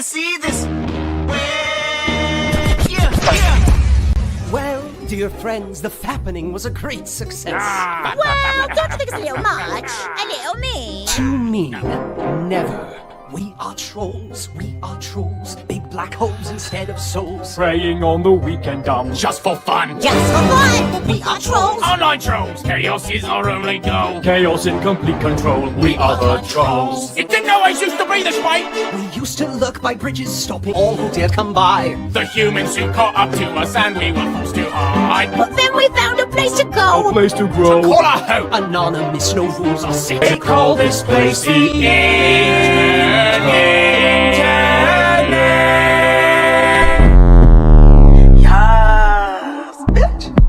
gotta see this. Well, dear friends, the fappening was a great success. Well, don't you think it's a little much? A little mean? Too mean. Never. We are trolls. We are trolls. Big black holes instead of souls. Preying on the weak and dumb. Just for fun. Just for fun! We are trolls! Online trolls. Chaos is our only goal. Chaos in complete control. We are the trolls. It didn't always used to be this way. We used to lurk by bridges, stopping all who dared come by. The humans who caught up to us and we were forced to hide. But then we found a place to go! A place to grow. Call our home. Anonymous, no rules are set. They call this place the internet.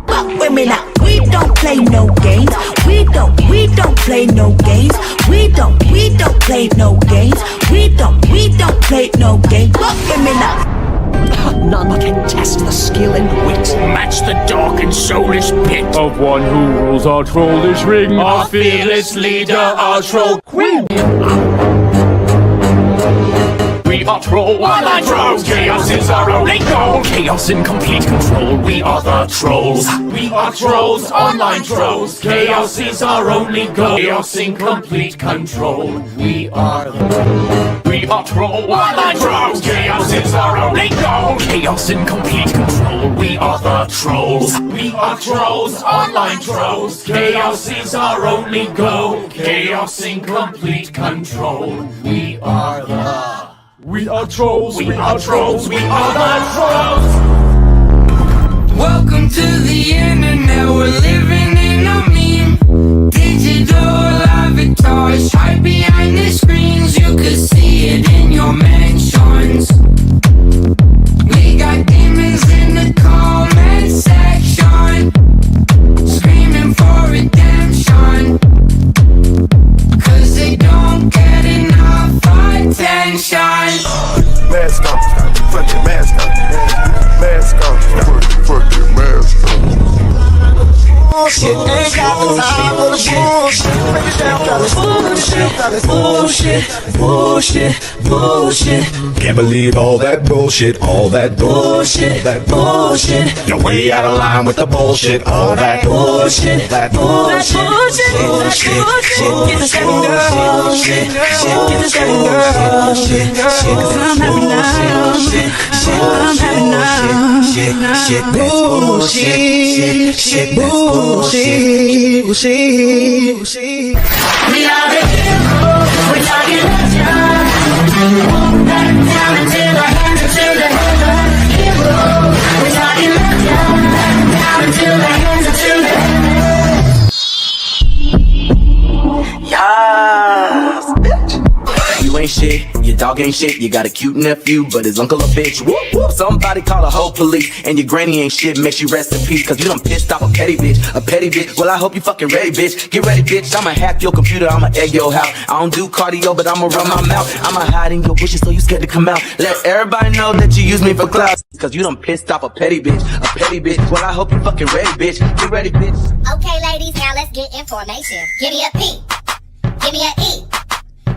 But women out, we don't play no games. We don't play no games. We don't play no games. We don't play no games. But women out. None can test the skill and wit. Match the dark and soulless pit Of one who rules our trollish ring. Our fearless leader, our troll queen. We are trolls. Online trolls. Chaos is our only goal. Chaos in complete control. We are the trolls. We are trolls. Online trolls. Chaos is our only goal. Chaos in complete control. We are trolls. Online trolls. Chaos is our only goal. Chaos in complete control. We are the trolls. We are trolls. Online trolls. Chaos is our only goal. Chaos in complete control. We are trolls. We are trolls. We are the trolls. Welcome to the internet. We're living in a meme. Digital avatars hide behind the screens. You could see it in your mansions. We got demons in the comment section, screaming for redemption, 'cause they don't get enough attention. Mask on, fuck your mask on, mask on, fuck your mask on. Bullshit, ain't got the time for the bullshit. Break it down, bullshit, bullshit, bullshit. Can't believe all that bullshit, all that bullshit, that bullshit. You're way out of line with the bullshit, all that bullshit, that bullshit, bullshit, Get the second girl, shit, get the second girl, shit, 'cause I'm having enough, I'm having enough, bullshit, bullshit, bullshit. We are the heroes, we're talking legends. Won't back down until the hands are to the heavens. Heroes, we're talking legends. Down until the hands are to the heavens. Yes, bitch. You ain't shit, your dog ain't shit. You got a cute nephew, but his uncle a bitch. Whoop, whoop. Somebody call the whole police. And your granny ain't shit, makes you rest in peace. 'Cause you done pissed off a petty bitch. A petty bitch, well I hope you fucking ready, bitch. Get ready, bitch, I'ma hack your computer, I'ma egg your house. I don't do cardio, but I'ma run my mouth. I'ma hide in your bushes so you scared to come out. Let everybody know that you use me for clouds. 'Cause you done pissed off a petty bitch. A petty bitch, well I hope you fucking ready, bitch. Get ready, bitch. Okay, ladies, now let's get information. Give me a P, give me a E,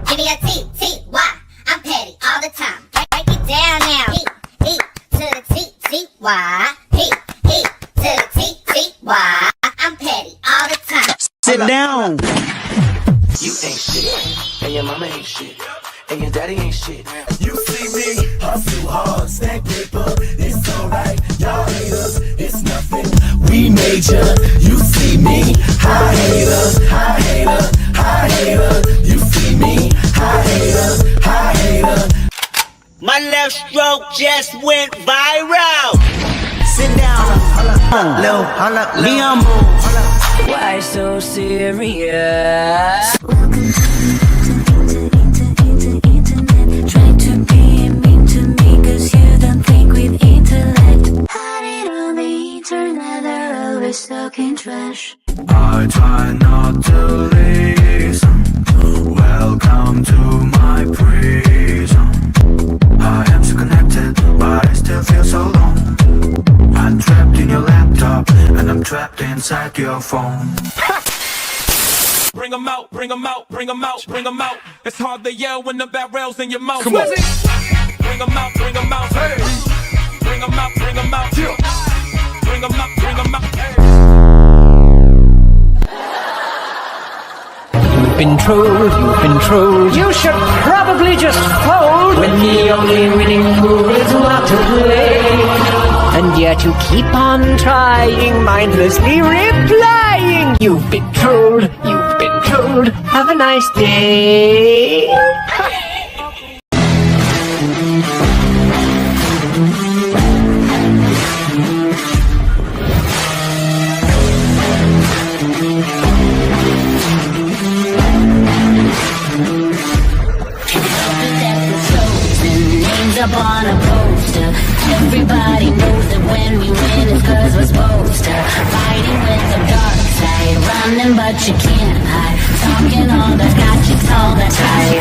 give me a T, T, Y. I'm petty all the time. Break it down now. P, E to the T, T, Y. P, E to the T, T, Y. I'm petty all the time. Sit down. You ain't shit, and your mama ain't shit, and your daddy ain't shit. You see me, hustle hard, stack paper, it's alright. Y'all haters, it's nothing. We major. You see me, high hater, high hater, high hater. You see me, high hater, high hater. My left stroke just went viral. Sit down. Holla, be humble. Why so serious? Trying to be mean to me 'cause you don't think with intellect. Hiding on the internet, they're always talking trash. I try not to listen. Welcome to my prison. I am so connected, but I still feel so alone. I'm trapped in your laptop, and I'm trapped inside your phone. Bring 'em out, bring 'em out, bring 'em out, bring 'em out. It's hard to yell when the barrel's in your mouth. Come on. Bring bring 'em out, bring 'em out, hey. Bring 'em out, bring 'em out, yeah. Bring 'em out, bring 'em out, hey. You've been trolled. You should probably just fold when the only winning move is not to play. And yet you keep on trying, mindlessly replying. You've been trolled. Have a nice day. Up on a poster. Everybody knows that when we win it's cause we're supposed to. Fighting with the dark side, running but you can't hide. Talking all that got you all that tight.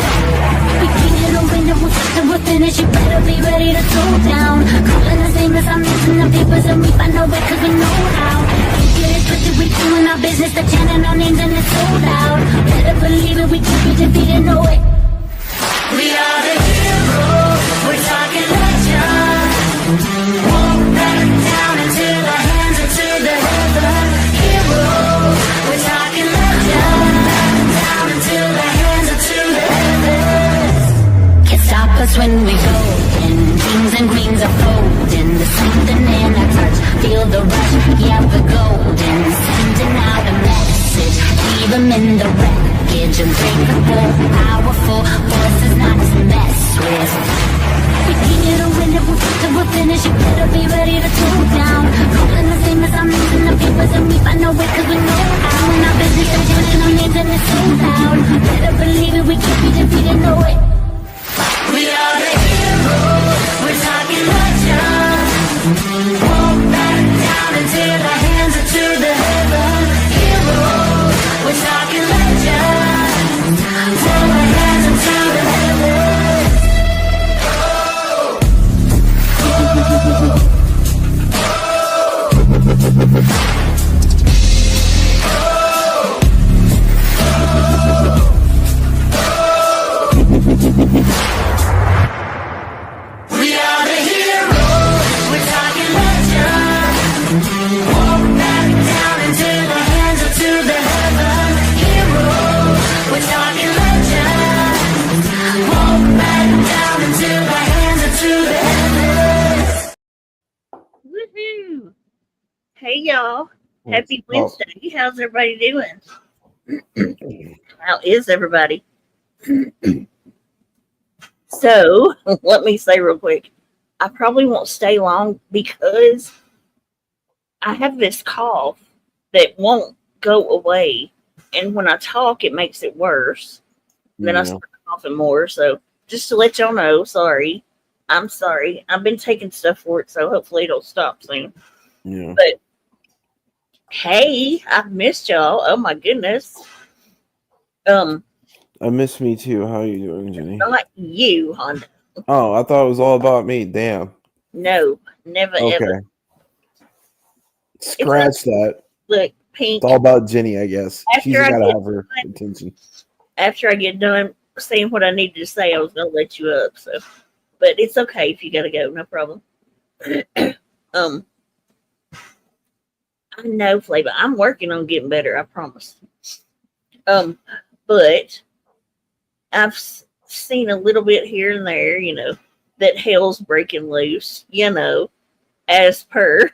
We can't win it, we'll finish. You better be ready to throw down. Calling us famous, I'm missing the papers and we find our way cause we know how. Can't get it twisted, we doing our business. They're chanting our names and it's sold out. Better believe it, we can't be defeated, no way. We are the heroes, we're talking legends. Walk back down into the hands into the heaven. Heroes, we're talking legends. Down into the hands into the heavens. Can't stop us when we go in. Kings and queens are folding. There's something in our touch. Feel the rush, yeah, we're golden. Sending out a message, leave them in the wreckage. Unbreakable, powerful, forces not to mess with. We can't win it, we'll finish. You better be ready to throw down. Calling the same as I'm losing the papers and we find our way cause we know how. In our business, they're chanting our names and it's so loud. Better believe it, we can't be defeated, no way. We are the heroes, we're talking legends. Walk back down into the hands into the heaven. Heroes, we're talking legends. Throw our hands into the heavens. We are the heroes, we're talking legends. Walk back down into the hands into the heaven. Heroes, we're talking legends. Walk back down into the hands into the heavens. Woohoo! Hey y'all, happy Wednesday. How's everybody doing? How is everybody? So, let me say real quick, I probably won't stay long because I have this cough that won't go away. And when I talk, it makes it worse. Then I start coughing more. So, just to let y'all know, sorry. I'm sorry. I've been taking stuff for it, so hopefully it'll stop soon. Yeah. But, hey, I've missed y'all. Oh, my goodness. I miss me too. How are you doing, Jenny? Not you, Honda. Oh, I thought it was all about me. Damn. No, never ever. Scratch that. Look, Pink. It's all about Jenny, I guess. She's After I gotta get have her attention. After I get done saying what I needed to say, I was gonna let you up. So, but it's okay if you gotta go. No problem. I know, Flavor. I'm working on getting better. I promise. But I've seen a little bit here and there, you know, that hell's breaking loose, you know, as per.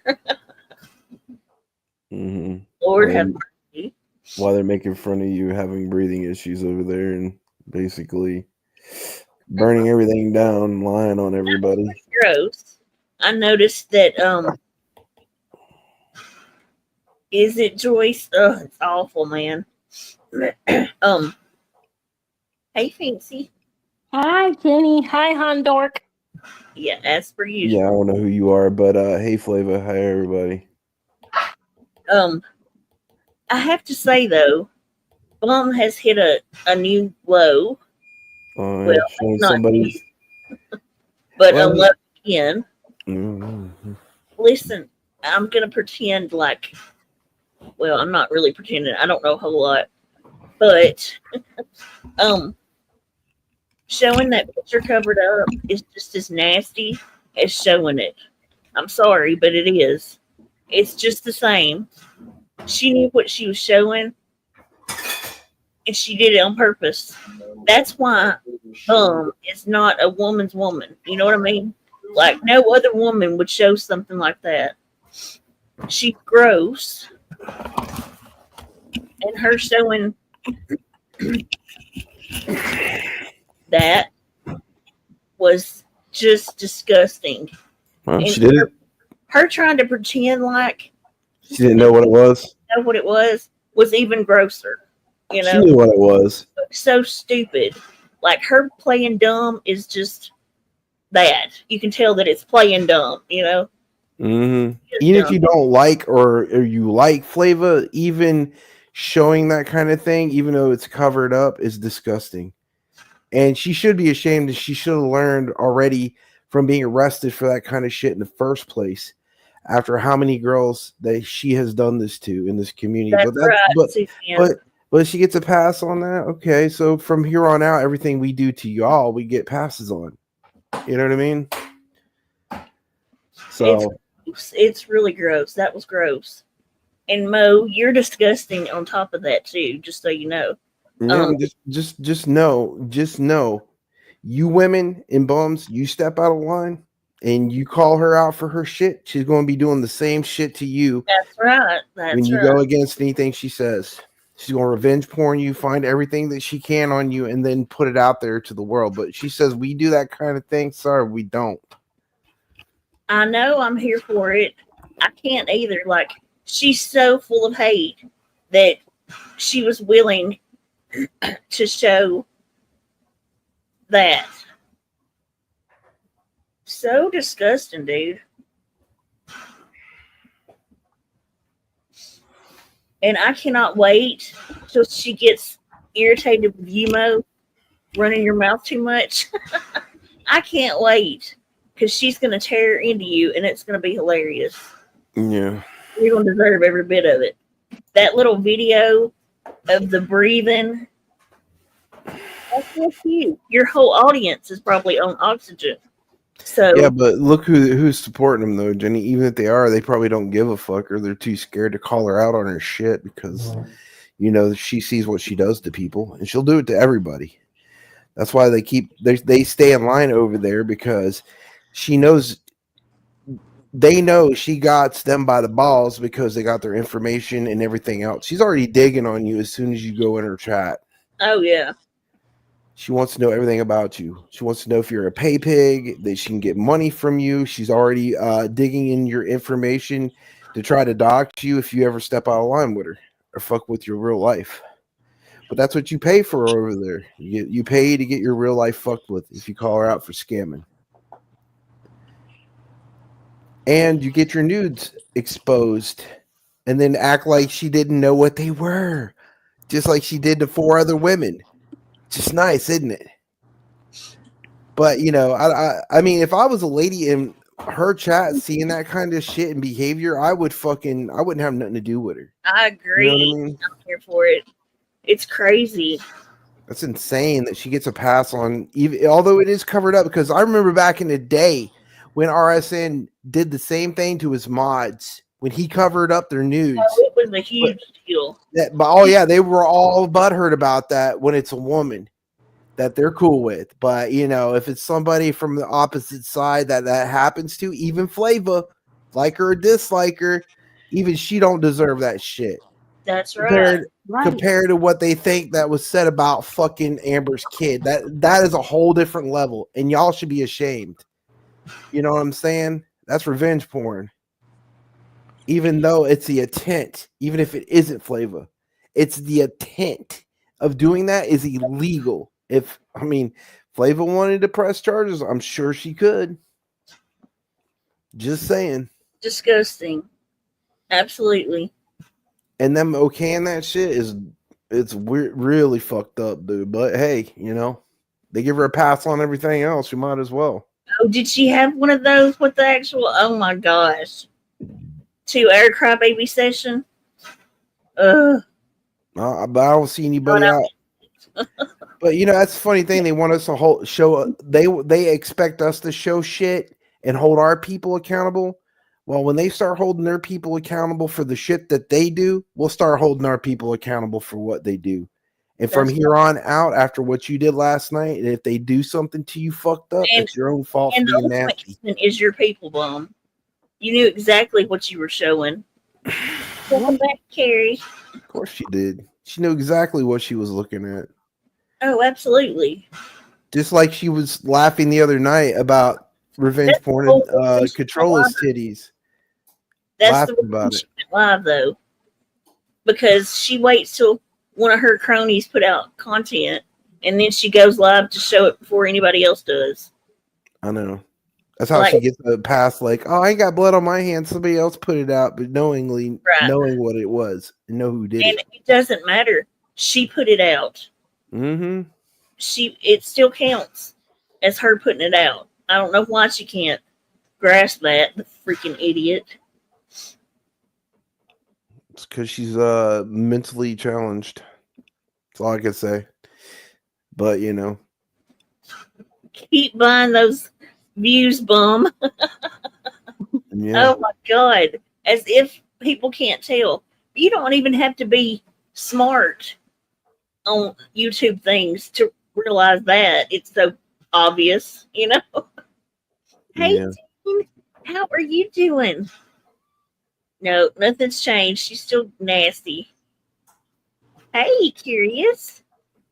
Mm-hmm. Lord have mercy. While they're making fun of you having breathing issues over there and basically burning everything down, lying on everybody. Gross. I noticed that, is it Joyce? Oh, it's awful, man. Hey, Fancy. Hi, Jenny. Hi, Hondork. Yeah, as per usual. Yeah, I don't know who you are, but hey, Flava. Hi, everybody. I have to say though, Bum has hit a new low. Well, not somebody, but a low again. Mm-hmm. Listen, I'm gonna pretend like. Well, I'm not really pretending. I don't know a whole lot, but Showing that picture covered up is just as nasty as showing it. I'm sorry, but it is. It's just the same. She knew what she was showing, and she did it on purpose. That's why is not a woman's woman. You know what I mean? Like, no other woman would show something like that. She's gross. And her showing that was just disgusting. Well, And she did it. her trying to pretend like She didn't know what it was. know what it was even grosser. You She know, knew what it was. so stupid. Like, her playing dumb is just bad. You can tell that it's playing dumb. You know, Mm-hmm. Even if you don't like or you like Flava, even showing that kind of thing, even though it's covered up, is disgusting. And she should be ashamed. She should have learned already from being arrested for that kind of shit in the first place. After how many girls that she has done this to in this community, but she gets a pass on that. Okay, so from here on out, everything we do to y'all, we get passes on. You know what I mean? So it's really gross. That was gross. And Mo, you're disgusting on top of that too. Just so you know. yeah, just know, you women and bums, you step out of line and you call her out for her shit, she's going to be doing the same shit to you. That's right. When you go against anything she says, she's going to revenge porn you, find everything that she can on you, and then put it out there to the world. But she says we do that kind of thing. Sorry, we don't. I know, I'm here for it. I can't either. Like, she's so full of hate that she was willing to show that. So disgusting, dude. And I cannot wait till she gets irritated with you, Mo, running your mouth too much. I can't wait, because she's going to tear into you, and it's going to be hilarious. Yeah. You're going to deserve every bit of it. That little video of the breathing, that's so cute. Your whole audience is probably on oxygen. So yeah, but look who's supporting them though, Jenny. Even if they are, they probably don't give a fuck, or they're too scared to call her out on her shit because you know she sees what she does to people, and she'll do it to everybody. That's why they stay in line over there, because she knows they know she got them by the balls because they got their information and everything else. She's already digging on you as soon as you go in her chat. Oh yeah. She wants to know everything about you. She wants to know if you're a pay pig, that she can get money from you. She's already digging in your information to try to dox you if you ever step out of line with her or fuck with your real life. But that's what you pay for over there. You pay to get your real life fucked with if you call her out for scamming. And you get your nudes exposed and then act like she didn't know what they were, just like she did to 4 other women. Just nice, isn't it? But you know, I mean, if I was a lady in her chat seeing that kind of shit and behavior, I wouldn't have nothing to do with her. I agree. You know what I mean? I'm here for it. It's crazy. That's insane that she gets a pass on, even although it is covered up. Because I remember back in the day when RSN did the same thing to his mods when he covered up their nudes. Oh, it was a huge deal. They were all butthurt about that when it's a woman that they're cool with. But you know, if it's somebody from the opposite side that happens to, even Flava, like her or dislike her, even she don't deserve that shit. That's right. Compared to what they think that was said about fucking Amber's kid. That is a whole different level, and y'all should be ashamed. You know what I'm saying? That's revenge porn. Even though it's the intent, even if it isn't Flava, it's the intent of doing that is illegal. Flava wanted to press charges, I'm sure she could. Just saying. Disgusting. Absolutely. And them okaying that shit it's weird, really fucked up, dude. But hey, you know, they give her a pass on everything else. You might as well. Oh, did she have one of those with the actual? Oh my gosh, 2-hour crybaby session. But I don't see anybody out. But you know, that's the funny thing. They want us to show. They expect us to show shit and hold our people accountable. Well, when they start holding their people accountable for the shit that they do, we'll start holding our people accountable for what they do. And from here on out, after what you did last night, and if they do something to you fucked up, it's your own fault for being nasty. Is your people bum? You knew exactly what you were showing. Welcome back, Carrie. Of course she did. She knew exactly what she was looking at. Oh, absolutely. Just like she was laughing the other night about revenge porn and controller's titties. That's the reason she went live, though. Because she waits till one of her cronies put out content, and then she goes live to show it before anybody else does. I know. That's how she gets the pass, like, oh, I ain't got blood on my hands. Somebody else put it out, but knowing what it was and know who did it. And it doesn't matter. She put it out. Mm-hmm. It still counts as her putting it out. I don't know why she can't grasp that, the freaking idiot. It's because she's mentally challenged. That's all I can say. But you know, keep buying those views, bum. Yeah. Oh my god! As if people can't tell. You don't even have to be smart on YouTube things to realize that. It's so obvious, you know. Hey, Dean, how are you doing? No, nothing's changed. She's still nasty. Hey, curious.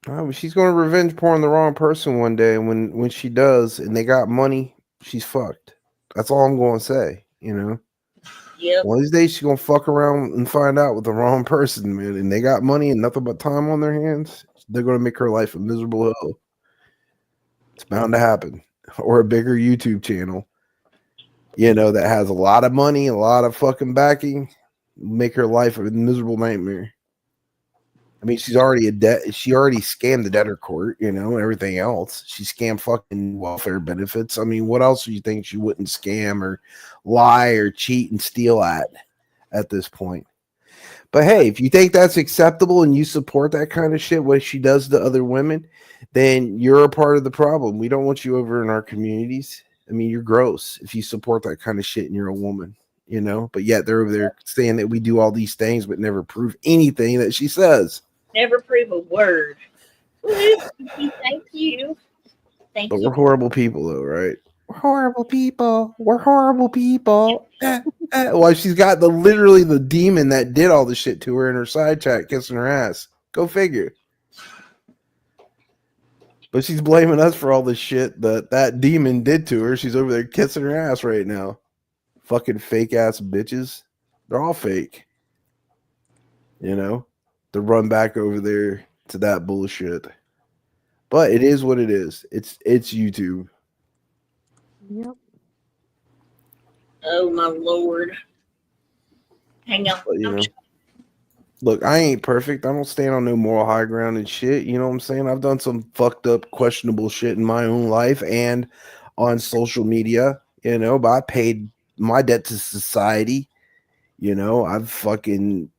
Oh, she's going to revenge porn the wrong person one day. When she does, and they got money, she's fucked. That's all I'm going to say. You know. Yep. One of these days, she's going to fuck around and find out with the wrong person, man. And they got money and nothing but time on their hands. They're going to make her life a miserable hell. It's bound to happen. Or a bigger YouTube channel, you know, that has a lot of money, a lot of fucking backing, make her life a miserable nightmare. I mean, she's already she already scammed the debtor court, you know, and everything else. She scammed fucking welfare benefits. I mean, what else do you think she wouldn't scam or lie or cheat and steal at this point? But hey, if you think that's acceptable and you support that kind of shit, what she does to other women, then you're a part of the problem. We don't want you over in our communities. I mean, you're gross if you support that kind of shit and you're a woman, you know, but yet they're over there saying that we do all these things, but never prove anything that she says. Never prove a word. Thank you. Thank But you. we're horrible people though, right? We're horrible people. We're horrible people. Well, she's got literally the demon that did all the shit to her in her side chat kissing her ass. Go figure. But she's blaming us for all the shit that demon did to her. She's over there kissing her ass right now. Fucking fake ass bitches. They're all fake. You know? To run back over there to that bullshit. But it is what it is. It's YouTube. Yep. Oh my lord. Hang on. But, you know, look, I ain't perfect. I don't stand on no moral high ground and shit. You know what I'm saying? I've done some fucked up, questionable shit in my own life and on social media, you know, but I paid my debt to society. You know, I've fucking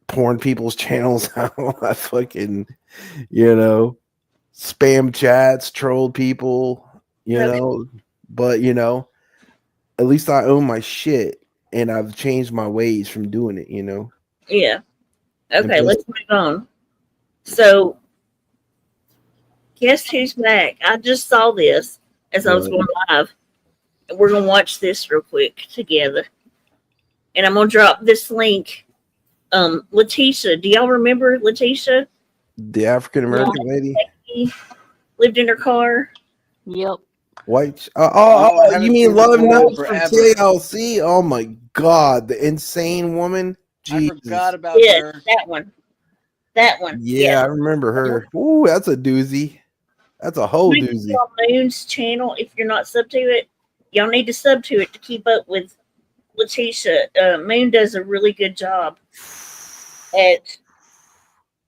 porn people's channels out. I fucking, you know, spam chats, trolled people, you know, but, you know, at least I own my shit and I've changed my ways from doing it, you know? Yeah. Okay, let's move on. So, guess who's back? I just saw this as I was going live. And we're going to watch this real quick together. And I'm going to drop this link. Leticia, do y'all remember Leticia? The African American lady? Lived in her car. Yep. White. You mean Love Notes from TLC? Oh my God, the insane woman. Jesus. I forgot about her. That one. That one. Yeah, I remember her. Ooh, that's a doozy. That's a whole doozy. On Moon's channel, if you're not sub to it, y'all need to sub to it to keep up with Leticia. Moon does a really good job at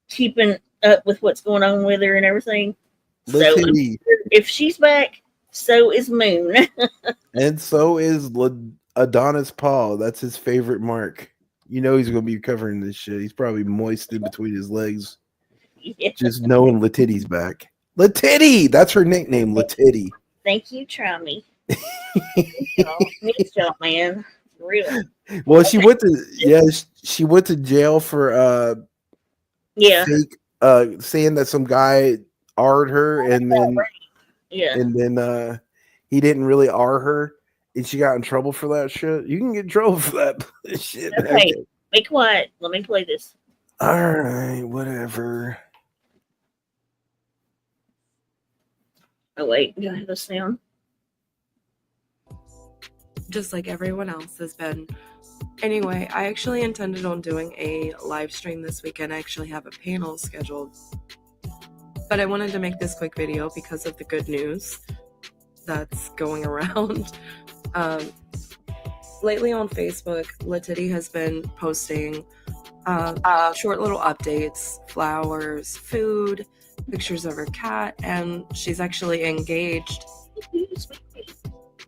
keeping up with what's going on with her and everything. So if she's back, so is Moon. And so is Adonis Paul. That's his favorite mark. You know he's going to be covering this shit. He's probably moist in between his legs. Yeah. Just knowing Letitia's back. Latitty. That's her nickname, Latitty. Thank you, Trummy. Miss y'all, man. Really. Well, she went to jail for fake, saying that some guy R'd her, and then he didn't really R her, and she got in trouble for that shit. You can get in trouble for that shit. Okay, be quiet. Let me play this. All right, whatever. Oh wait, do I have the sound? Just like everyone else has been. Anyway, I actually intended on doing a live stream this weekend. I actually have a panel scheduled. But I wanted to make this quick video because of the good news that's going around. Lately on Facebook, Leticia has been posting short little updates, flowers, food, pictures of her cat, and she's actually engaged.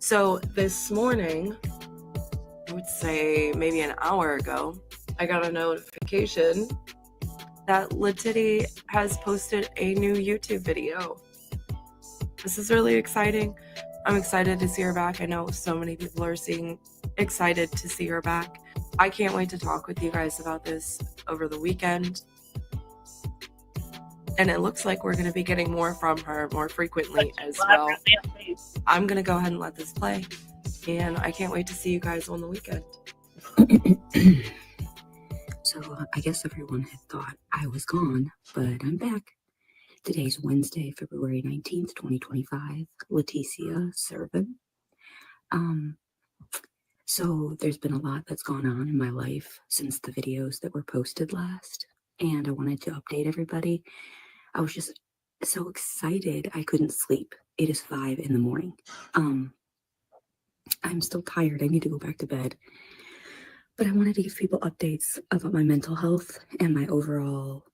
So this morning, I would say maybe an hour ago, I got a notification that Leticia has posted a new YouTube video. This is really exciting. I'm excited to see her back. I know so many people are excited to see her back. I can't wait to talk with you guys about this over the weekend. And it looks like we're going to be getting more from her more frequently as well. I'm going to go ahead and let this play. And I can't wait to see you guys on the weekend. So I guess everyone had thought I was gone, but I'm back. Today's Wednesday, February 19th, 2025. Leticia serving. So there's been a lot that's gone on in my life since the videos that were posted last. And I wanted to update everybody. I was just so excited I couldn't sleep. It is 5 in the morning. I'm still tired. I need to go back to bed. But I wanted to give people updates about my mental health and my overall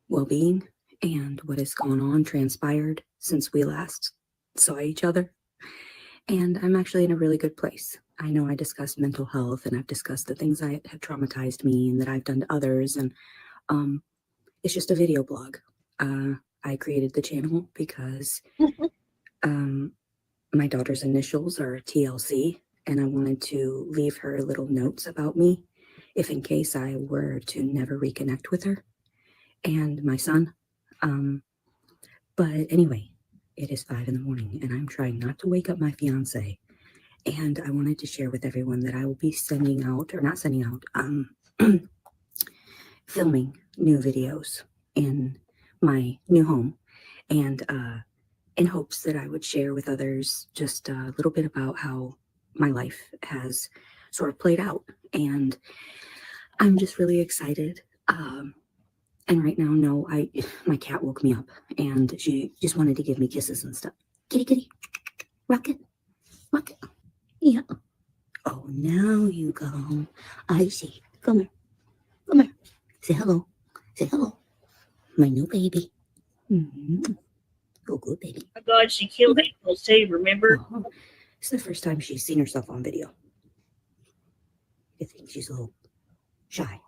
well-being and what has gone on, transpired since we last saw each other. And I'm actually in a really good place. I know I discussed mental health and I've discussed the things that have traumatized me and that I've done to others. And it's just a video blog. I created the channel because my daughter's initials are TLC, and I wanted to leave her little notes about me if in case I were to never reconnect with her and my son. But anyway, it is 5 in the morning and I'm trying not to wake up my fiance. And I wanted to share with everyone that I will be filming new videos in my new home, and in hopes that I would share with others just a little bit about how my life has sort of played out. And I'm just really excited. And right now, no, my cat woke me up and she just wanted to give me kisses and stuff. Kitty, kitty, rocket, rocket. Yeah. Oh, now you go. I see. Come here. Come here. Say hello. Say hello. My new baby. Mm-hmm. Oh, good baby. Oh my God, she killed animals too, remember? Oh, it's the first time she's seen herself on video. I think she's a little shy.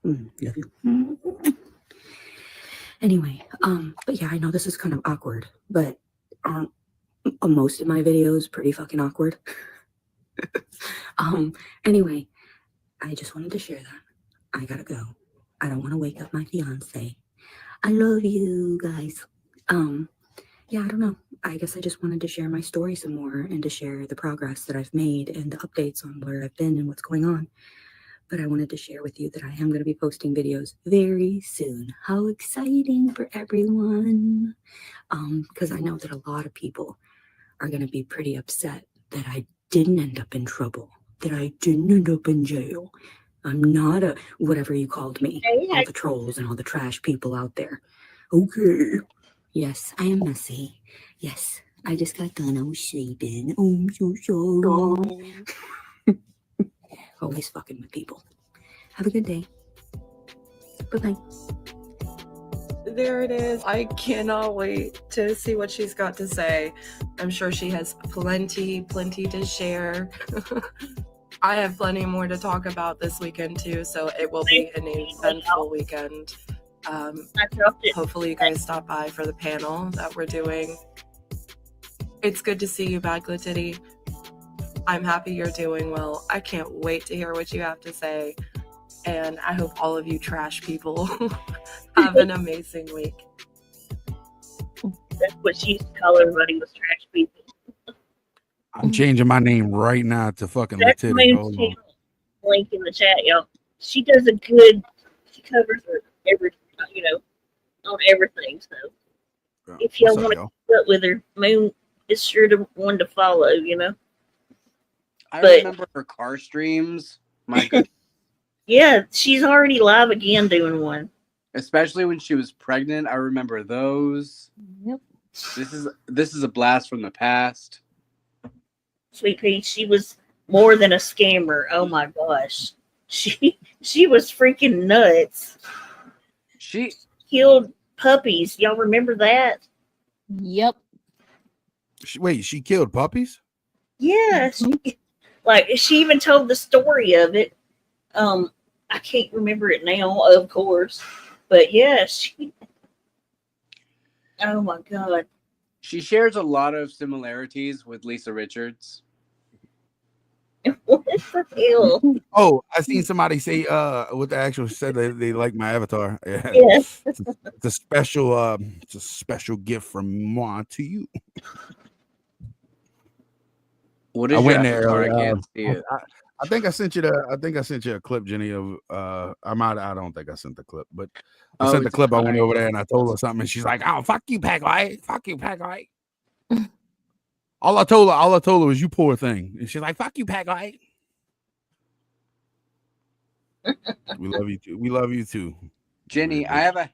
Love you. Anyway, but yeah, I know this is kind of awkward, but most of my videos pretty fucking awkward. Anyway, I just wanted to share that. I gotta go. I don't want to wake up my fiance. I love you guys. Yeah, I don't know. I guess I just wanted to share my story some more and to share the progress that I've made and the updates on where I've been and what's going on. But I wanted to share with you that I am going to be posting videos very soon. How exciting for everyone. Because I know that a lot of people are going to be pretty upset that I didn't end up in trouble, that I didn't end up in jail. I'm not a whatever you called me. All the trolls and all the trash people out there. Okay. Yes, I am messy. Yes, I just got done. I was sleeping. Oh, I'm so sorry. Always fucking with people. Have a good day. Bye-bye. There it is. I cannot wait to see what she's got to say. I'm sure she has plenty to share. I have plenty more to talk about this weekend too, so it will be an eventful weekend. I dropped it. Hopefully you guys stop by for the panel that we're doing. It's good to see you back, Leticia. I'm happy you're doing well. I can't wait to hear what you have to say. And I hope all of you trash people have an amazing week. That's what she used to call everybody was trash people. I'm changing my name right now to fucking That's Leticia. Moon's Hold on. channel. Link in the chat, y'all. She does a good. She covers every, on everything. So if y'all What's up, want to y'all? keep up with her, Moon is sure to one to follow. I But- remember her car streams. My goodness. Yeah, she's already live again doing one. Especially when she was pregnant. I remember those. Yep. This is a blast from the past. Sweet Pea, she was more than a scammer. Oh my gosh. She was freaking nuts. She killed puppies. Y'all remember that? Yep. Wait, she killed puppies? Yeah. She even told the story of it. I can't remember it now, of course. But yeah, oh my god. She shares a lot of similarities with Lisa Richards. What the hell? Oh, I seen somebody say what the actual said they like my avatar. Yeah. Yes. It's a special gift from moi to you. What is I your went there. avatar? I can't see it. I think I sent you a clip, Jenny, of I don't think I sent the clip, but I sent the it's clip. I went fine. over there and I told her something, and she's like, "Oh, fuck you, Pegway. Fuck you, Pegway." All I told her was, "You poor thing," and she's like, "Fuck you, Pegway." We love you too. We love you too, Jenny. I have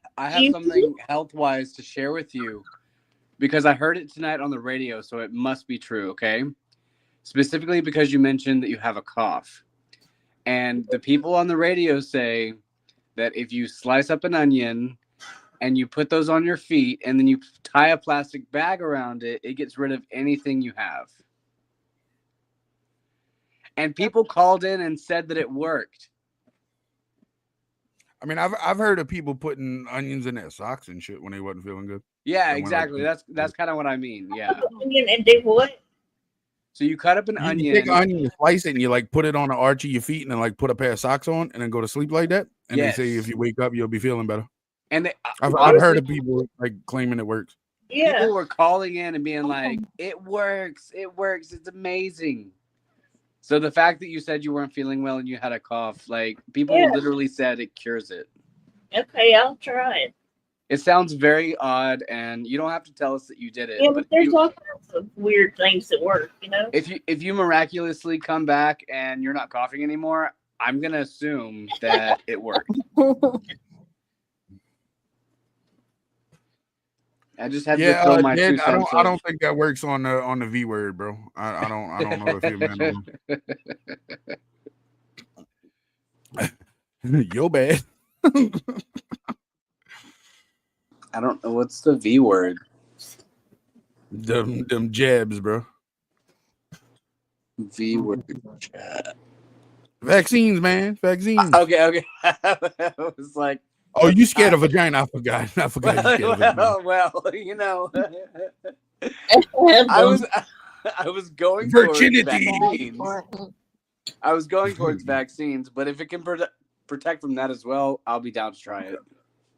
something health wise to share with you because I heard it tonight on the radio, so it must be true. Okay, specifically because you mentioned that you have a cough, and the people on the radio say that if you slice up an onion and you put those on your feet and then you tie a plastic bag around it, it gets rid of anything you have. And people called in and said that it worked. I mean, I've heard of people putting onions in their socks and shit when they wasn't feeling good. Yeah, They went like- exactly. That's kind of what I mean. Yeah. Onion and do what? So you cut up an You onion. take an onion, you slice it, and you like put it on the arch of your feet, and then like put a pair of socks on, and then go to sleep like that. And Yes. they say if you wake up, you'll be feeling better. And I've honestly, heard of people like claiming it works. Yeah. People were calling in and being like, "It works. It works. It's amazing." So the fact that you said you weren't feeling well and you had a cough, like people Yeah. literally said it cures it. Okay, I'll try it. It sounds very odd, and you don't have to tell us that you did it. Yeah, but there's you- all kinds of weird things that work, if you miraculously come back and you're not coughing anymore, I'm gonna assume that it worked. I just had to throw my Jed, 2 I cents. don't think that works on the V word, bro. I don't know if you're man. Yo bad. I don't know what's the V word. Them jabs, bro. V word. Vaccines, man. Vaccines. Okay. I was like, oh, you scared of vagina? I forgot. You scared of vagina. well, I was going Virginity. towards vaccines. I was going towards vaccines, but if it can protect from that as well, I'll be down to try it.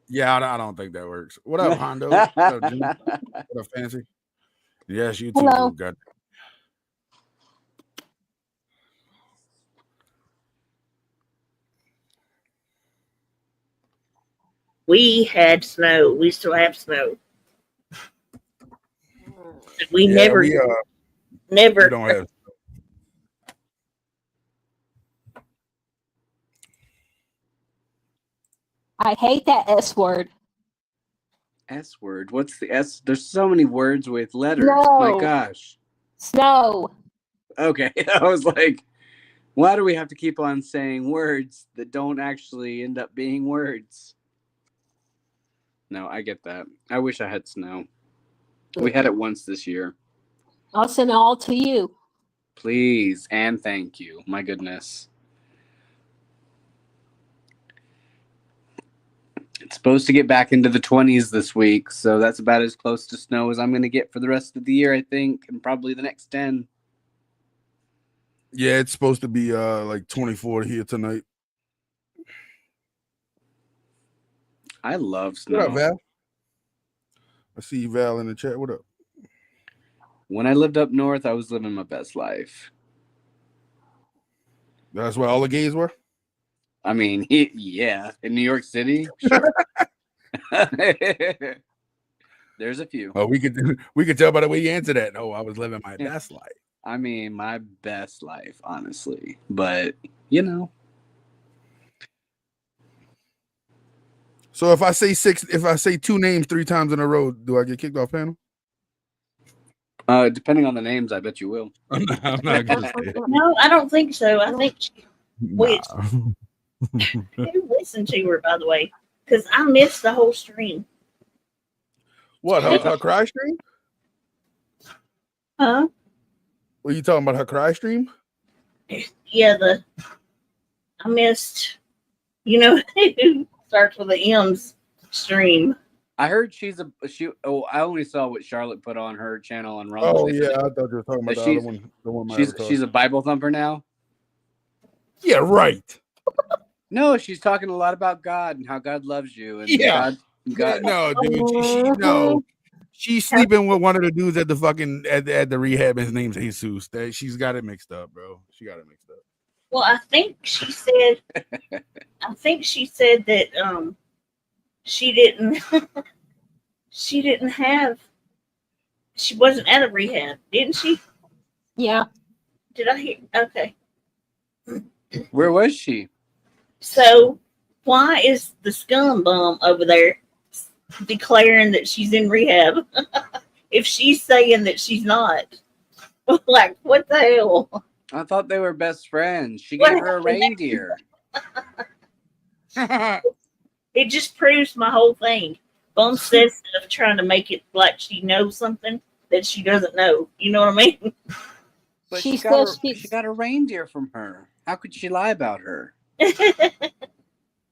Yeah, I don't think that works. What up, Hondo? What up, Jimmy? What up, Fancy? Yes, you too. Hello. God. We had snow. We still have snow. We Yeah, never we don't have. I hate that S word. S word. What's the S? There's so many words with letters. No. My gosh. Snow. Okay. I was like, why do we have to keep on saying words that don't actually end up being words? No, I get that. I wish I had snow. We had it once this year. I'll send it all to you. Please and thank you. My goodness. It's supposed to get back into the 20s this week, so that's about as close to snow as I'm going to get for the rest of the year, I think, and probably the next 10. Yeah, it's supposed to be like 24 here tonight. I love snow. What up, Val? I see you, Val, in the chat. What up? When I lived up north, I was living my best life. That's where all the gays were? I mean, yeah, in New York City, sure. There's a few. Oh, we could tell by the way you answered that. No, I was living my best life. I mean, my best life, honestly. But, you know. So if I say two names 3 times in a row, do I get kicked off panel? Depending on the names, I bet you will. I'm not gonna say it. No, I don't think so. I think wait. Who listened to her, by the way? Because I missed the whole stream. What, her cry stream? Huh? What are you talking about, her cry stream? Yeah, I missed, who starts with the M's stream. I heard I only saw what Charlotte put on her channel on Raw. Oh, yeah, I thought you were talking about the other one. The one she's a Bible thumper now? Yeah, right. No, she's talking a lot about God and how God loves you. And Yeah. God. No, dude, no. She's sleeping with one of the dudes at the fucking at the rehab. His name's Jesus. She's got it mixed up, bro. She got it mixed up. Well, I think she said that she wasn't at a rehab, didn't she? Yeah. Did I hear? Okay. Where was she? So why is the scum bum over there declaring that she's in rehab if she's saying that she's not? Like, what the hell? I thought they were best friends. She gave her a reindeer. It just proves my whole thing. Bum says stuff trying to make it like she knows something that she doesn't know. You know what I mean? But she got a reindeer from her. How could she lie about her?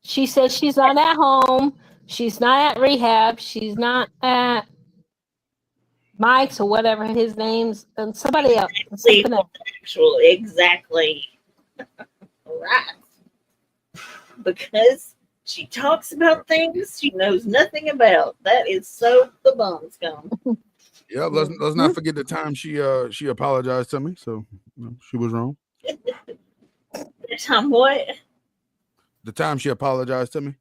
She says she's not at home. She's not at rehab. She's not at Mike's or whatever his name's, and somebody else. Exactly. Right. Because she talks about things she knows nothing about. That is so the bum scum. Yeah, let's not forget the time she apologized to me, so she was wrong. The time what? The time she apologized to me.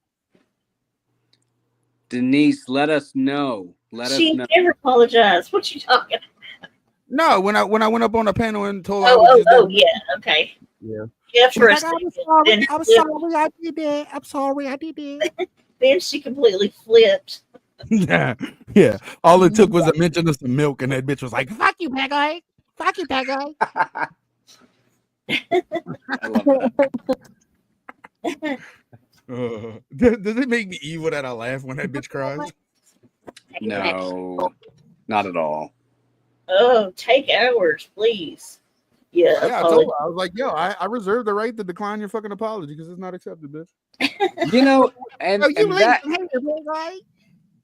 Denise, let us know. She never apologized. What you talking about? No, when I went up on the panel and told her. Yeah, okay. Yeah. Yeah, for a She's like, second. I'm sorry, I did that. I'm sorry, I did that. Then she completely flipped. Yeah. All it took was a mention of some milk, and that bitch was like, "Fuck you, Peggy. Fuck you, Peggy." I love that. Does it make me evil that I laugh when that bitch cries? No, not at all. Oh, take ours, please. Yeah, I told her. I was like, yo, I reserve the right to decline your fucking apology because it's not accepted, bitch. You know, and that,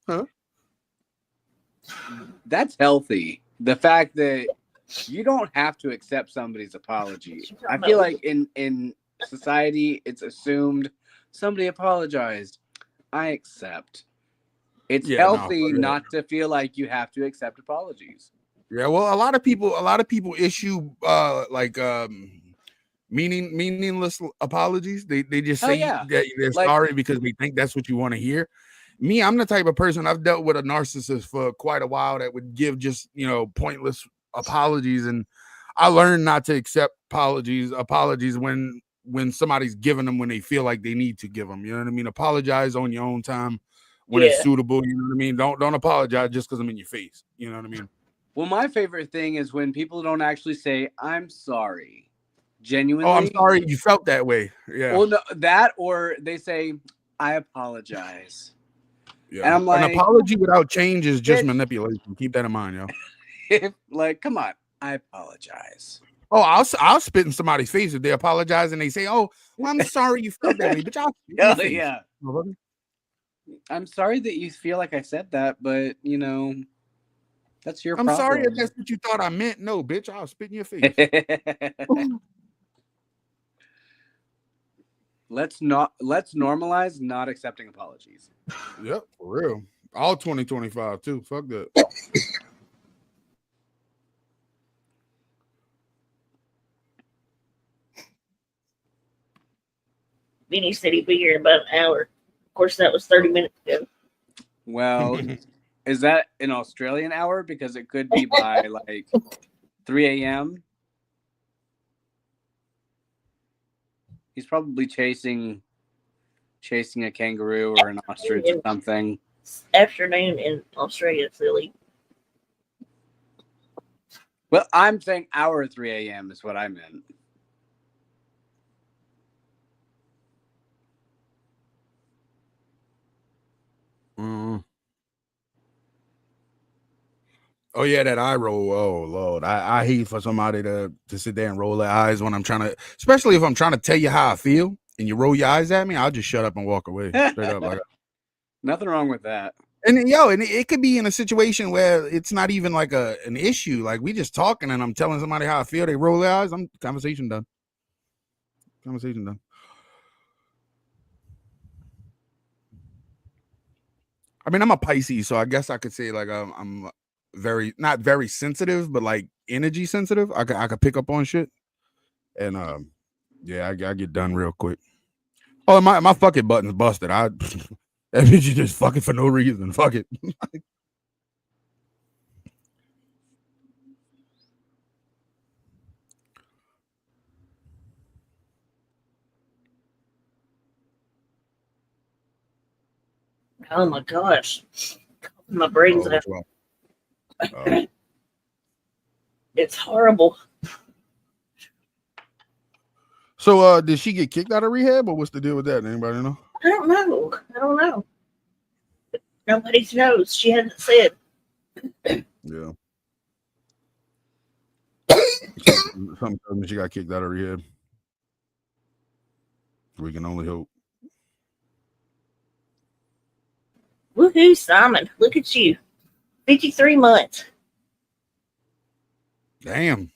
huh? That's healthy. The fact that you don't have to accept somebody's apology. I feel like in society, it's assumed somebody apologized. I accept. It's healthy not to feel like you have to accept apologies. Yeah, well, a lot of people issue meaningless apologies. They just say that they're sorry because they think that's what you want to hear. Me, I'm the type of person, I've dealt with a narcissist for quite a while that would give just, pointless apologies, and I learned not to accept apologies when somebody's giving them when they feel like they need to give them. You know what I mean? Apologize on your own time when it's suitable. You know what I mean? Don't apologize just because I'm in your face. You know what I mean? Well, my favorite thing is when people don't actually say, "I'm sorry," genuinely. Oh, I'm sorry you felt that way. Yeah. Well, no, that, or they say, "I apologize." Yeah. And I'm like, an apology without change is just manipulation. Keep that in mind, yo. Come on, I apologize. Oh, I'll spit in somebody's face if they apologize and they say, "Oh, well, I'm sorry you felt that way," but y'all. Yeah. I'm sorry that you feel like I said that, but you know, that's your I'm problem. sorry if that's what you thought I meant. No, bitch, I'll spit in your face. Let's normalize not accepting apologies. Yep, for real. All 2025 too. Fuck that. Vinny said he'd be here in about an hour. Of course, that was 30 minutes ago. Well, is that an Australian hour? Because it could be by like 3 a.m. He's probably chasing a kangaroo or an ostrich or something. Afternoon in Australia, silly. Well, I'm saying our 3 a.m. is what I meant. Oh yeah, that eye roll. Oh Lord, I hate for somebody to sit there and roll their eyes when I'm trying to, especially if I'm trying to tell you how I feel and you roll your eyes at me. I'll just shut up and walk away straight up. Like nothing wrong with that. And it could be in a situation where it's not even like an issue. Like we just talking and I'm telling somebody how I feel. They roll their eyes. Conversation done. Conversation done. I mean, I'm a Pisces, so I guess I could say like I'm not very sensitive, but like energy sensitive. I could pick up on shit, and yeah, I get done real quick. Oh, my fucking button's busted. That bitch you just fucking for no reason. Fuck it. Oh my gosh. My brain's out. It's horrible. So did she get kicked out of rehab or what's the deal with that? Anybody know? I don't know. Nobody knows. She hasn't said. Yeah. Something tells me she got kicked out of rehab. We can only hope. Woohoo, Simon. Look at you. 53 months. Damn.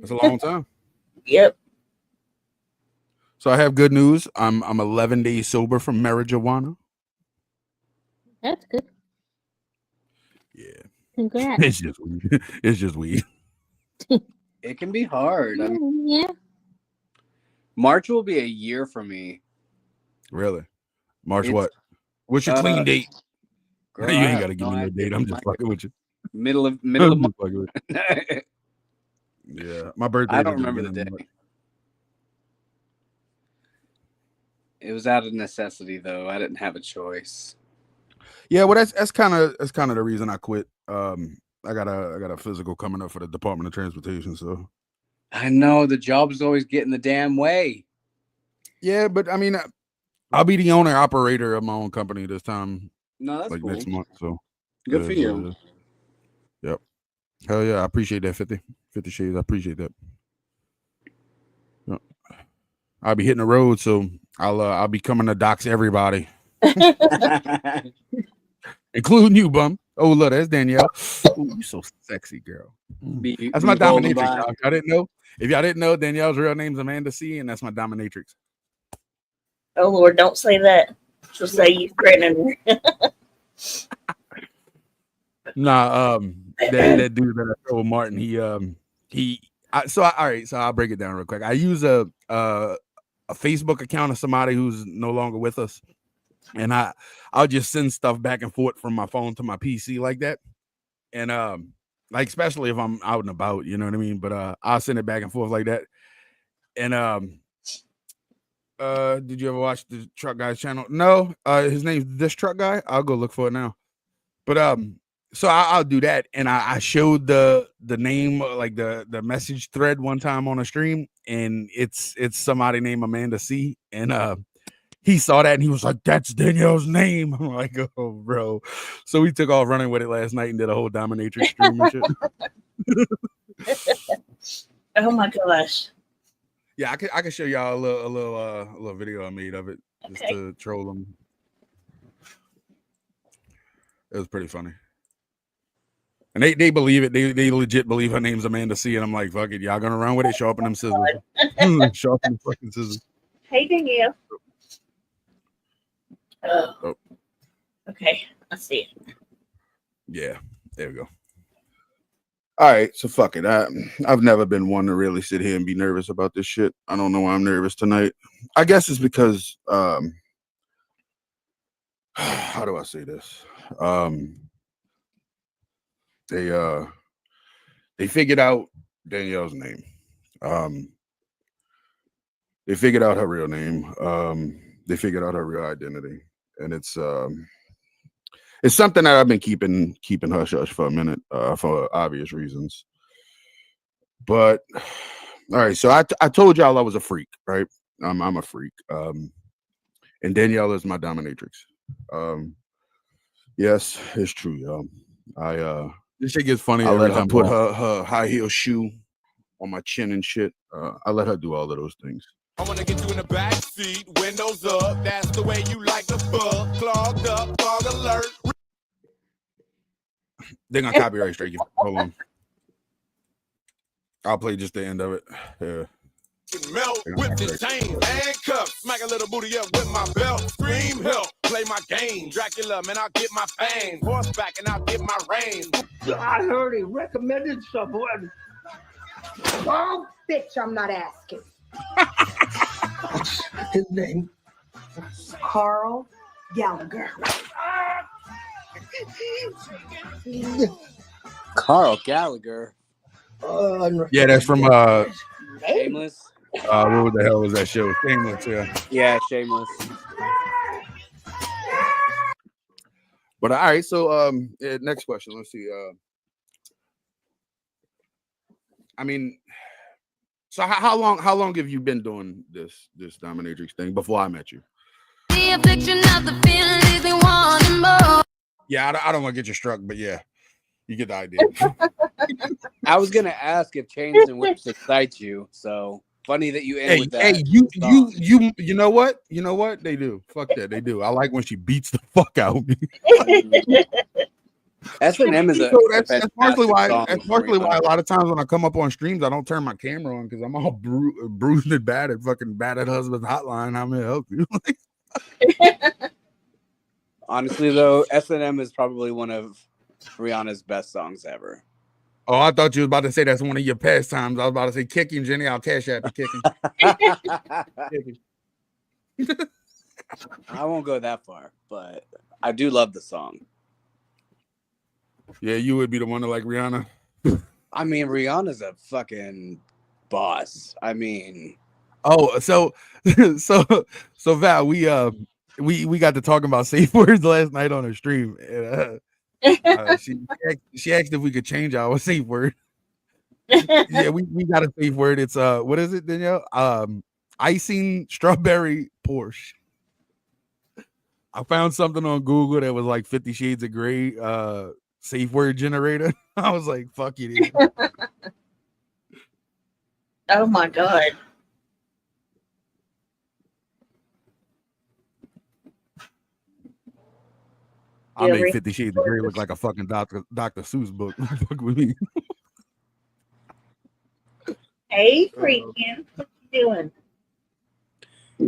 That's a long time. Yep. So I have good news. I'm 11 days sober from marijuana. That's good. Yeah. Congrats. It's just weed. It's just weed. It can be hard. I mean, Yeah. March will be a year for me. Really? March what? What's your clean date? Girl, You I ain't have got to give no me no idea. date. I'm just fucking with you. Middle of I'm March. just fucking with you. Yeah, my birthday. I don't remember the day. It was out of necessity, though. I didn't have a choice. Yeah, well, that's kind of the reason I quit. I got a physical coming up for the Department of Transportation, so I know the job's always getting the damn way. yeah, but I mean, I'll be the owner operator of my own company this time. No, that's like cool. next month. So Good for you. Yep. Hell yeah, I appreciate that 50 shades. I appreciate that. Yep. I'll be hitting the road, so I'll be coming to dox everybody, including you, bum. Oh, look, that's Danielle. Ooh, you so sexy, girl. That's my dominatrix. Y'all. If y'all didn't know, Danielle's real name's Amanda C, and that's my dominatrix. Oh Lord, don't say that. She'll say you threatening her. Nah, that dude that I told Martin, so I'll break it down real quick. I use a Facebook account of somebody who's no longer with us, and I'll just send stuff back and forth from my phone to my PC like that, and like especially if I'm out and about, you know what I mean. But I'll send it back and forth like that, and did you ever watch the Truck Guy's channel? No, his name's This Truck Guy. I'll go look for it now, but so I'll do that, and I showed the name, like the message thread one time on a stream, and it's somebody named Amanda C, and he saw that and he was like, "That's Danielle's name." I'm like, "Oh, bro!" So we took off running with it last night and did a whole dominatrix stream and shit. Oh my gosh! Yeah, I can show y'all a little video I made of it just to troll them. It was pretty funny. And they believe it. They legit believe her name's Amanda C. And I'm like, fuck it, y'all gonna run with it? Show up in them scissors. Show up in the fucking scissors. Hey, Danielle. Oh. Okay, I see it. Yeah, there we go. All right, so fuck it. I've never been one to really sit here and be nervous about this shit. I don't know why I'm nervous tonight. I guess it's because how do I say this? They figured out Danielle's name. They figured out her real name. They figured out her real identity, and it's something that I've been keeping hush hush for a minute, for obvious reasons. But all right, so I told y'all I was a freak, right? I'm a freak, and Danielle is my dominatrix. Yes, it's true, y'all. This shit gets funny. I let her put her high heel shoe on my chin and shit. I let her do all of those things. I wanna get you in the back seat, windows up. That's the way you like the fuck. Clogged up, fog alert. They're gonna copyright strike you. Hold on. I'll play just the end of it. Yeah. Melt with the chain, handcuffs, smack a little booty up with my belt. Scream help, play my game. Dracula, man, I'll get my fame. Horseback and I'll get my reign. I heard he recommended someone. Oh, bitch, I'm not asking. His name? Carl Gallagher. Carl Gallagher. Yeah, that's from Shameless. What the hell was that show? Shameless, yeah. Yeah, Shameless. But all right, so next question. Let's see. I mean, so how long have you been doing this dominatrix thing before I met you? The affliction of the feeling leaves me wanting more. Yeah, I don't want to get you struck, but yeah, you get the idea. I was gonna ask if chains and whips excite you. So funny that you end with that. Hey, you know what? You know what? They do. Fuck that, they do. I like when she beats the fuck out of me. S&M is that's partially why. That's partially why a lot of times when I come up on streams, I don't turn my camera on because I'm all bruised and bad at husband's hotline. How may I help you? Honestly, though, S&M is probably one of Rihanna's best songs ever. Oh, I thought you was about to say that's one of your pastimes. I was about to say kicking, Jenny. I'll cash out the kicking. I won't go that far, but I do love the song. Yeah, you would be the one to like Rihanna. I mean, Rihanna's a fucking boss. I mean, oh, so Val, we got to talking about safe words last night on her stream. She asked if we could change our safe word. Yeah, we got a safe word. It's what is it, Danielle? Icing strawberry Porsche. I found something on Google that was like 50 Shades of Grey safe word generator. I was like, fuck it. Oh my god. I made 50 Shades of Grey look like a fucking Dr. Seuss book. Fuck with me. Hey, freaking, what you doing?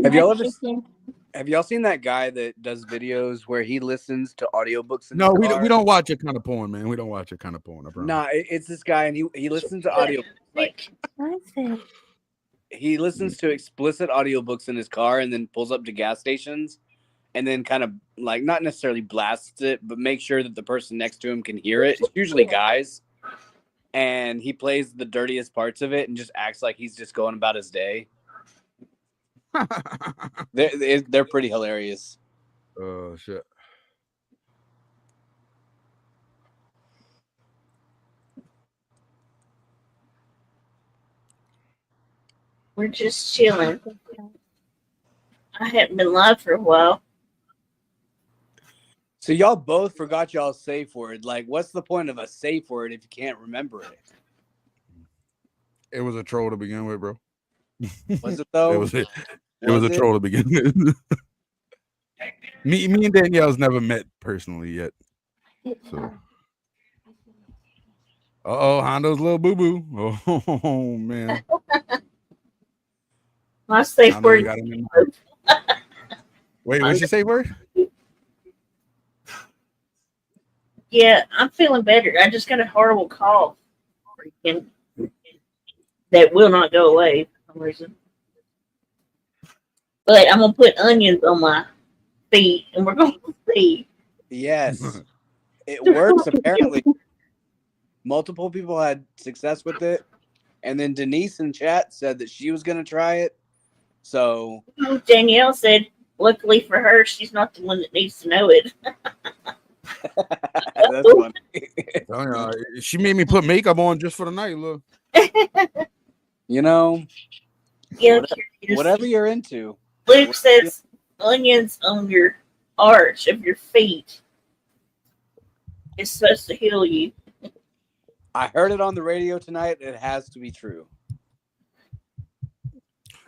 Have y'all seen that guy that does videos where he listens to audiobooks? No, we don't watch it kind of porn, man. We don't watch it kind of porn. Nah, it's this guy, and he listens to audiobooks. Like, he listens to explicit audiobooks in his car, and then pulls up to gas stations, and then kind of like not necessarily blasts it, but make sure that the person next to him can hear it. It's usually guys, and he plays the dirtiest parts of it and just acts like he's just going about his day. They're pretty hilarious. Oh shit. We're just chilling. I haven't been live for a while. So y'all both forgot y'all's safe word. Like, what's the point of a safe word if you can't remember it? It was a troll to begin with, bro. Was it though? It was a troll to begin with. me and Danielle's never met personally yet. So. Hondo's little boo boo. Oh man. My safe Hondo, you word. got him in Wait, what's your safe word? Yeah, I'm feeling better. I just got a horrible cough. Freaking that will not go away for some reason. But I'm gonna put onions on my feet, and we're gonna see. Yes, it works apparently. Multiple people had success with it, and then Denise in chat said that she was gonna try it. So Danielle said, "Luckily for her, she's not the one that needs to know it." that's funny. She made me put makeup on just for the night. Look, you know, Yeah, whatever you're into. Luke says onions on your arch of your feet is supposed to heal you. I heard it on the radio tonight. It has to be true.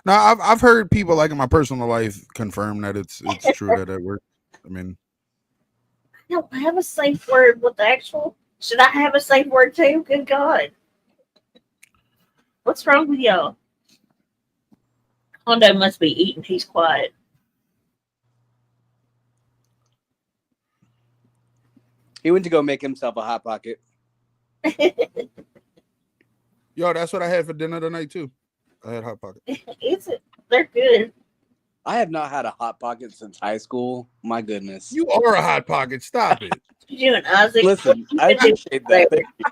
now I've heard people like in my personal life confirm that it's true that it works. I mean, I don't have a safe word with the actual. Should I have a safe word too? Good God. What's wrong with y'all? Hondo must be eating. He's quiet. He went to go make himself a hot pocket. yo, that's what I had for dinner tonight too. I had hot pocket. Is it? They're good. I have not had a hot pocket since high school. My goodness. You are a hot pocket. Stop it. You and Isaac. Listen, I appreciate that. Thank you.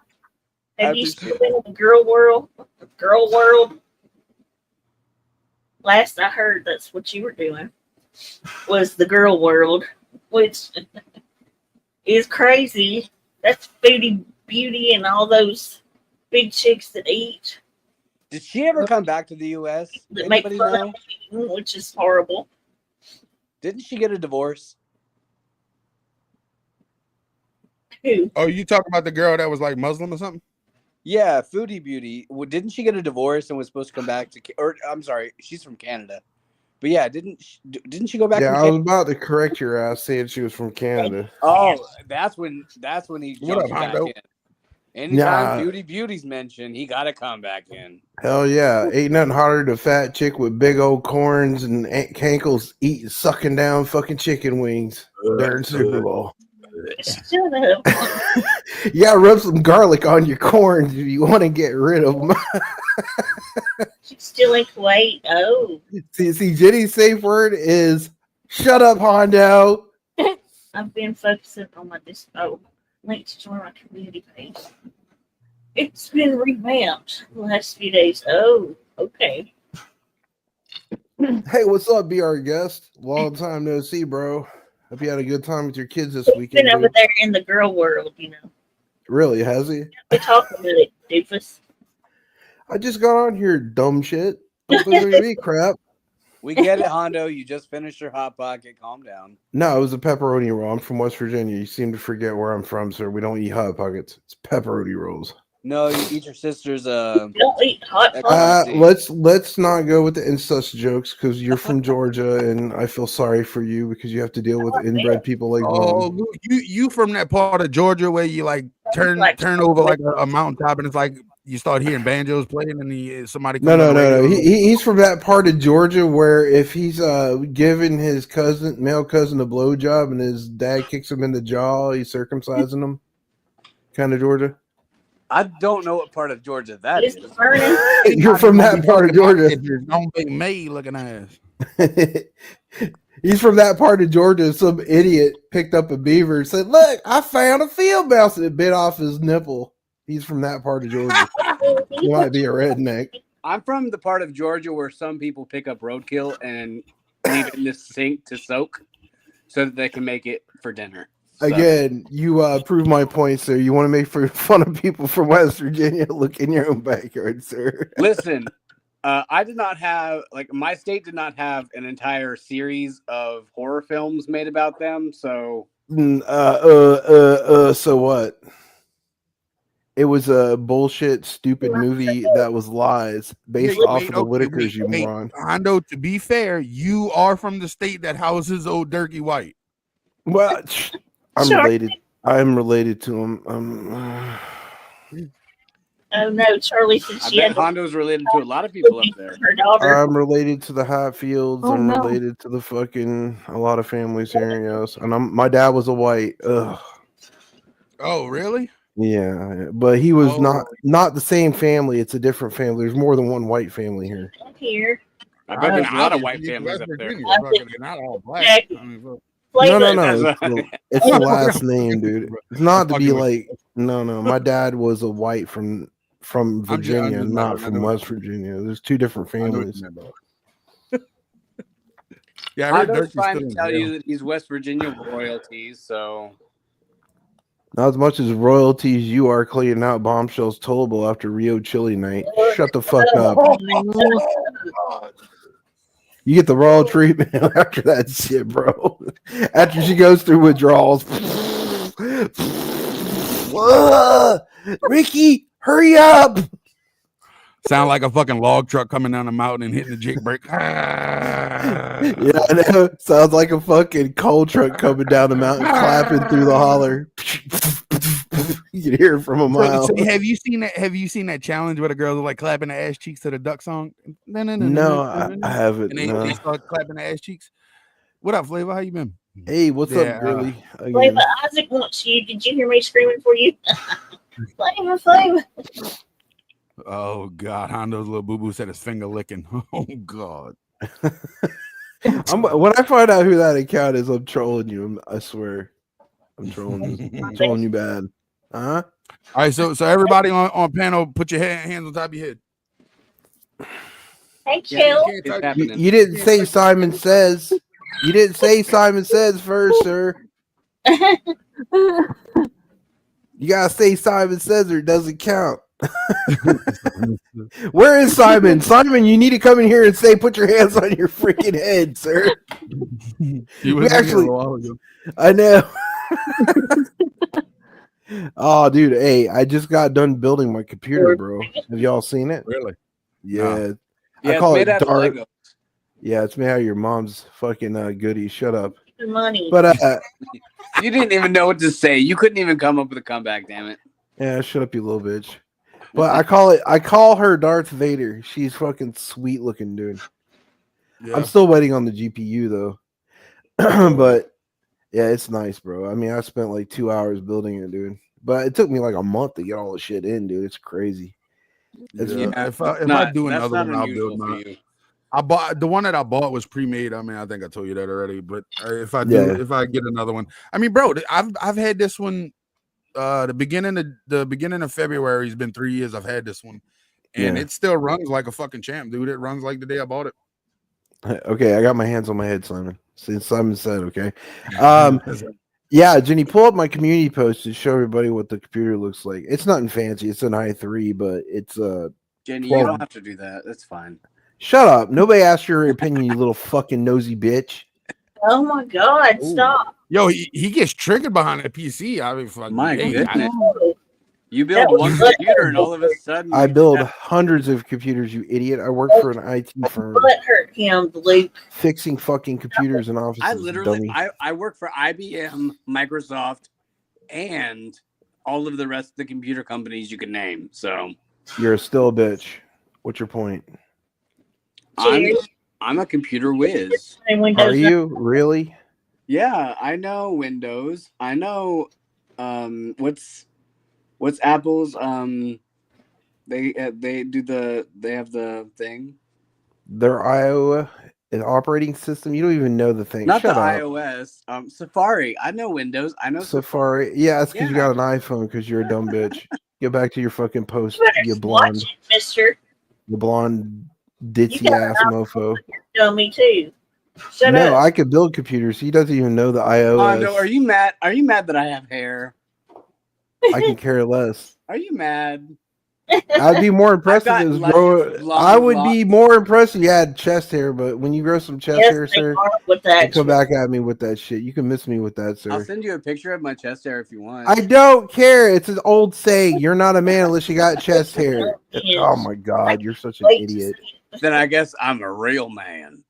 Have you still been in the girl world? Girl world. Last I heard, that's what you were doing. Was the girl world, which is crazy. That's Foodie Beauty and all those big chicks that eat. Did she ever come back to the U.S.? That make Anybody fun know? of eating, which is horrible. Didn't she get a divorce? Who? Oh, you talking about the girl that was like Muslim or something? Yeah, Foodie Beauty. Didn't she get a divorce and was supposed to come back to? Or I'm sorry, she's from Canada. But yeah, didn't she go back? Yeah, from I was Canada? about to correct your ass, saying she was from Canada. Oh, that's when he What jumped up, back Hondo? in. Anytime Nah. Beauty's mentioned, he got to come back in. Hell yeah. Ain't nothing harder than a fat chick with big old corns and cankles sucking down fucking chicken wings during Super Bowl. Shut up. You gotta rub some garlic on your corns if you want to get rid of them. She's still in Kuwait. Oh. See, Jenny's safe word is shut up, Hondo. I've been focusing on my link to join my community page. It's been revamped the last few days. Oh, okay. Hey, what's up, be our guest? Long time no see, bro. Hope you had a good time with your kids this He's weekend. been over dude. there in the girl world, you know. Really, has he? We're talking about it, doofus. I just got on here, dumb shit. Don't listen to me, crap. We get it, Hondo. You just finished your hot pocket. Calm down. No, it was a pepperoni roll. I'm from West Virginia. You seem to forget where I'm from, sir. We don't eat hot pockets. It's pepperoni rolls. No, you eat your sister's. Don't eat hot pockets. Let's not go with the incest jokes because you're from Georgia, and I feel sorry for you because you have to deal with inbred people like Oh, Mom. you from that part of Georgia where you like turn over like a mountaintop and it's like you start hearing banjos playing and somebody No. comes on the radio. He's from that part of Georgia where if he's giving his male cousin a blowjob and his dad kicks him in the jaw, he's circumcising him. Kind of Georgia. I don't know what part of Georgia that is. You're from that part of Georgia. Don't be me looking ass. He's from that part of Georgia. Some idiot picked up a beaver and said, "Look, I found a field mouse," and it bit off his nipple. He's from that part of Georgia. He might be a redneck. I'm from the part of Georgia where some people pick up roadkill and leave it in the sink to soak so that they can make it for dinner. So. Again, you prove my point, sir. You want to make fun of people from West Virginia? Look in your own backyard, sir. Listen, I did not have, my state did not have an entire series of horror films made about them, so. So what? It was a bullshit, stupid movie that was lies based off of the Whitakers, you moron. Hondo, to be fair, you are from the state that houses old Dirty White. Well, I'm related. I'm related to him. Oh no, Charlie said I she bet had to Hondo's related to a lot of people up there. her daughter. I'm related to the Hatfields. Oh, I'm no. related to the fucking a lot of families here. Yes, and my dad was a white. Ugh. Oh, really? Yeah, but he was not the same family. It's a different family. There's more than one white family here. Here. I bet there's a lot of white Obviously, families West up there. Virginia, fucking, they're not all black. I mean, fuck. No. It's the last name, dude. It's not to be like no. My dad was a white from Virginia, I'm just not messing from with West Virginia. There's two different families. Yeah, I heard Hondo's Dirk is trying still to in tell jail. you that he's West Virginia royalties, so Not as much as royalties you are cleaning out bombshells tollable after Rio Chili night. Shut the fuck up. You get the royal treatment after that shit, bro. After she goes through withdrawals. Ricky, hurry up. Sound like a fucking log truck coming down the mountain and hitting the jig brake. Yeah, I know. Sounds like a fucking coal truck coming down the mountain, clapping through the holler. You can hear it from a mile. So have you seen that? Have you seen that challenge where the girls are like clapping the ass cheeks to the duck song? No, I haven't. And they start clapping the ass cheeks. What up, Flavor? How you been? Hey, what's up, girly? Flavor, Isaac wants you. Did you hear me screaming for you? Flavor. Oh God, Hondo's little boo boo said his finger licking. Oh God. When I find out who that account is, I'm trolling you. I swear, I'm trolling you. I'm trolling you bad. Huh? All right, so everybody on panel, put your hands on top of your head. Hey, chill. You didn't say Simon Says. You didn't say Simon Says first, sir. You gotta say Simon Says or it doesn't count. Where is Simon? Simon, you need to come in here and say, put your hands on your freaking head, sir. We actually, I know. Oh, dude, hey, I just got done building my computer, bro. Have y'all seen it? Really? Yeah. Yeah, I call it's it made out of dark. Legos. Yeah, it's made out of your mom's fucking goodie. Shut up. Money. But You didn't even know what to say. You couldn't even come up with a comeback, damn it. yeah, shut up, you little bitch. But I call her Darth Vader. She's fucking sweet looking, dude. Yeah. I'm still waiting on the GPU though. But yeah, it's nice, bro. I mean, I spent like 2 hours building it, dude. But it took me like a month to get all the shit in, dude. It's crazy. If I do another one, I'll build mine. I bought the one that I bought was pre-made. I mean, I think I told you that already. But if I get another one, I mean, bro, I've had this one. The beginning of February has been 3 years. I've had this one, and it still runs like a fucking champ, dude. It runs like the day I bought it. Okay, I got my hands on my head, Simon. Since Simon said, okay. Yeah, Jenny, pull up my community post to show everybody what the computer looks like. It's nothing fancy. It's an i3, but it's Jenny, 12. you don't have to do that. That's fine. Shut up. Nobody asked your opinion, you little fucking nosy bitch. Oh my God! Stop. Yo, he gets triggered behind a PC. I mean, fucking, My goodness. You build one computer and all of a sudden I build hundreds of computers, you idiot. I work for an IT firm. Butt hurt him, Luke. Fixing fucking computers and offices. I literally dummy. I work for IBM, Microsoft, and all of the rest of the computer companies you can name. So You're still a bitch. What's your point? I'm a computer whiz. Are you really? Yeah, I know Windows. I know what's Apple's they have the thing. Their Iowa an operating system. You don't even know the thing. Not Shut the up. iOS. Safari. I know Windows. I know Safari. Yeah, that's because you got an iPhone because you're a dumb bitch. Get back to your fucking post, you blonde. Watch it, mister. The blonde ditzy ass mofo. Dummy too. Shut No, up. I could build computers. He doesn't even know the iOS. No, are you mad? Are you mad that I have hair? I can care less. Are you mad? I'd be more impressed if it was grow. I would blonde be more impressed if you had chest hair, but when you grow some chest hair, sir, with that you come back at me with that shit. You can miss me with that, sir. I'll send you a picture of my chest hair if you want. I don't care. It's an old saying. You're not a man unless you got chest hair. Oh my god, you're such an idiot. Then I guess I'm a real man.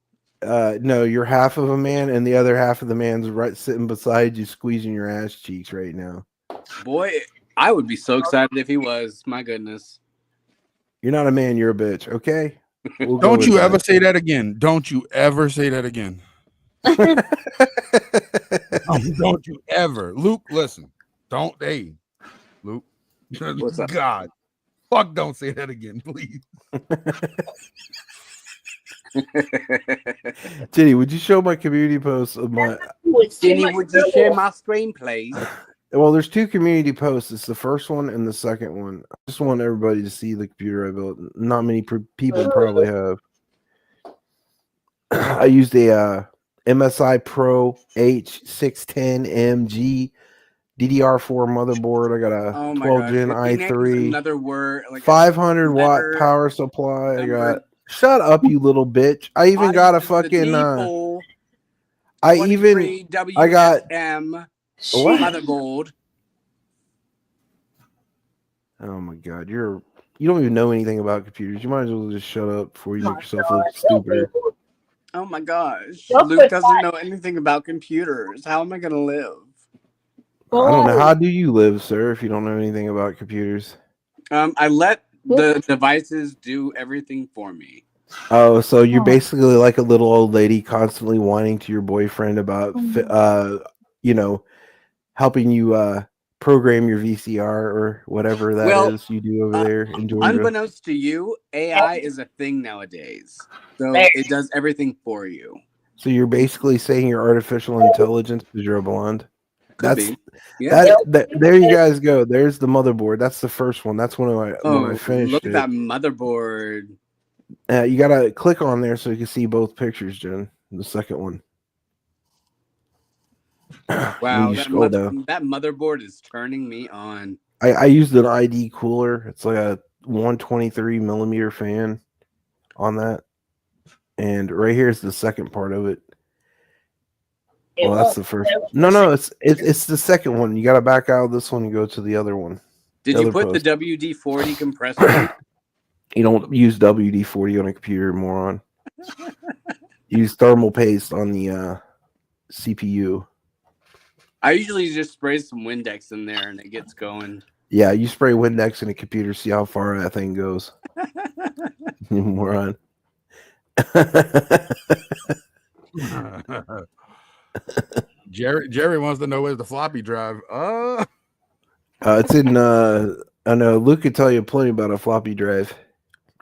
No, you're half of a man, and the other half of the man's right sitting beside you, squeezing your ass cheeks right now. Boy, I would be so excited if he was. My goodness. You're not a man, you're a bitch, okay? We'll Don't you ever say that again. Don't you ever say that again. Don't you ever. Luke, listen. Don't, hey, Luke. What's up? God. Fuck, don't say that again, please. Jenny, would you show my community posts of my... Jenny, would you share my screen, please? Well, there's 2 community posts. It's the first one and the second one. I just want everybody to see the computer I built. Not many people probably have. I used a MSI Pro H610MG DDR4 motherboard. I got a 12 Gen i3. Another word, like 500 watt power supply. I got. Shut up, you little bitch! I even got a fucking. I got what? Motherboard. Oh my god, you don't even know anything about computers. You might as well just shut up before you make yourself look stupid. Oh my gosh, Luke doesn't know anything about computers. How am I gonna live? I don't know. How do you live, sir, if you don't know anything about computers? I let the devices do everything for me. Oh, so you're basically like a little old lady constantly whining to your boyfriend about, helping you program your VCR or whatever that is you do over there in Georgia. Unbeknownst to you, AI is a thing nowadays. So it does everything for you. So you're basically saying you're artificial intelligence because you're a blonde? Could be. There you guys go. There's the motherboard. That's the first one. That's when I finished. Look at that motherboard. You gotta click on there so you can see both pictures, Jen. The second one. Wow, that motherboard is turning me on. I used an ID cooler. It's like a 123 millimeter fan on that, and right here is the second part of it. Well, that's the first. No, it's the second one. You got to back out of this one and go to the other one. Did you put the WD-40 compressor? You don't use WD-40 on a computer, moron. Use thermal paste on the CPU. I usually just spray some Windex in there and it gets going. Yeah, you spray Windex in a computer, see how far that thing goes. You moron. Jerry wants to know where's the floppy drive. It's in. I know Luke could tell you plenty about a floppy drive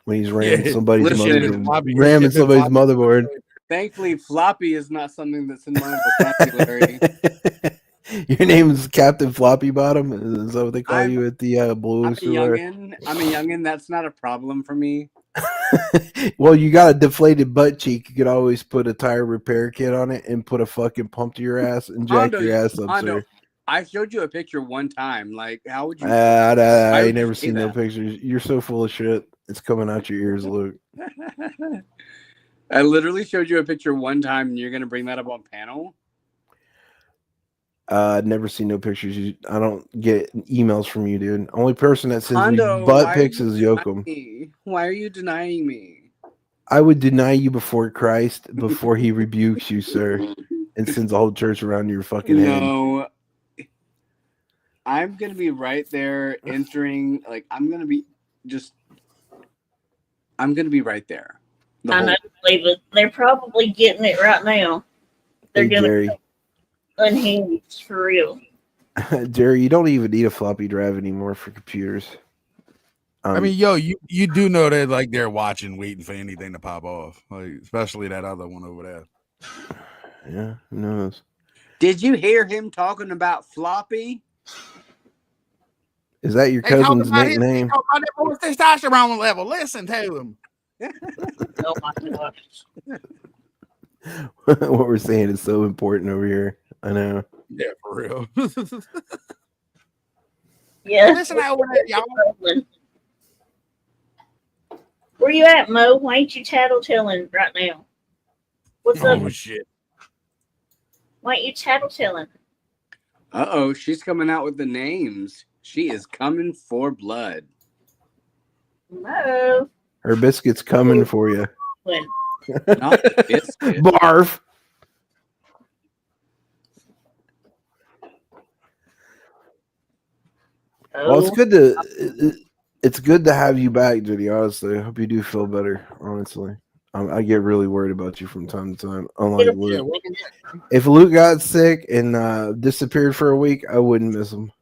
when he's ramming somebody's motherboard. Thankfully, floppy is not something that's in my vocabulary. Your name is Captain Floppy Bottom. Is that what they call you at the Blue? I'm a youngin'. That's not a problem for me. Well, you got a deflated butt cheek. You could always put a tire repair kit on it and put a fucking pump to your ass and jack your ass up, sir. I showed you a picture one time. Like, how would you? I ain't never seen no pictures. You're so full of shit. It's coming out your ears, Luke. I literally showed you a picture one time, and you're gonna bring that up on panel. Never seen no pictures. I don't get emails from you, dude. Only person that sends me butt pics is Yoakum. Why are you denying me? I would deny you before Christ, before he rebukes you, sir, and sends a whole church around your fucking head. No, I'm gonna be right there entering. Like, I'm gonna be right there. I know, they're probably getting it right now. They're Jerry. Unhinged for real. Jerry, you don't even need a floppy drive anymore for computers. I mean, you do know that like they're watching, waiting for anything to pop off, like especially that other one over there. Yeah, who knows? Did you hear him talking about Floppy? Is that your cousin's nickname? About that testosterone level. Listen to him. Oh my gosh. What we're saying is so important over here. I know. Yeah, for real. Yeah. Listen out there, y'all. Where you at, Mo? Why ain't you tattletelling right now? What's up? Oh shit. Why ain't you tattletelling? Uh-oh, she's coming out with the names. She is coming for blood. No. Her biscuit's coming for you. Not the biscuit. Barf. Well, it's good to it's good to have you back, Jenny. Honestly, I hope you do feel better. Honestly, I get really worried about you from time to time. Unlike Luke, if Luke got sick and disappeared for a week, I wouldn't miss him.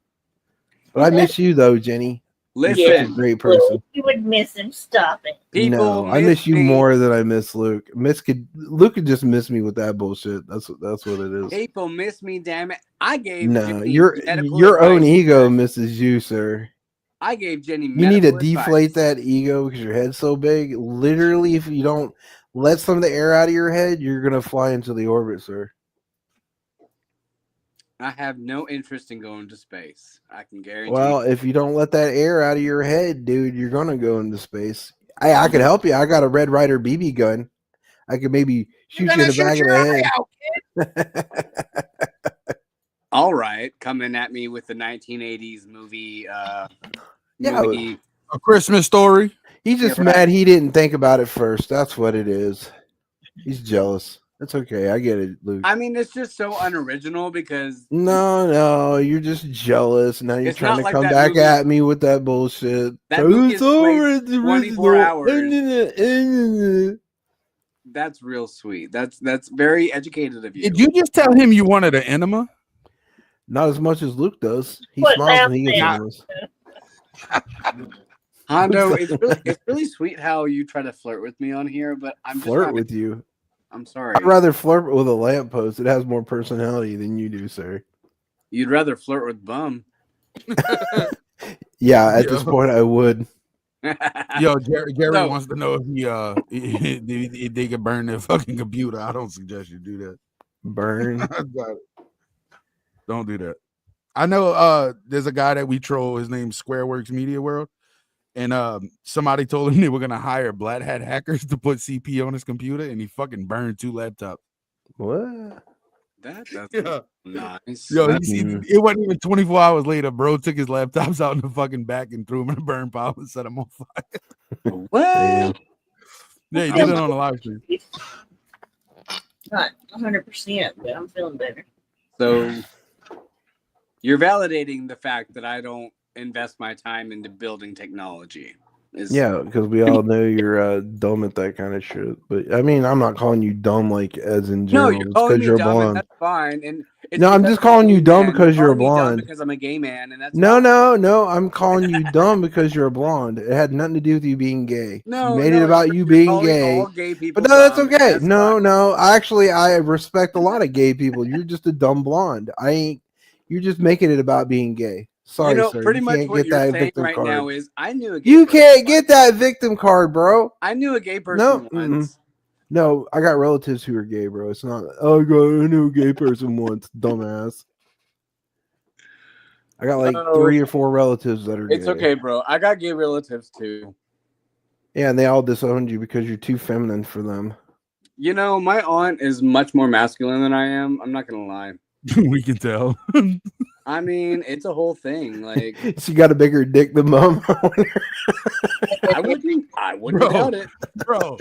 But I miss you though, Jenny. You're such a great person. You would miss him. Stop it. No, I miss you more than I miss Luke. Luke could just miss me with that bullshit. That's what it is. People miss me, damn it. I gave No, Jenny your medical own advice. ego misses you, sir. I gave Jenny You need to medical deflate advice. that ego because your head's so big. Literally, if you don't let some of the air out of your head, you're gonna fly into the orbit, sir. I have no interest in going to space. I can guarantee. Well, if you don't let that air out of your head, dude, you're gonna go into space. I could help you. I got a Red Ryder BB gun. I could maybe shoot you in the back of the head. All right, coming at me with the 1980s movie. Yeah, A Christmas Story. He's just Yeah, mad he didn't think about it first. That's what it is. He's jealous. That's okay. I get it, Luke. I mean, it's just so unoriginal because No, you're just jealous. Now you're It's trying not to like come that back movie- at me with that bullshit. That movie is played the 24 original. that's real sweet. That's very educated of you. Did you just tell him you wanted an enema? Not as much as Luke does. He What smiles when he gets now? enemas. Hondo, it's really sweet how you try to flirt with me on here, but I'm just Flirt not- with you. I'm sorry. I'd rather flirt with a lamppost. It has more personality than you do, sir. You'd rather flirt with Bum. Yeah, at this point, I would. Yo, Gary So- wants to know if they could burn their fucking computer. I don't suggest you do that. Burn. Don't do that. I know there's a guy that we troll. His name's Squareworks Media World. And somebody told him they were gonna hire black hat hackers to put CP on his computer, and he fucking burned 2 laptops. What? That's nice. Yo, That's- it wasn't even 24 hours later. Bro took his laptops out in the fucking back and threw them in a burn pile and set them on fire. What? Yeah, he did it on a live stream. Not 100%, but I'm feeling better. So you're validating the fact that I don't invest my time into building technology. Yeah, because we all know you're dumb at that kind of shit. But I mean, I'm not calling you dumb like as in No, general. you're It's calling because me you're dumb, and blonde. that's fine. And it's No, I'm because just calling I'm a you gay dumb man. because you're calling me dumb blonde. because I'm a gay man, and that's No, I'm calling you dumb because you're blonde. It had nothing to do with you being gay. No, you made it about you being calling gay. all gay people But no, that's dumb, okay. that's No. Actually, I respect a lot of gay people. You're just a dumb blonde. You're just making it about being gay. Sorry, you know, sir. pretty you much can't what get you're that saying victim right card. now is I knew a gay You person can't get that victim card, bro. I knew a gay person No, once. no, I got relatives who are gay, bro. It's not. Oh, God, I knew a gay person once, dumbass. I got like Oh. 3 or 4 relatives that are gay. It's okay, bro. I got gay relatives too. Yeah, and they all disowned you because you're too feminine for them. You know, my aunt is much more masculine than I am. I'm not gonna lie. We can tell. I mean, it's a whole thing. Like, She got a bigger dick than mom. I wouldn't Bro. doubt it, Bro.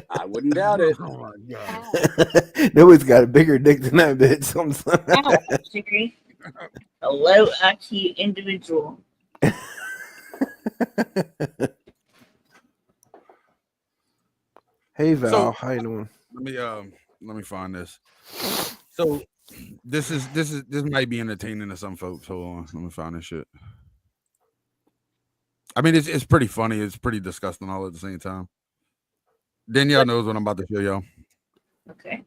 I wouldn't doubt it. Oh my god. Nobody's got a bigger dick than that bitch. Siri, a low IQ individual. Hey Val, So- how you doing? Let me find this. So this might be entertaining to some folks. Hold on, let me find this shit. I mean, it's pretty funny. It's pretty disgusting all at the same time. Danielle knows what I'm about to show y'all. Okay.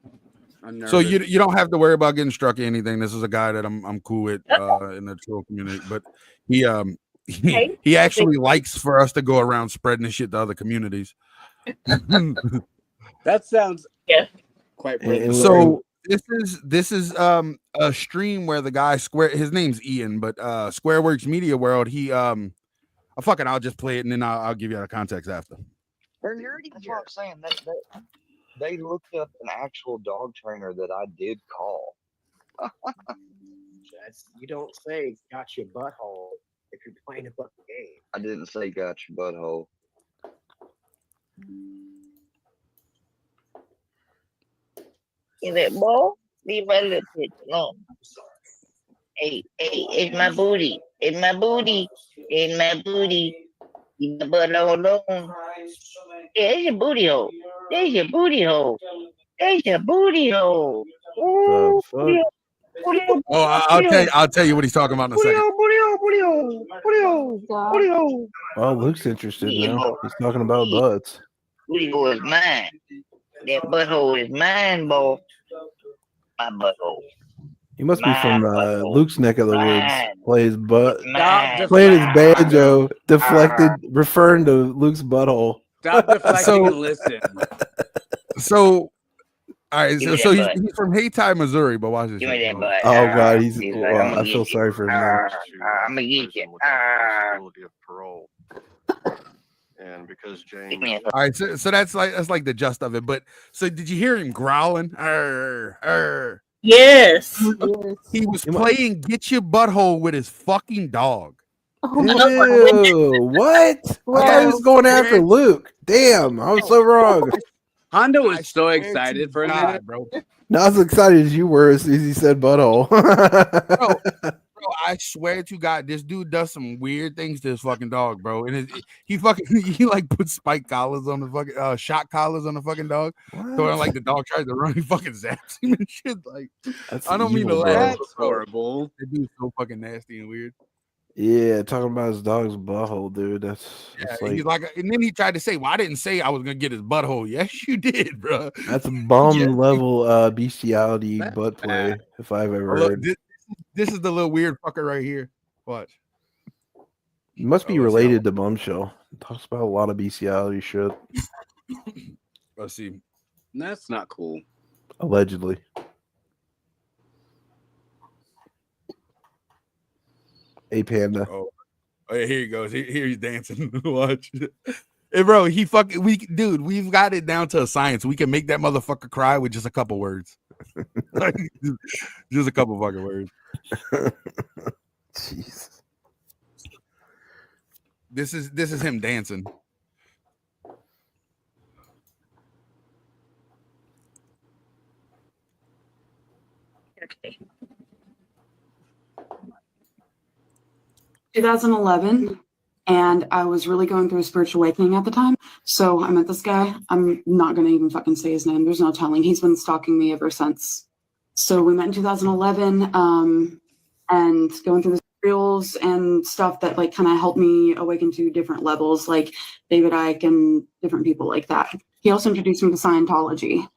So you don't have to worry about getting struck or anything. This is a guy that I'm cool with in the troll community, but he actually likes for us to go around spreading this shit to other communities. That sounds quite brilliant. So this is a stream where the guy his name's Ian, but Squareworks Media World, I'll just play it and then I'll give you the context after. They're nerdy. That's what I'm saying. They looked up an actual dog trainer that I did call. You don't say "got your butthole" if you're playing a fucking game. I didn't say got your butthole. Get that ball? Leave my little bitch alone. Hey, it's my booty. It's my booty. It's my booty. Leave my butt alone. Yeah, there's your booty hole. There's your booty hole. There's your booty hole. Ooh, booty hole. Booty hole. Oh, I'll tell you what he's talking about in a second. Booty hole. Well, Luke's interested now. He's talking about butts. Booty hole is mine. That butthole is mine, boy. My butthole. He must be from Luke's neck of the woods. Plays Mine. playing his banjo, deflected, referring to Luke's butthole. Stop deflecting and listen. So, all right. Give me So that he's from Hayti, Missouri, but watch this. Give me that butt. Oh God, he's. He's Well, like, I'm I gonna feel get sorry you. for him. Now. I'm gonna get you. Possibility of parole. And because James, All right, so that's like the gist of it. But so did you hear him growling? Yes. He was playing "Get Your Butthole" with his fucking dog. Ew, what? I thought he was going after Luke. Damn, I was so wrong. Hondo was so excited for that, bro. Not as excited as you were as he said butthole. Bro, I swear to God, this dude does some weird things to his fucking dog, bro. And he like puts spike collars on the fucking shot collars on the fucking dog. So when like the dog tries to run, he fucking zaps him and shit. Like I don't mean to laugh. That's horrible. That dude's so fucking nasty and weird. Yeah, talking about his dog's butthole, dude. That's He's like, and then he tried to say, "Well, I didn't say I was gonna get his butthole." Yes, you did, bro. That's bum level bestiality butt play if I've ever heard. This is the little weird fucker right here. Watch. He must be related to Bombshell. Talks about a lot of bestiality shit. Let's see. That's not cool. Allegedly. Hey, Panda. Oh yeah, here he goes. Here he's dancing. Watch. Hey, bro, dude, we've got it down to a science. We can make that motherfucker cry with just a couple words. Like, just a couple fucking words. Jeez. This is him dancing. Okay. 2011, and I was really going through a spiritual awakening at the time. So I met this guy. I'm not going to even fucking say his name. There's no telling. He's been stalking me ever since. So we met in 2011, and going through the reels and stuff that like kind of helped me awaken to different levels, like David Icke and different people like that. He also introduced me to Scientology.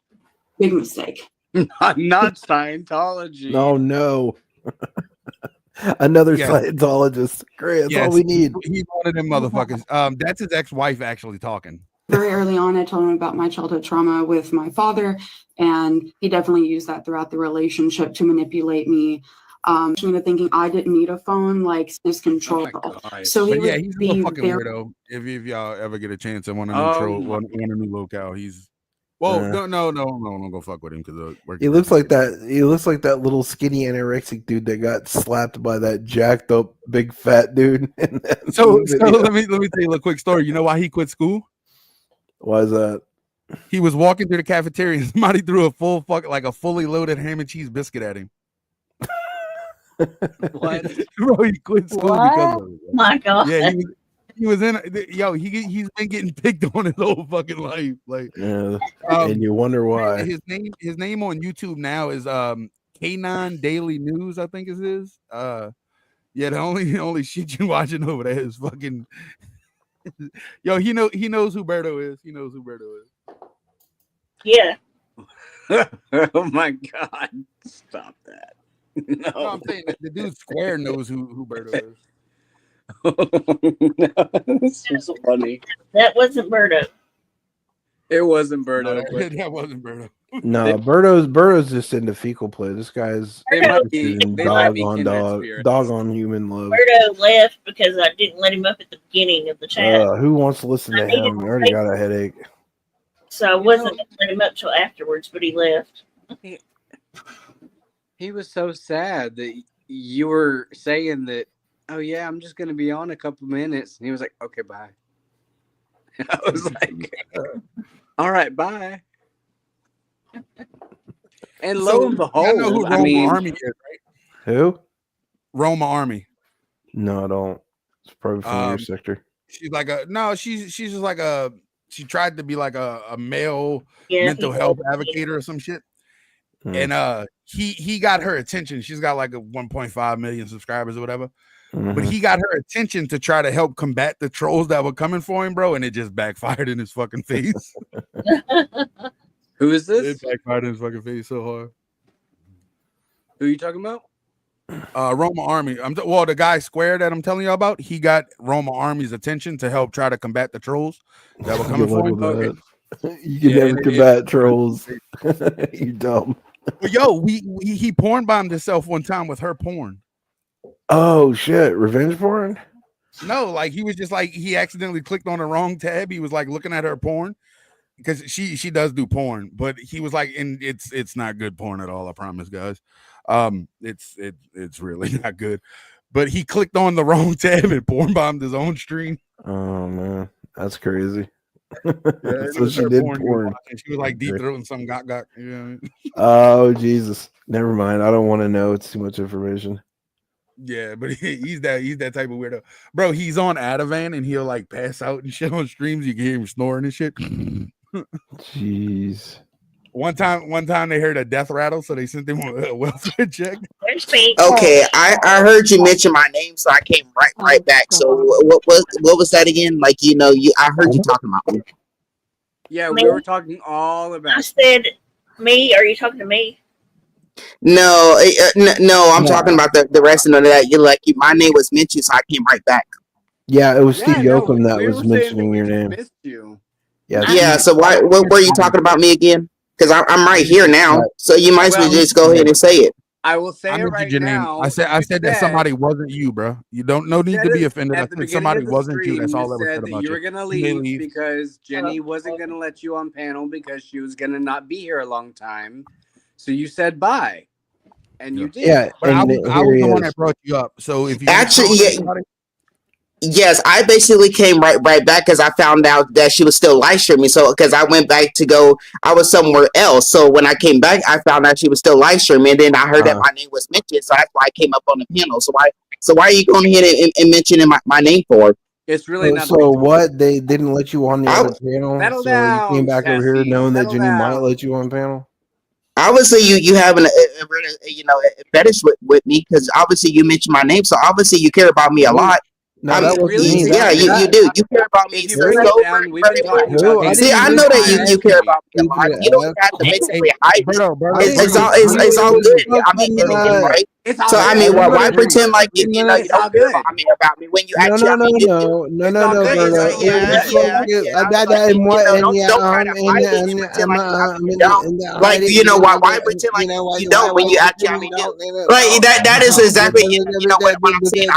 Big mistake. Not Scientology. No. Another Scientologist. Great. That's all we need. He's one of them motherfuckers. That's his ex-wife actually talking. Very early on, I told him about my childhood trauma with my father, and he definitely used that throughout the relationship to manipulate me. Into thinking I didn't need a phone, like his control. So he's a little fucking weirdo. If y'all ever get a chance and want a new locale, he's no, don't go fuck with him because he looks like that. He looks like that little skinny anorexic dude that got slapped by that jacked up big fat dude. So let me tell you a quick story. You know why he quit school? Why is that? He was walking through the cafeteria and somebody threw a fully loaded ham and cheese biscuit at him. What? Bro, he quit school because of it. My God. Yeah, he was in. He's been getting picked on his whole fucking life. Like, yeah, and you wonder why. His name on YouTube now is K9 Daily News. I think is his. Yeah, the only shit you watching over there is fucking. Yo, he knows who Berto is. He knows who Berto is. Yeah. Oh my God! Stop that. No, I'm saying the dude square knows who Berto is. That's so funny. That wasn't Berto. It wasn't Berto. No, that wasn't Berto. No, Berto's just into fecal play. This guy's dog on human love. Berto left because I didn't let him up at the beginning of the chat. Who wants to listen to him? I already got a headache. So I wasn't going to let him up till afterwards, but he left. He was so sad that you were saying that, oh yeah, I'm just going to be on a couple minutes. And he was like, okay, bye. I was like, all right, bye. And lo and I know who behold, Roma Army is, right? Who? Roma Army. No, I don't. It's probably from your sector. She's like she's just like she tried to be like a male Yeah, mental health advocate or some shit. And he got her attention. She's got like a 1.5 million subscribers or whatever. But he got her attention to try to help combat the trolls that were coming for him, bro, and it just backfired in his fucking face. Who is this? It backfired in his fucking face so hard. Who are you talking about? Roma Army. Well, the guy Square that I'm telling you about, he got Roma Army's attention to help try to combat the trolls that were coming for him. Okay. You can never combat trolls. You dumb. But yo, he porn bombed himself one time with her porn. Oh shit, revenge porn? No, like he was just like he accidentally clicked on the wrong tab. He was like looking at her porn because she does do porn, but he was like, and it's not good porn at all. I promise, guys. It's really not good. But he clicked on the wrong tab and porn bombed his own stream. Oh man, that's crazy. Yeah, So she did porn. She was like deep throating some got. Yeah. Oh Jesus, never mind. I don't want to know. It's too much information. Yeah, but he's that type of weirdo, bro. He's on Ativan and he'll like pass out and shit on streams. You can hear him snoring and shit. Jeez. One time they heard a death rattle, so they sent him a welfare check. Okay, I heard you mention my name, so I came right back. So what was that again? Like I heard you talking about me. Yeah, we were talking all about. I said me. Are you talking to me? No, I'm talking about the rest of that. My name was mentioned, so I came right back. Yeah, it was Steve Yoakum that was mentioning your name. Missed you. Yeah. So what were you talking about me again? Because I'm right here now, so you might as well just go ahead and say it. I will say it right now. I said that somebody wasn't you, bro. You don't need to be offended. I said somebody wasn't you. That's all that was said about you. You were gonna leave because Jenny wasn't gonna let you on panel because she was gonna not be here a long time. So you said bye, and you did. Yeah, but I was the one that brought you up. So if you yes, I basically came right back because I found out that she was still live streaming. So because I went back to go, I was somewhere else. So when I came back, I found out she was still live streaming. And then I heard that my name was mentioned, so that's why I came up on the panel. So why are you going ahead and mentioning my name for? It's really not. So what? They didn't let you on the other panel. Settle So down, you came back over here knowing that settle Jenny might down. let you on panel. Obviously, you having a fetish with me because obviously you mentioned my name, so obviously you care about me a lot. No, that wasn't me. Yeah, you do. You care about me. See, I know that you care about me a lot. You don't have to basically hide it. It's all good. I mean, right? So I mean, why pretend like you don't care about me when you actually? No. Like why pretend like you don't when you actually do? Like that is exactly what I'm saying.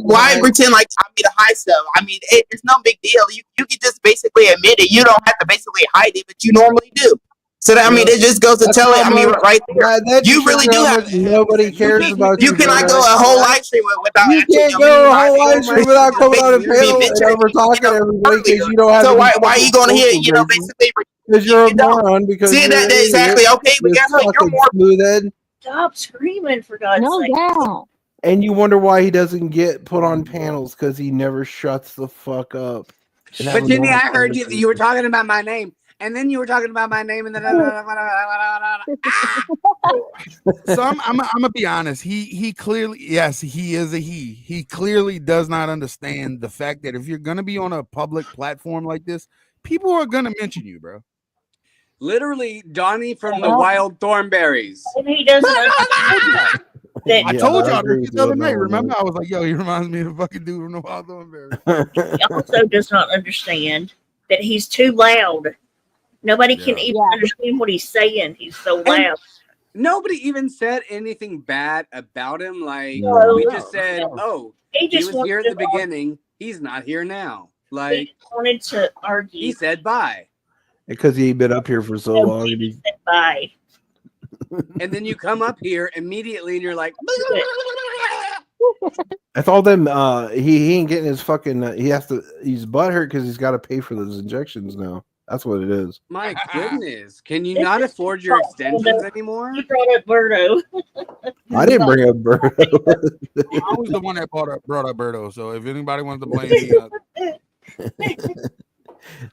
Why pretend like I mean the high stuff? I mean, it's no big deal. You can just basically admit it. You don't have to basically hide it, but you normally do. So that, I mean, it just goes to tell it. I mean, right there, you really do have. Nobody cares about you. You cannot go a whole live stream without. You can't go a whole live stream without coming on a panel and over talking to everybody because you don't have. So why are you going to hit? Basically, because you're a moron. Because see that exactly. Okay, but guess what? You're more smooth. Stop screaming for God's sake! No. And you wonder why he doesn't get put on panels because he never shuts the fuck up. But Jenny, I heard you were talking about my name. And then you were talking about my name, and then so I'm gonna be honest. He clearly, yes, he is a he. He clearly does not understand the fact that if you're gonna be on a public platform like this, people are gonna mention you, bro. Literally, Donnie from the Wild Thornberries. And he doesn't understand that. I told y'all this the other night. Remember, I was like, "Yo, he reminds me of the fucking dude from the Wild Thornberries." He also does not understand that he's too loud. Nobody can even understand what he's saying. He's so loud. Nobody even said anything bad about him. Like we just said, "Oh, he was here at the beginning. He's not here now." Like he wanted to argue. He said bye because he'd been up here for so long. He said bye. And then you come up here immediately, and you're like, I told him he ain't getting his fucking. He's butthurt because he's got to pay for those injections now. That's what it is. My goodness, can you not afford your extensions anymore? You brought up Birdo. I didn't bring up Birdo. I was the one that brought up Birdo. So if anybody wants to blame me,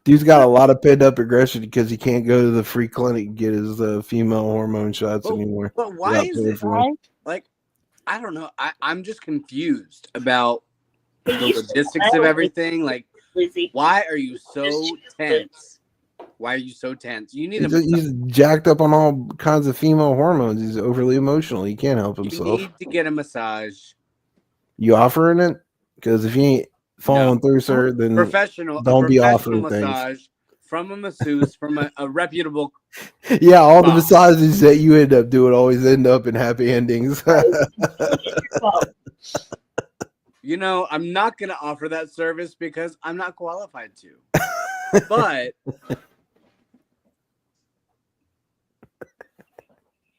Dude's got a lot of pent up aggression because he can't go to the free clinic and get his female hormone shots anymore. But why is it like? I don't know. I'm just confused about the logistics of everything. Like, why are you so tense? Why are you so tense? You need he's jacked up on all kinds of female hormones. He's overly emotional. He can't help himself. You need to get a massage. You offering it? Because if you ain't following through, sir, then don't be offering massage things. From a masseuse, from a reputable. Yeah, all the massages that you end up doing always end up in happy endings. You know, I'm not going to offer that service because I'm not qualified to. But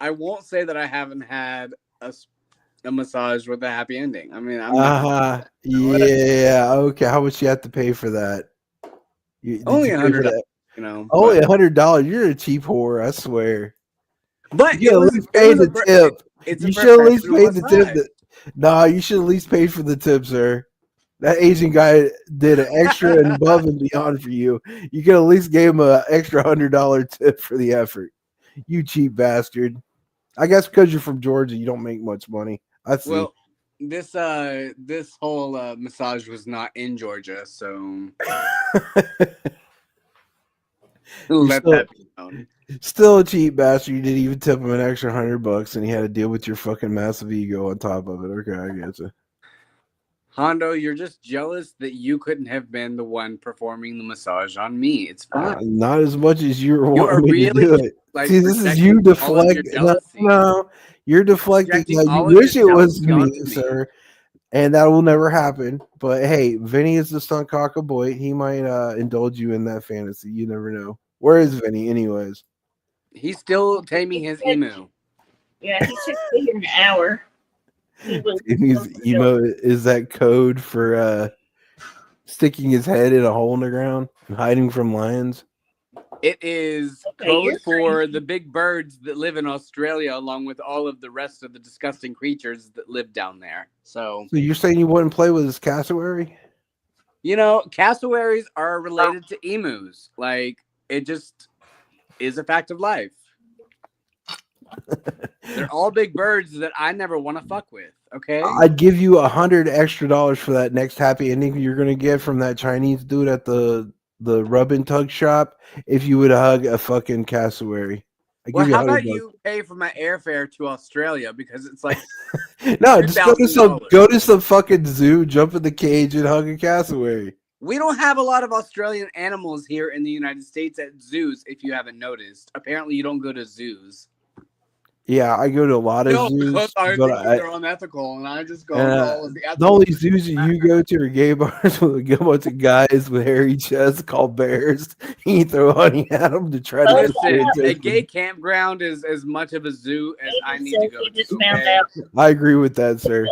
I won't say that I haven't had a massage with a happy ending. I mean, I'm not. Yeah. Okay. How much you have to pay for that? Only $100. You know, only $100. You're a cheap whore, I swear. But you at least pay the tip. You should at least pay the tip. No, you should at least pay for the tip, sir. That Asian guy did an extra and above and beyond for you. You could at least give him an extra $100 tip for the effort. You cheap bastard. I guess because you're from Georgia, you don't make much money. I see. Well, this whole massage was not in Georgia, so let that be known. Still a cheap bastard. You didn't even tip him an extra $100, and he had to deal with your fucking massive ego on top of it. Okay, I get you. Hondo, you're just jealous that you couldn't have been the one performing the massage on me. It's fine. Not as much as you were wanting me to do it. Like, see, this is you deflecting. No, you're deflecting. You wish it was me, sir. And that will never happen. But hey, Vinny is the stunt cock of boy. He might indulge you in that fantasy. You never know. Where is Vinny, anyways? He's still taming his emu. Yeah, he should be here in an hour. Emo is that code for sticking his head in a hole in the ground and hiding from lions? It is code for the big birds that live in Australia, along with all of the rest of the disgusting creatures that live down there. So you're saying you wouldn't play with his cassowary? You know, cassowaries are related to emus. Like, it just is a fact of life. They're all big birds that I never want to fuck with. Okay, I'd give you $100 extra for that next happy ending you're gonna get from that Chinese dude at the rub and tug shop if you would hug a fucking cassowary. Well, how about you pay for my airfare to Australia, because it's like no, just go to some fucking zoo, jump in the cage, and hug a cassowary. We don't have a lot of Australian animals here in the United States at zoos. If you haven't noticed, apparently you don't go to zoos. Yeah, I go to a lot of zoos. I think they're unethical, and I just go to all of the ethical. The only zoos that you go to are gay bars with a bunch of guys with hairy chests called bears. You throw honey at them to try to listen. A gay campground is as much of a zoo as I need to go to. I agree with that, sir.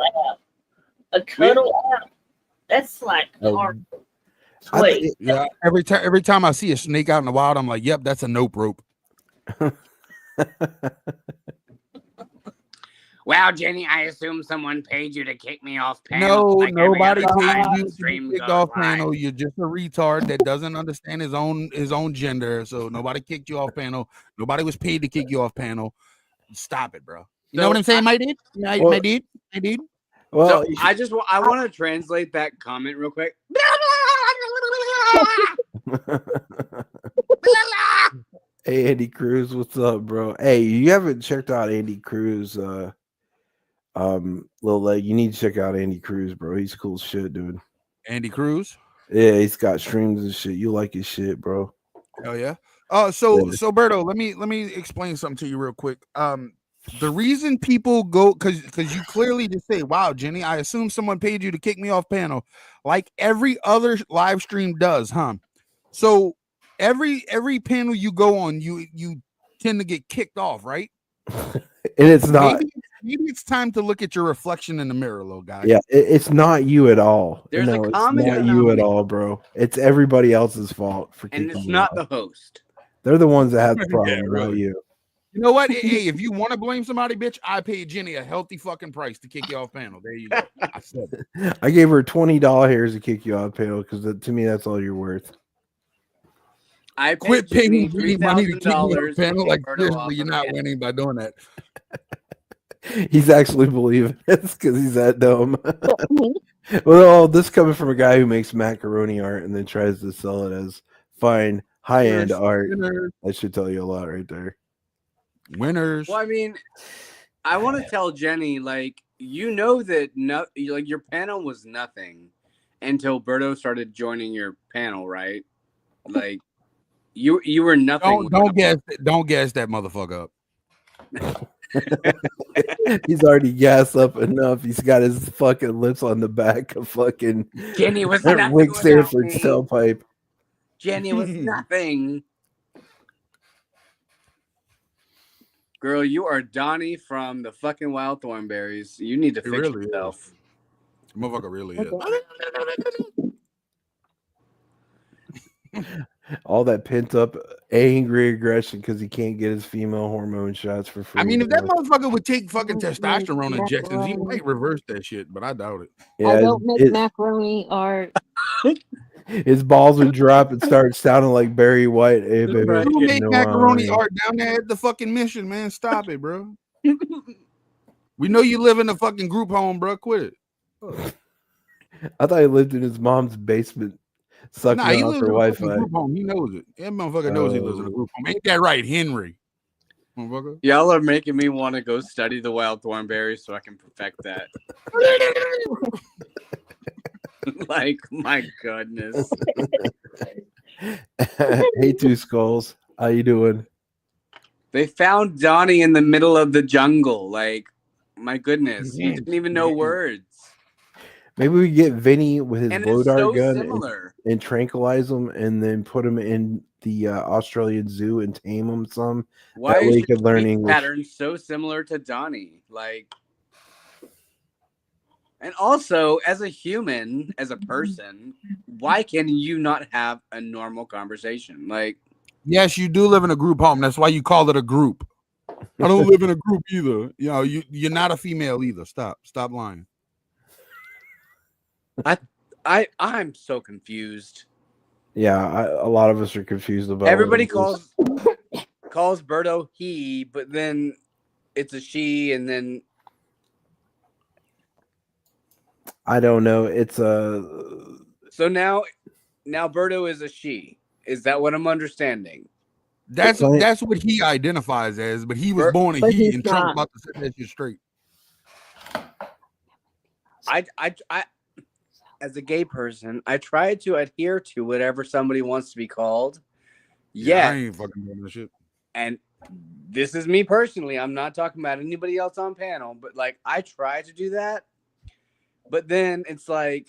A cuddle app. That's like hard. Yeah, every time I see a snake out in the wild, I'm like, "Yep, that's a nope rope." Wow, Jenny, I assume someone paid you to kick me off panel. No, like nobody paid you to be kicked off panel. You're just a retard that doesn't understand his own gender. So nobody kicked you off panel. Nobody was paid to kick you off panel. Stop it, bro. You know what I'm saying, my dude? My dude. Well, so I want to translate that comment real quick. Hey, Andy Cruz, what's up, bro? Hey, you haven't checked out Andy Cruz, Lil Leg. You need to check out Andy Cruz, bro. He's cool as shit, dude. Andy Cruz? Yeah, he's got streams and shit. You like his shit, bro. Hell yeah. So Berto, let me explain something to you real quick. The reason people go because you clearly just say, "Wow, Jenny, I assume someone paid you to kick me off panel," like every other live stream does, huh? So every panel you go on, you tend to get kicked off, right? And it's not maybe it's time to look at your reflection in the mirror, little guy. Yeah, it's not you at all. There's a it's common not you at denominator. all, bro. It's everybody else's fault for And kicking it's you not out. the host. They're the ones that have the problem, Yeah, not really. you. You know what? Hey, if you want to blame somebody, bitch, I paid Jenny a healthy fucking price to kick you off panel. There you go. I said it. I gave her $20 to kick you off panel because to me that's all you're worth. I paid Quit Jenny paying me money to kick me off $3,000 panel. Like Roberto off seriously, you're of not panel. winning by doing that. He's actually believing it's because he's that dumb. Well, this coming from a guy who makes macaroni art and then tries to sell it as fine high-end art. That should tell you a lot right there. Winners. Well, I mean, I want to tell Jenny, like, you know that like your panel was nothing until Berto started joining your panel, right? Like, you were nothing. Don't gas that motherfucker up. He's already gassed up enough. He's got his fucking lips on the back of fucking Jenny was nothing Rick without Stanford's me. tailpipe. Jenny was nothing. Girl, you are Donnie from the fucking Wild Thornberries. You need to fix really yourself. Motherfucker really is. All that pent up angry aggression because he can't get his female hormone shots for free. I mean, if that motherfucker would take fucking testosterone injections, he might reverse that shit, but I doubt it. Yeah, I don't make macaroni art. His balls would drop and start sounding like Barry White. Hey, baby, I'm You getting make no macaroni iron. art down there at the fucking mission, man. Stop it, bro. We know you live in a fucking group home, bro. Quit it. I thought he lived in his mom's basement, sucking Nah, he off lives her in a Wi fucking Fi. group home. He knows it. That motherfucker knows he lives in a group home. Ain't that right, Henry? Motherfucker. Y'all are making me want to go study the Wild Thornberries so I can perfect that. Like, my goodness. Hey, Two Skulls. How you doing? They found Donnie in the middle of the jungle. Like, my goodness. He didn't even know words. Maybe we get Vinny with his And blow it's dart so gun similar. and tranquilize him, and then put him in the Australian zoo and tame him some. Why That way is he your could learn speech English. pattern so similar to Donnie? Like, and also, as a human, as a person, why can you not have a normal conversation? Like, Yes, you do live in a group home. That's why you call it a group. I don't live in a group either. You know, you're not a female either. Stop lying. I'm so confused. Yeah, a lot of us are confused about Everybody what it is. calls Berto he, but then it's a she, and then I don't know. It's a so now Berto is a she. Is that what I'm understanding? That's what he identifies as, but he was born a But he, he's and Trump's not. about to set that shit straight. I as a gay person, I try to adhere to whatever somebody wants to be called. Yeah, I Yeah, ain't fucking doing this shit. and this is me personally. I'm not talking about anybody else on panel, but like I try to do that. But then it's like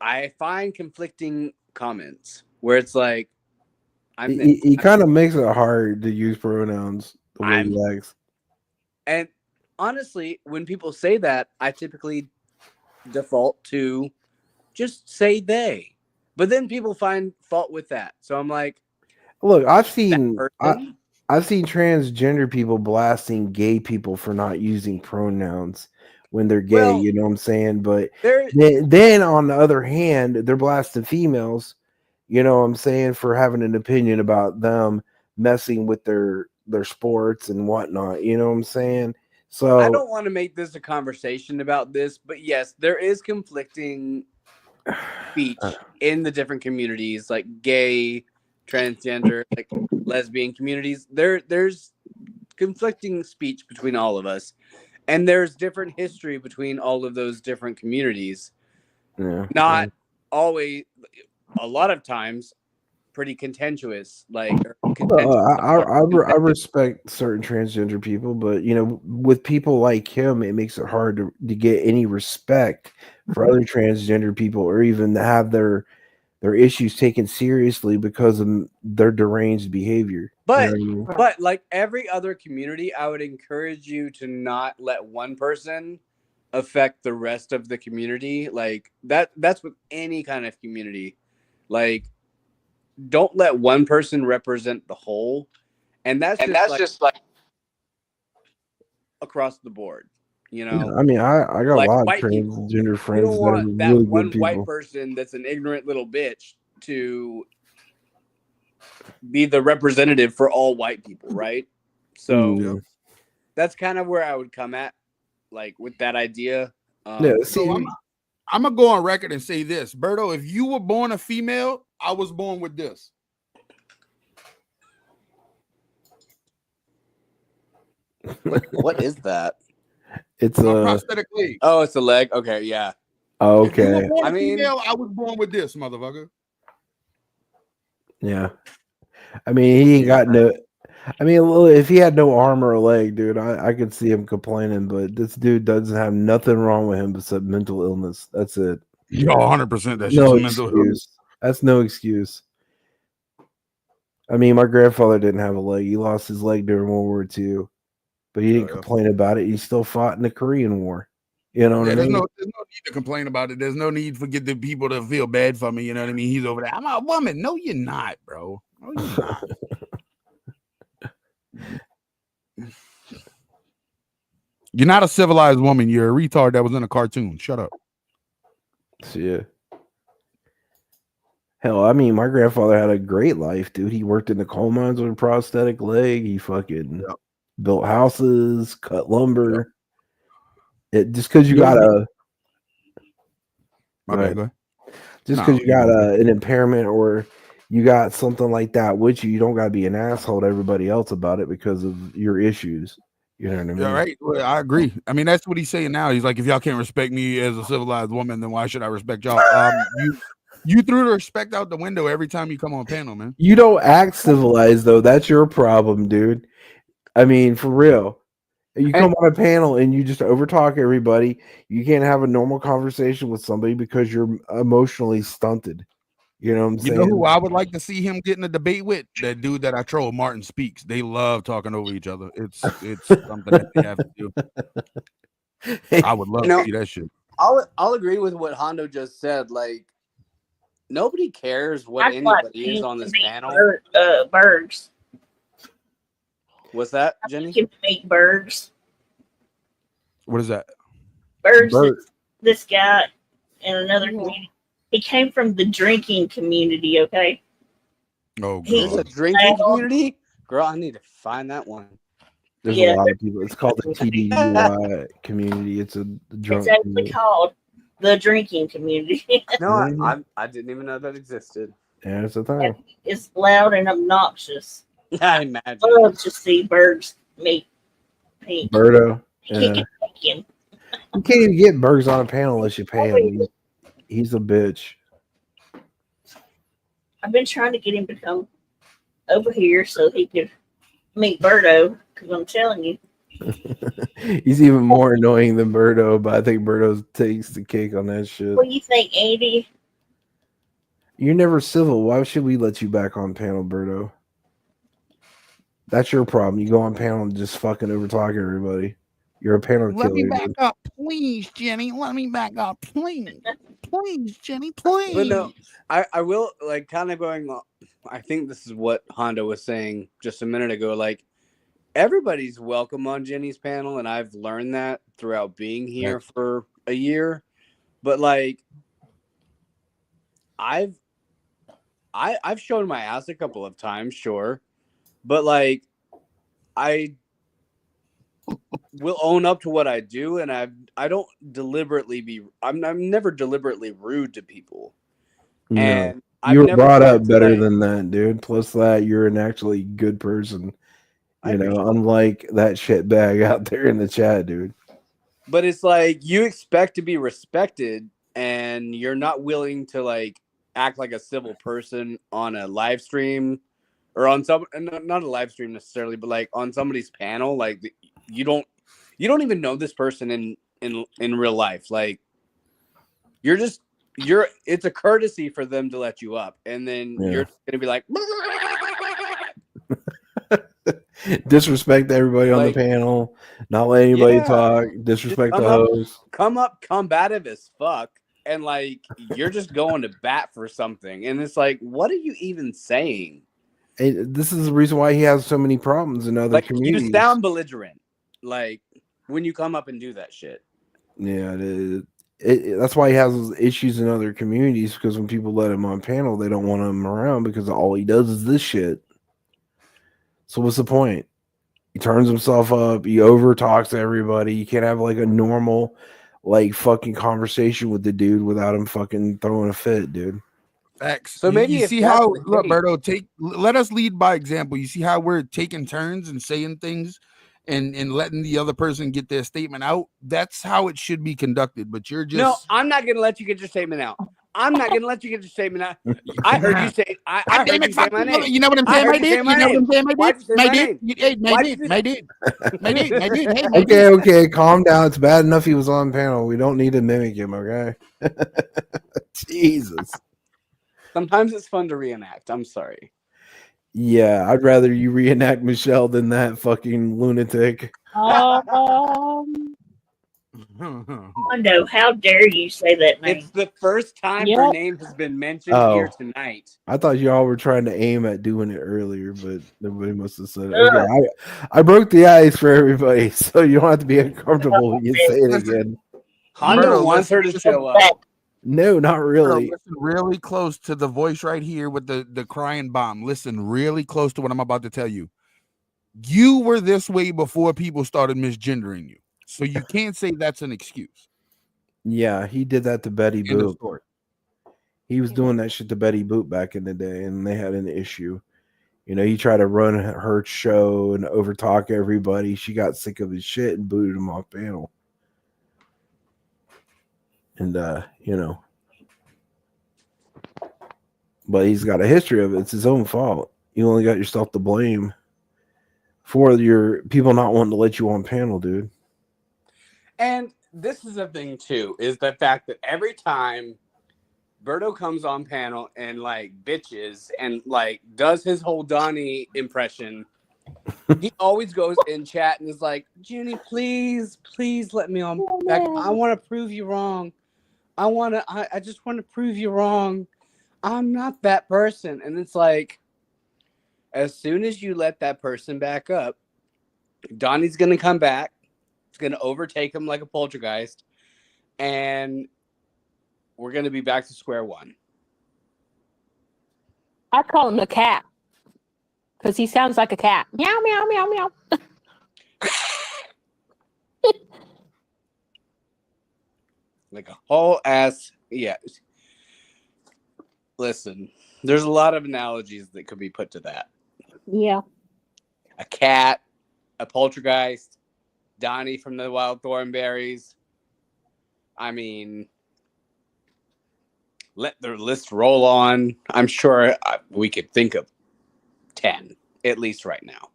I find conflicting comments where it's like he kind of makes it hard to use pronouns the way he likes. And honestly, when people say that, I typically default to just say they. But then people find fault with that. So I'm like, Look, I've seen person? I've seen transgender people blasting gay people for not using pronouns when they're gay. Well, You know what I'm saying? But there- then on the other hand, they're blasting females. You know what I'm saying, for having an opinion about them messing with their sports and whatnot. You know what I'm saying? So I don't want to make this a conversation about this, but yes, there is conflicting speech in the different communities, like gay, transgender, like lesbian communities. There's conflicting speech between all of us, and there's different history between all of those different communities. Yeah. Not always, a lot of times, pretty contentious. Like I respect certain transgender people, but you know, with people like him, it makes it hard to get any respect for other transgender people, or even to have their their issues taken seriously because of their deranged behavior. But You know what I mean? but like every other community, I would encourage you to not let one person affect the rest of the community. Like that's with any kind of community. Like don't let one person represent the whole. And that's just like across the board, you know. Yeah, I mean, I got Like a lot of white people. transgender You friends don't that are want that really one good white people. person that's an ignorant little bitch to be the representative for all white people, right? So that's kind of where I would come at, like with that idea. So I'm gonna go on record and say this, Berto. If you were born a female, I was born with this. What is that? It's my a prosthetic leg. Oh, it's a leg. Okay, yeah. If you were okay. born I a mean- female, I was born with this, motherfucker. Yeah. I mean, he ain't got no. I mean, well, if he had no arm or a leg, dude, I could see him complaining. But this dude doesn't have nothing wrong with him except mental illness. That's it. Yo, 100%. That's No just mental excuse. illness. That's no excuse. I mean, my grandfather didn't have a leg. He lost his leg during World War II, but he didn't complain about it. He still fought in the Korean War. You know what I There's mean? no need to complain about it. There's no need for get the people to feel bad for me. You know what I mean? He's over there. I'm a woman. No, you're not, bro. No, you're not. You're not a civilized woman. You're a retard that was in a cartoon. Shut up. Yeah. Hell, I mean, my grandfather had a great life, dude. He worked in the coal mines with a prosthetic leg. He fucking built houses, cut lumber. It just because you got a My bad, go ahead. just No, because you you got go. an impairment or you got something like that with you, you don't gotta be an asshole to everybody else about it because of your issues. You know what I mean? Yeah, right. Well, I agree. I mean, that's what he's saying now. He's like, if y'all can't respect me as a civilized woman, then why should I respect y'all? You threw the respect out the window every time you come on panel, man. You don't act civilized though. That's your problem, dude. I mean, for real. You come on a panel and you just overtalk everybody. You can't have a normal conversation with somebody because you're emotionally stunted. You know what I'm You saying? know who I would like to see him get in a debate with? That dude that I troll, Martin Speaks. They love talking over each other. It's something that they have to do. I would love to see that shit. I'll agree with what Hondo just said. Like nobody cares what I'd like anybody is you on to this meet panel. Birds. What's that, Jenny? You can meet Birds. What is that? Birds. Bird. This guy in another community. He came from the drinking community. Okay. Oh, There's a drinking community? Girl, I need to find that one. There's a lot of people. It's called the TDUI community. It's a drunk It's actually community. called the drinking community. No, I didn't even know that existed. Yeah, it's a thing. It's loud and obnoxious. I imagine. I love to see birds meet pink. Birdo. You Yeah. can't make him. You can't even get Bergs on a panel unless you pay him. He's a bitch. I've been trying to get him to come over here so he could meet Birdo, because I'm telling you. He's even more annoying than Birdo, but I think Birdo takes the cake on that shit. What do you think, Andy? You're never civil. Why should we let you back on panel, Birdo? That's your problem. You go on panel and just fucking overtalk everybody. You're a panel Let me killer. back dude. up, please, Jenny. Let me back up, please. Please, Jenny, please. But no, I will like kind of going on. I think this is what Hondo was saying just a minute ago. Like everybody's welcome on Jenny's panel, and I've learned that throughout being here for a year. But like I've shown my ass a couple of times, sure. But like I will own up to what I do, and I don't deliberately be. I'm never deliberately rude to people. No. And You were I've never brought tried up to, better like- than that, dude. Plus that you're an actually good person. You know, unlike that shit bag out there in the chat, dude. But it's like you expect to be respected, and you're not willing to like act like a civil person on a live stream or on some not a live stream necessarily, but like on somebody's panel. Like you don't even know this person in real life. Like you're just it's a courtesy for them to let you up, and then you're gonna be like disrespect everybody on the panel, not let anybody talk, disrespect the host. Come up combative as fuck, and like you're just going to bat for something, and it's like, what are you even saying? This is the reason why he has so many problems in other communities. You sound belligerent, like when you come up and do that shit. Yeah, that's why he has issues in other communities, because when people let him on panel, they don't want him around because all he does is this shit. So what's the point? He turns himself up. He over talks to everybody. You can't have like a normal, like fucking conversation with the dude without him fucking throwing a fit, dude. Facts. So maybe you see how look, Berto, let us lead by example. You see how we're taking turns and saying things and letting the other person get their statement out. That's how it should be conducted. But you're just no. I'm not gonna let you get your statement out. I'm not gonna let you get your statement out. I heard you say. I heard you say my name. You know what I'm saying, my dude? You know what I'm saying, my dude? My dude. Okay, calm down. It's bad enough he was on panel. We don't need to mimic him, okay? Jesus. Sometimes it's fun to reenact. I'm sorry. Yeah, I'd rather you reenact Michelle than that fucking lunatic. Mondo, how dare you say that name? It's the first time her name has been mentioned here tonight. I thought y'all were trying to aim at doing it earlier, but nobody must have said it. Okay, I broke the ice for everybody, so you don't have to be uncomfortable when you say it again. Honda wants her to show up. No, not really. Listen really close to the voice right here with the crying bomb. Listen really close to what I'm about to tell you. You were this way before people started misgendering you. So you can't say that's an excuse. Yeah, he did that to Betty Boop. He was doing that shit to Betty Boop back in the day, and they had an issue. You know, he tried to run her show and overtalk everybody. She got sick of his shit and booted him off panel. And you know, but he's got a history of it. It's his own fault. You only got yourself to blame for your people not wanting to let you on panel, dude. And this is the thing too, is the fact that every time Berto comes on panel and like bitches and like does his whole Donnie impression, he always goes in chat and is like, Jenny, please let me on back. I want to prove you wrong. I just want to prove you wrong. I'm not that person. And it's like, as soon as you let that person back up, Donnie's going to come back. It's going to overtake him like a poltergeist. And we're going to be back to square one. I call him a cat because he sounds like a cat. Meow, meow, meow, meow. Like a whole ass. Yeah. Listen, there's a lot of analogies that could be put to that. Yeah. A cat, a poltergeist, Donnie from the Wild Thornberries. I mean, let the list roll on. I'm sure we could think of 10, at least right now.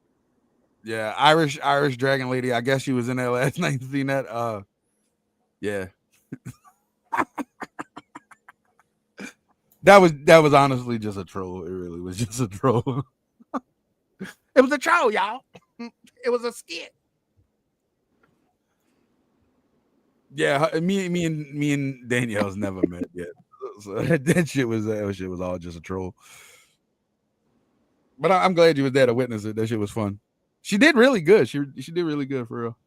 Yeah, Irish Dragon Lady. I guess she was in there last night. Seen that? Yeah. That was honestly just a troll. It really was just a troll. It was a troll, y'all. It was a skit. Yeah, me and Danielle's never met yet. So that shit was all just a troll. But I'm glad you was there to witness it. That shit was fun. She did really good. She did really good for real.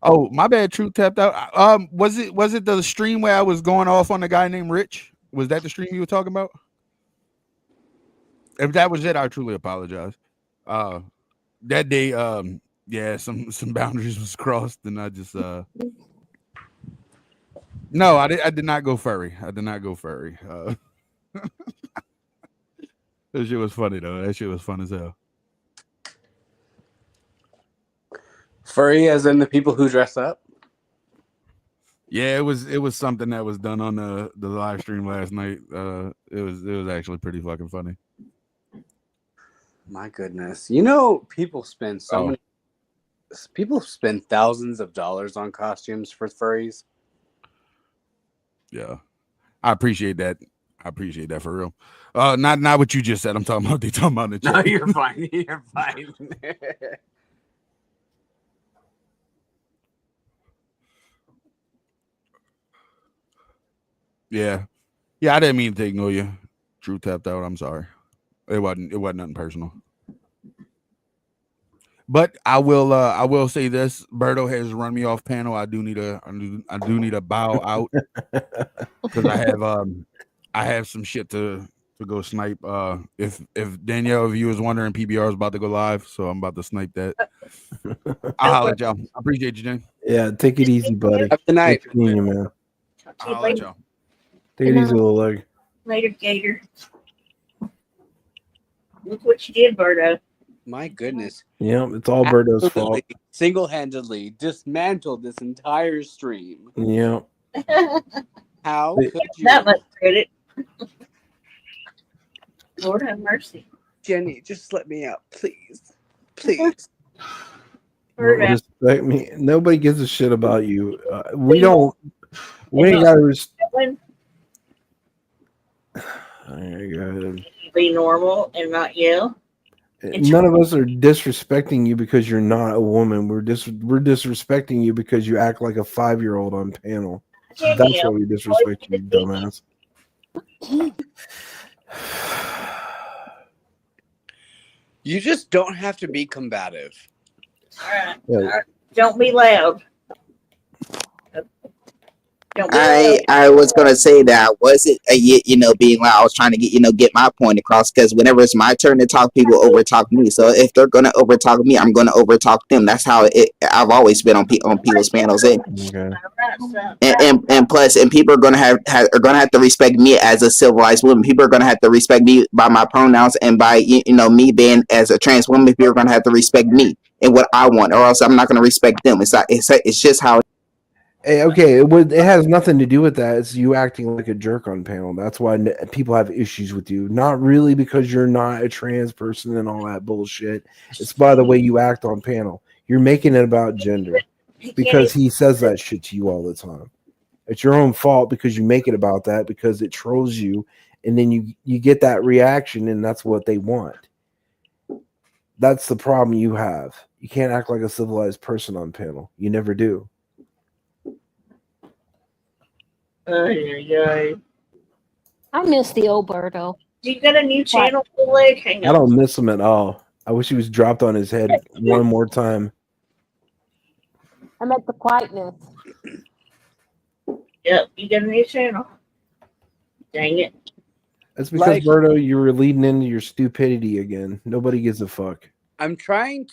Oh, my bad. Truth tapped out. Was it the stream where I was going off on the guy named Rich? Was that the stream you were talking about? If that was it, I truly apologize. That day, yeah, some boundaries was crossed, and I just no, I did not go furry. I did not go furry. That shit was funny though. That shit was fun as hell. Furry, as in the people who dress up. Yeah, it was something that was done on the live stream last night. It was actually pretty fucking funny. My goodness, you know, people spend thousands of dollars on costumes for furries. Yeah, I appreciate that. I appreciate that for real. Not what you just said. I'm talking about they talking about the chat. No, you're fine. You're fine. Yeah, I didn't mean to ignore you. Drew tapped out. I'm sorry. It wasn't nothing personal. But I will say this: Berto has run me off panel. I do need a bow out because I have some shit to go snipe. If Danielle, if you was wondering, PBR is about to go live, so I'm about to snipe that. I'll holler at y'all. I appreciate you, Jen. Yeah, take it easy, buddy. Have a good night. Good seeing you, man. I'll holler at y'all. Take it easy, little leg. Later, Gator. Look what you did, Berto. My goodness. Yep, it's all Berto's fault. Single-handedly dismantled this entire stream. Yep. How could you? That much credit. Lord have mercy. Jenny, just let me out, please. Please. Don't respect me. Nobody gives a shit about you. We don't. We ain't got to. Go ahead. Be normal and not yell. None of us are disrespecting you because you're not a woman. We're disrespecting you because you act like a 5-year-old on panel. That's why we disrespect you, dumbass. You just don't have to be combative. All right. All right. Don't be loud. I was gonna say that I wasn't being loud. I was trying to get my point across because whenever it's my turn to talk, people overtalk me. So if they're gonna overtalk me, I'm gonna overtalk them. That's how I've always been on people's panels. And plus, people are gonna have to respect me as a civilized woman. People are gonna have to respect me by my pronouns and by me being as a trans woman. People are gonna have to respect me and what I want, or else I'm not gonna respect them. It's just how. Hey, okay, it has nothing to do with that. It's you acting like a jerk on panel. That's why people have issues with you. Not really because you're not a trans person and all that bullshit. It's by the way you act on panel. You're making it about gender because he says that shit to you all the time. It's your own fault because you make it about that because it trolls you, and then you get that reaction, and that's what they want. That's the problem you have. You can't act like a civilized person on panel. You never do. I miss the old Berto. You got a new channel for leg? Hang on. I don't miss him at all. I wish he was dropped on his head one more time. I meant the quietness. Yep, you got a new channel. Dang it. That's because, Berto, you were leading into your stupidity again. Nobody gives a fuck. I'm trying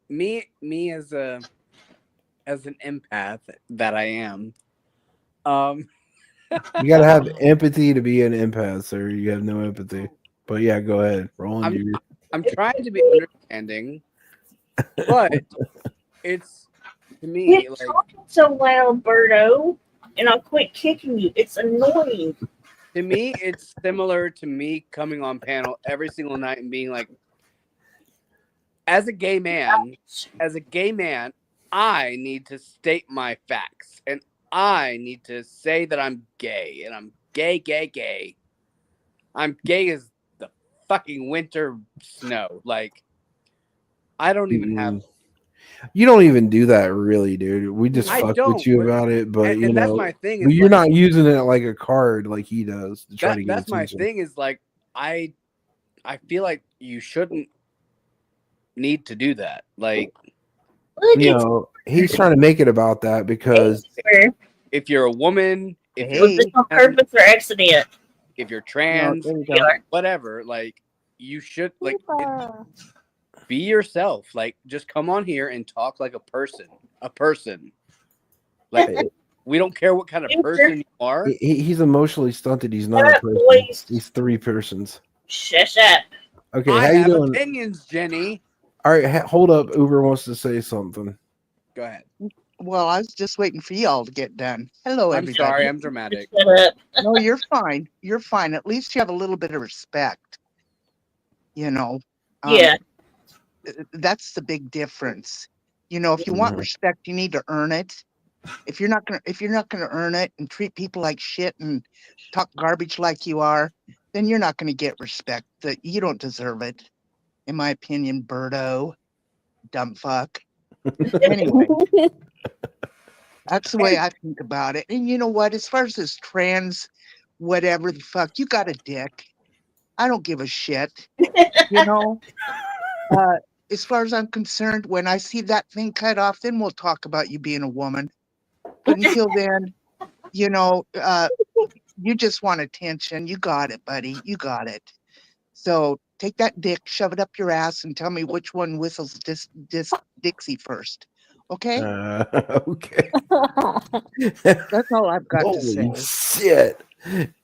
me as an empath that I am. You gotta have empathy to be an empath, sir. You have no empathy. But yeah, go ahead. Roll on you. I'm trying to be understanding, but it's to me You're talking so loud, Berto, and I'll quit kicking you. It's annoying. To me, it's similar to me coming on panel every single night and being like, as a gay man, I need to state my facts, and I need to say that I'm gay, and I'm gay. I'm gay as the fucking winter snow. Like, I don't even have. You don't even do that, really, dude. We just fuck with you about it, but and that's my thing. But you're not using it like a card like he does to try to get That's my attention. thing. Is like I feel like you shouldn't need to do that. Like, he's trying to make it about that because if you're a woman, if Was this on purpose or accident? if you're trans, whatever, like you should be yourself. Like, just come on here and talk like a person. Like, we don't care what kind of person you are. He's emotionally stunted. He's not a person. He's 3 persons. Shut up. Okay, I how you have doing? opinions, Jenny. All right, hold up. Uber wants to say something. Go ahead. Well, I was just waiting for y'all to get done. Hello, I'm everybody. sorry, I'm dramatic. No, you're fine. You're fine. At least you have a little bit of respect. Yeah. That's the big difference. If you want respect, you need to earn it. If you're not gonna earn it and treat people like shit and talk garbage like you are, then you're not gonna get respect. That you don't deserve it, in my opinion, Birdo, dumb fuck. Anyway, that's the way I think about it. And you know what? As far as this trans, whatever the fuck, you got a dick. I don't give a shit. You know. As far as I'm concerned, when I see that thing cut off, then we'll talk about you being a woman. But until then, you know, you just want attention. You got it, buddy. You got it. So take that dick, shove it up your ass, and tell me which one whistles Dixie first. Okay? Okay. That's all I've got to say. Holy shit.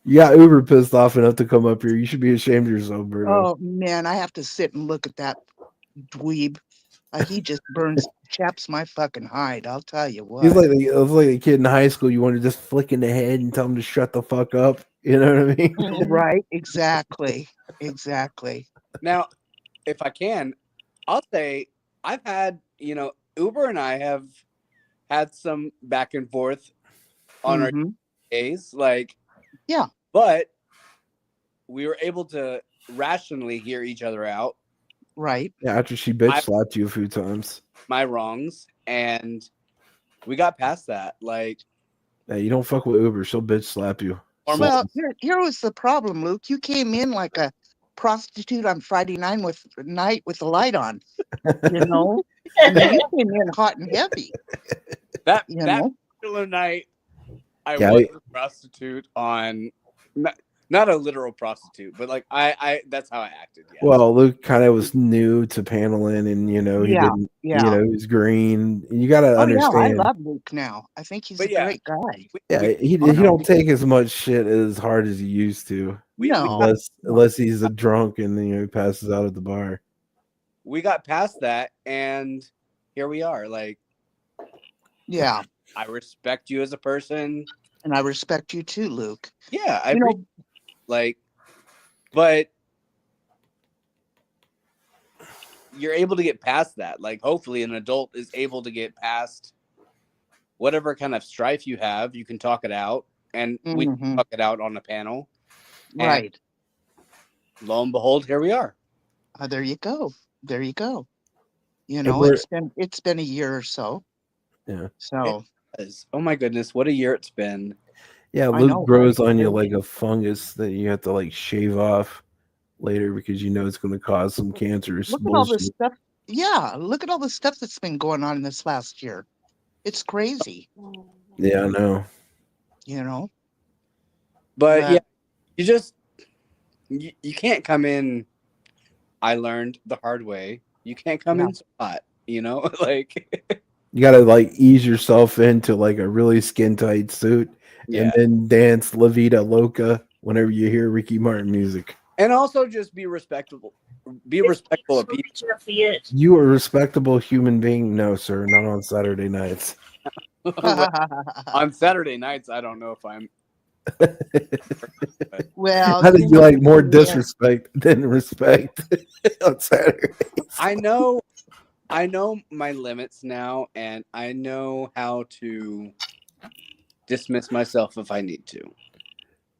You got Uber pissed off enough to come up here. You should be ashamed of yourself, Bruno. Oh, man, I have to sit and look at that dweeb. He just chaps my fucking hide. I'll tell you what. He's like a kid in high school. You want to just flick in the head and tell him to shut the fuck up. You know what I mean? Right. Exactly. Exactly. Now, if I can, I'll say I've had, Uber and I have had some back and forth on our days. Like, yeah. But we were able to rationally hear each other out. Right. Yeah, after she bitch slapped you a few times. My wrongs, and we got past that. Like, yeah, you don't fuck with Uber, she'll bitch slap you. Well, here was the problem, Luke. You came in like a prostitute on Friday night with the light on. You know? And you came in hot and heavy. That particular night, I was a prostitute on not a literal prostitute, but like I that's how I acted. Yes. Well, Luke kind of was new to paneling, and he didn't. He was green. You got to understand. Yeah, I love Luke now. I think he's a great guy. Yeah, he don't take as much shit as hard as he used to. Unless he's a drunk and he passes out at the bar. We got past that, and here we are. Like, yeah, I respect you as a person, and I respect you too, Luke. Yeah, but you're able to get past that. Like, hopefully an adult is able to get past whatever kind of strife you have. You can talk it out, and we can talk it out on a panel. Right. And lo and behold, here we are. There you go. There you go. It's been a year or so. Yeah. So. Oh my goodness, what a year it's been. Yeah, Luke grows on you like a fungus that you have to like shave off later because it's going to cause some cancerous Look at all this stuff. Yeah, look at all the stuff that's been going on this last year. It's crazy. Yeah, I know. But you can't come in. I learned the hard way. You can't come in so hot, like you got to like ease yourself into like a really skin tight suit. And then dance La Vida Loca whenever you hear Ricky Martin music. And also just be respectable. Be respectful of people. You are a respectable human being? No, sir. Not on Saturday nights. On Saturday nights, I don't know if I'm. Well, I think you like more disrespect than respect on Saturday. I know my limits now, and I know how to dismiss myself if I need to.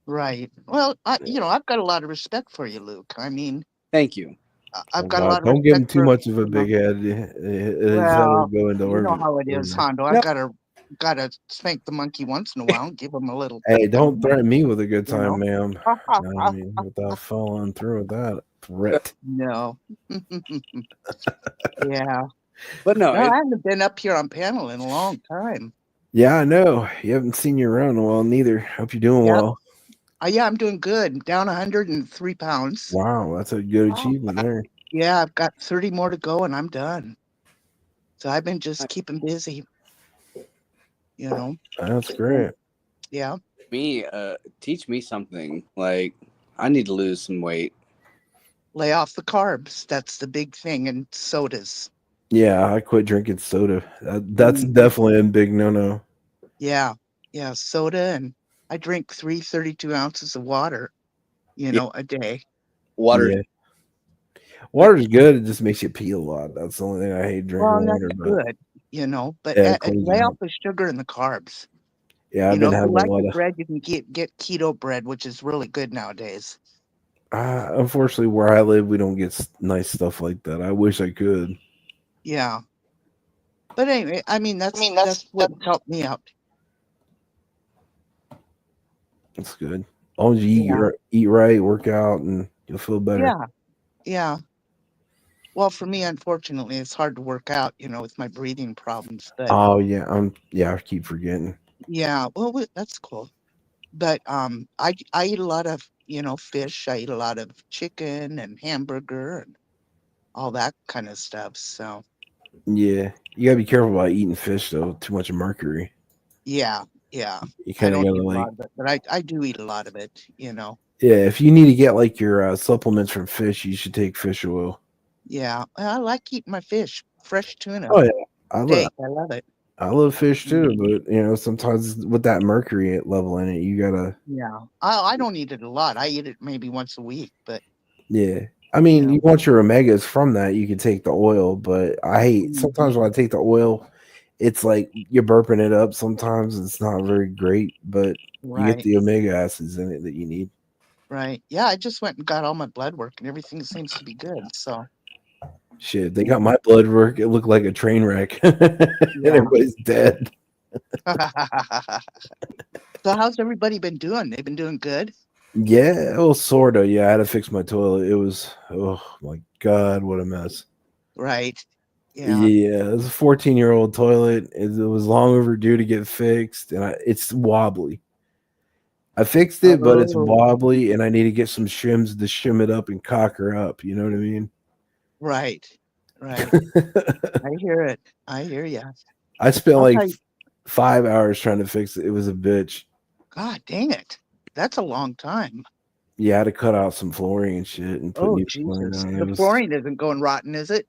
Right. Well, I've got a lot of respect for you, Luke. I mean, thank you. I've got a lot of. Don't give him too much of a big head. Well, you know how it is, Hondo. I've gotta spank the monkey once in a while and give him a little. Hey, don't threaten me with a good time, ma'am. I mean, without following through with that threat. No. Yeah. But no, I haven't been up here on panel in a long time. Yeah, I know. You haven't seen you around in a while neither. Hope you're doing well. Yeah, I'm doing good. I'm down 103 pounds. Wow, that's a good achievement there. Yeah, I've got 30 more to go and I'm done. So I've been just keeping busy. That's great. Yeah. Teach me something. Like, I need to lose some weight. Lay off the carbs. That's the big thing. And sodas. Yeah, I quit drinking soda. That's definitely a big no-no. Yeah. Yeah, soda. And I drink 32 ounces of water, a day. Water. Yeah. Water's good. It just makes you pee a lot. That's the only thing I hate drinking water. Good. you know. But Yeah, it cleans lay you off up. the sugar and the carbs. Yeah, I've You know, been if you having a like lot the of. bread, you can get keto bread, which is really good nowadays. Unfortunately, where I live, we don't get nice stuff like that. I wish I could. Yeah. But anyway, I mean that's what helped me out. It's good. As long as you eat right, work out, and you'll feel better. Yeah. Yeah. Well, for me, unfortunately, it's hard to work out, you know, with my breathing problems. But Oh yeah, I keep forgetting. yeah, well, that's cool. But I eat a lot of, you know, fish. I eat a lot of chicken and hamburger and all that kind of stuff. So Yeah, you gotta be careful about eating fish though. Too much mercury. yeah, yeah. You I kind of don't gotta eat a like. lot of it, but I do eat a lot of it, you know. Yeah, if you need to get like your supplements from fish, you should take fish oil. Yeah, I like eating my fish, fresh tuna, Oh yeah, I love steak. I love it. I love fish too, Mhm. but you know sometimes with that mercury level in it, you gotta. Yeah, I don't eat it a lot. I eat it maybe once a week, but Yeah, I mean, yeah. you want your omegas from that, you can take the oil, but I hate sometimes Mhm. when I take the oil, it's like you're burping it up. Sometimes it's not very great, but you get Right, the omega acids in it that you need. right. Yeah, I just went and got all my blood work, and everything seems to be good. So Shit, they got yeah, my blood work. It looked like a train wreck, and yeah. everybody's dead. So how's everybody been doing? They've been doing good? Yeah, well, sort of. Yeah, I had to fix my toilet. It was, oh my god, what a mess. Right. Yeah. Yeah, it was a 14-year-old toilet. It was long overdue to get fixed, and it's wobbly. I fixed it, but it's Oh, wobbly, and I need to get some shims to shim it up and cock her up. You know what I mean? right. Right. I hear it. I hear ya. I spent I'll like tell you. 5 hours trying to fix it. It was a bitch. God dang it. That's a long time. Yeah, I had to cut out some flooring and shit and put Oh, new flooring Jesus. on. It The was flooring isn't going rotten, is it?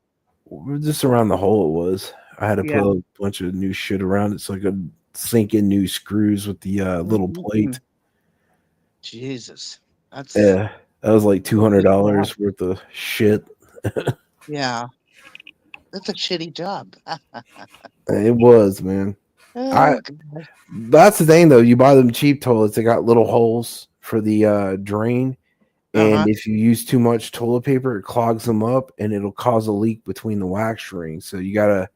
just around the hole. It was. I had to Yeah. put a bunch of new shit around it so I could sink in new screws with the little plate. Jesus. That's Yeah, that was like job. $200 worth of shit. Yeah. That's a shitty job. It was, man. Oh, God. That's the thing though. You buy them cheap toilets, they got little holes for the drain. And Uh-huh. if you use too much toilet paper, it clogs them up and it'll cause a leak between the wax rings. So you gotta,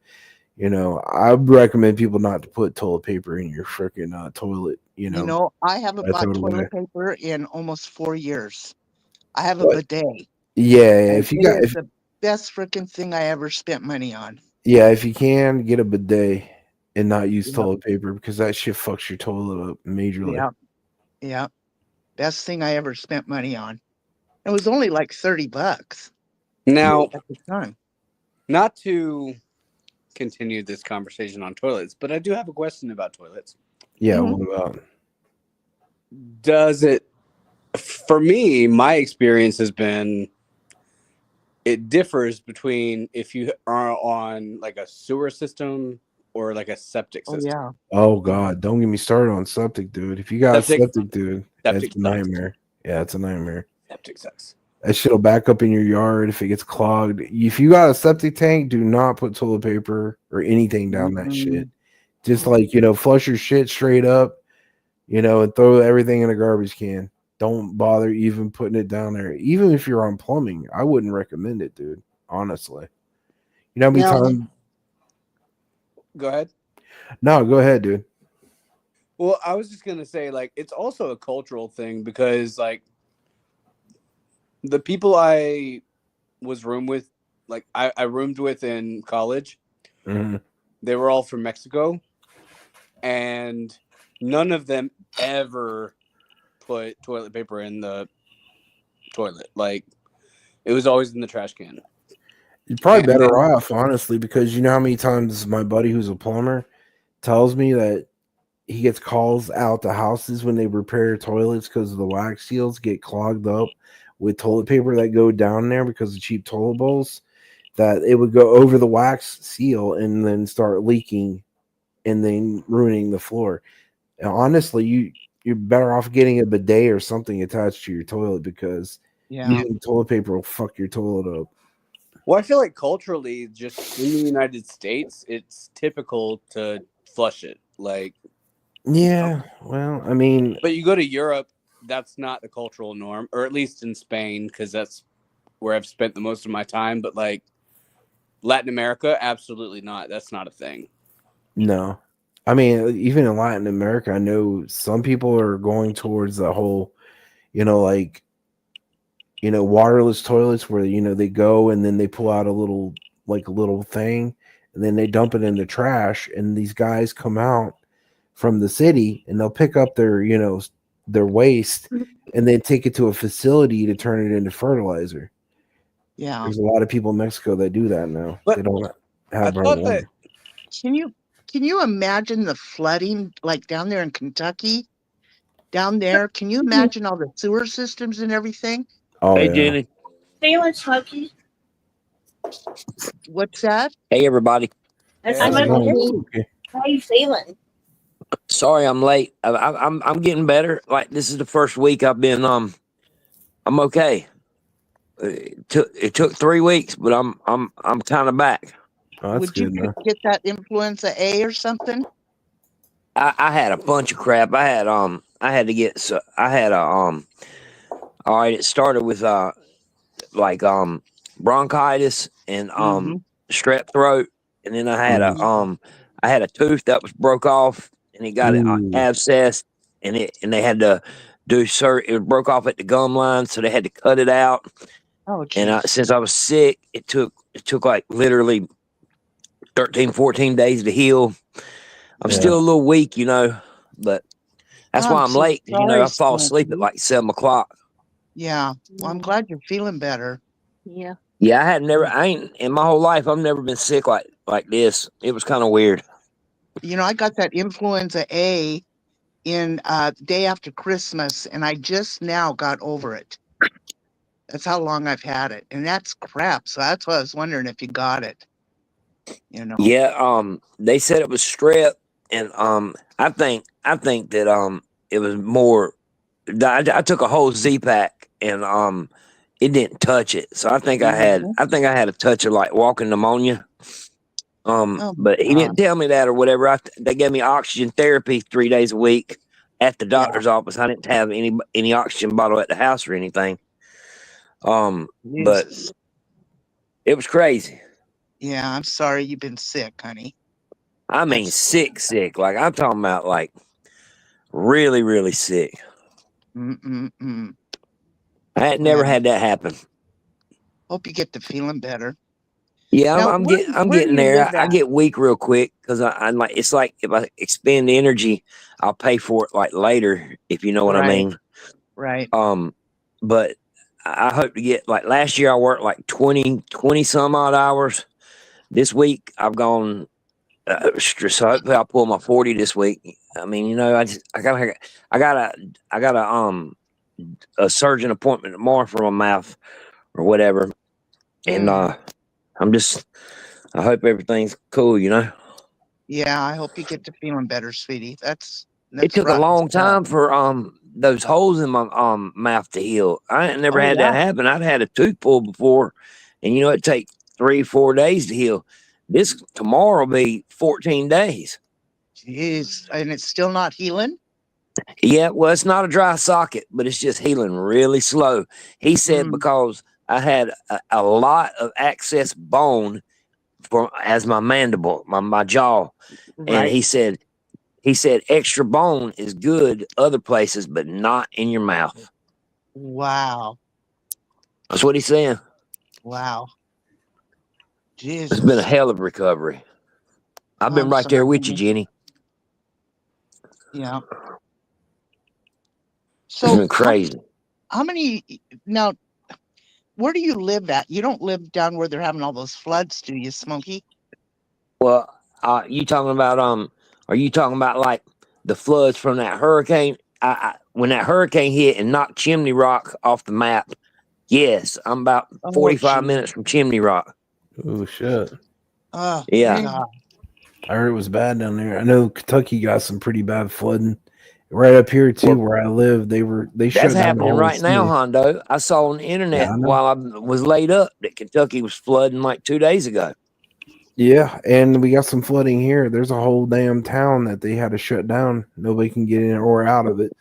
I recommend people not to put toilet paper in your freaking toilet. You know, I haven't I throw bought it away. toilet paper in almost 4 years. I have a What? bidet. Yeah, And if you it got, is the best freaking thing I ever spent money on. if you can get a bidet and not use Yep. toilet paper because that shit fucks your toilet up majorly. Yeah. Yeah. Best thing I ever spent money on. It was only like $30 Now, at the time. not to continue this conversation on toilets, but I do have a question about toilets. Yeah, what about? Does it, for me, my experience has been it differs between if you are on like a sewer system or like a septic Oh, system. yeah. Oh God, don't get me started on septic, dude. If you got Septic- a septic, dude, septic it's a nightmare. Yeah, it's a nightmare. Septic sucks. That shit'll back up in your yard if it gets clogged. If you got a septic tank, do not put toilet paper or anything down that shit. Just like, flush your shit straight up, and throw everything in a garbage can. Don't bother even putting it down there. Even if you're on plumbing, I wouldn't recommend it, dude. Honestly. You know how many times? Go ahead. No, go ahead, dude. Well, I was just gonna say, like, it's also a cultural thing because, like, the people I was roomed with, like, I roomed with in college, they were all from Mexico, and none of them ever put toilet paper in the toilet. Like, it was always in the trash can. You're probably better off, honestly, because you know how many times my buddy who's a plumber tells me that he gets calls out to houses when they repair toilets because the wax seals get clogged up with toilet paper that go down there because of cheap toilet bowls, that it would go over the wax seal and then start leaking and then ruining the floor. And honestly, you're better off getting a bidet or something attached to your toilet because Yeah. using toilet paper will fuck your toilet up. Well, I feel like culturally, just in the United States, it's typical to flush it. Like, Yeah, well, I mean, but you go to Europe, that's not the cultural norm, or at least in Spain, because that's where I've spent the most of my time. But like Latin America, absolutely not. That's not a thing. no. I mean, even in Latin America, I know some people are going towards the whole, like, waterless toilets where, they go and then they pull out a little thing and then they dump it in the trash. And these guys come out from the city and they'll pick up their, their waste and then take it to a facility to turn it into fertilizer. Yeah. There's a lot of people in Mexico that do that now. But they don't have I thought that. Can you imagine the flooding like down there in Kentucky? Down there, can you imagine all the sewer systems and everything? Oh, Hey, yeah. Jenny. Feeling Smokey. What's that? Hey, everybody. That's How's it going, Smokey. Smokey? How you feeling? Sorry, I'm late. I'm getting better. Like, this is the first week I've been I'm okay. It took 3 weeks, but I'm kind of back. Oh, that's Would you good, man. get that influenza A or something? I had a bunch of crap. I had to get all right, it started with bronchitis and strep throat, and then I had a tooth that was broke off and it got abscessed, and they had to do it broke off at the gum line, so they had to cut it out. Oh, and since I was sick, it took like literally 13, 14 days to heal. I'm still a little weak, but that's why I'm so late. sorry, I fall asleep at like 7 o'clock. Yeah. Well, I'm glad you're feeling better. Yeah. Yeah, I ain't in my whole life. I've never been sick like this. It was kind of weird. I got that influenza A in day after Christmas, and I just now got over it. That's how long I've had it, and that's crap. So that's why I was wondering if you got it. Yeah, they said it was strep, and I think that it was more. I took a whole Z-Pack, and it didn't touch it. So I think I had a touch of like walking pneumonia. But he didn't tell me that or whatever. They gave me oxygen therapy 3 days a week at the doctor's office. I didn't have any oxygen bottle at the house or anything. But it was crazy. Yeah, I'm sorry you've been sick, honey. I mean, sick. Like, I'm talking about like really, really sick. I had never had that happen. Hope you get to feeling better. Yeah, Now, I'm where do getting you there. live I at? get weak real quick because I'm like, it's like if I expend the energy, I'll pay for it like later, if you know what I mean. Right. But I hope to get, like, last year I worked like 20 some odd hours. This week I've gone, so hopefully I'll pull my 40 this week. I mean, I got a surgeon appointment tomorrow for my mouth or whatever. And I hope everything's cool, Yeah, I hope you get to feeling better, sweetie. That's It took a rotten long stuff. time for those holes in my mouth to heal. I ain't never had that happen. I've had a tooth pulled before, and it take 3-4 days to heal. This tomorrow will be 14 days. Jeez, and it's still not healing? Yeah, well, it's not a dry socket, but it's just healing really slow. He said because I had a lot of excess bone as my mandible, my jaw, and he said extra bone is good other places, but not in your mouth. Wow. That's what he's saying. Wow. Jesus. It's been a hell of a recovery. I've been right there with you, Jenny. Yeah. It's So been crazy. how many now? Where do you live at? You don't live down where they're having all those floods, do you, Smokey? Well, you talking about are you talking about like the floods from that hurricane? When that hurricane hit and knocked Chimney Rock off the map, yes, I'm about 45 minutes from Chimney Rock. Oh shit. Oh, yeah. God. I heard it was bad down there. I know Kentucky got some pretty bad flooding Right up here too, where I live, they That's shut down the happening whole right now, city. Hondo. I saw on the Yeah, internet I know. while I was laid up that Kentucky was flooding like 2 days ago. Yeah, and we got some flooding here. There's a whole damn town that they had to shut down. Nobody can get in or out of it.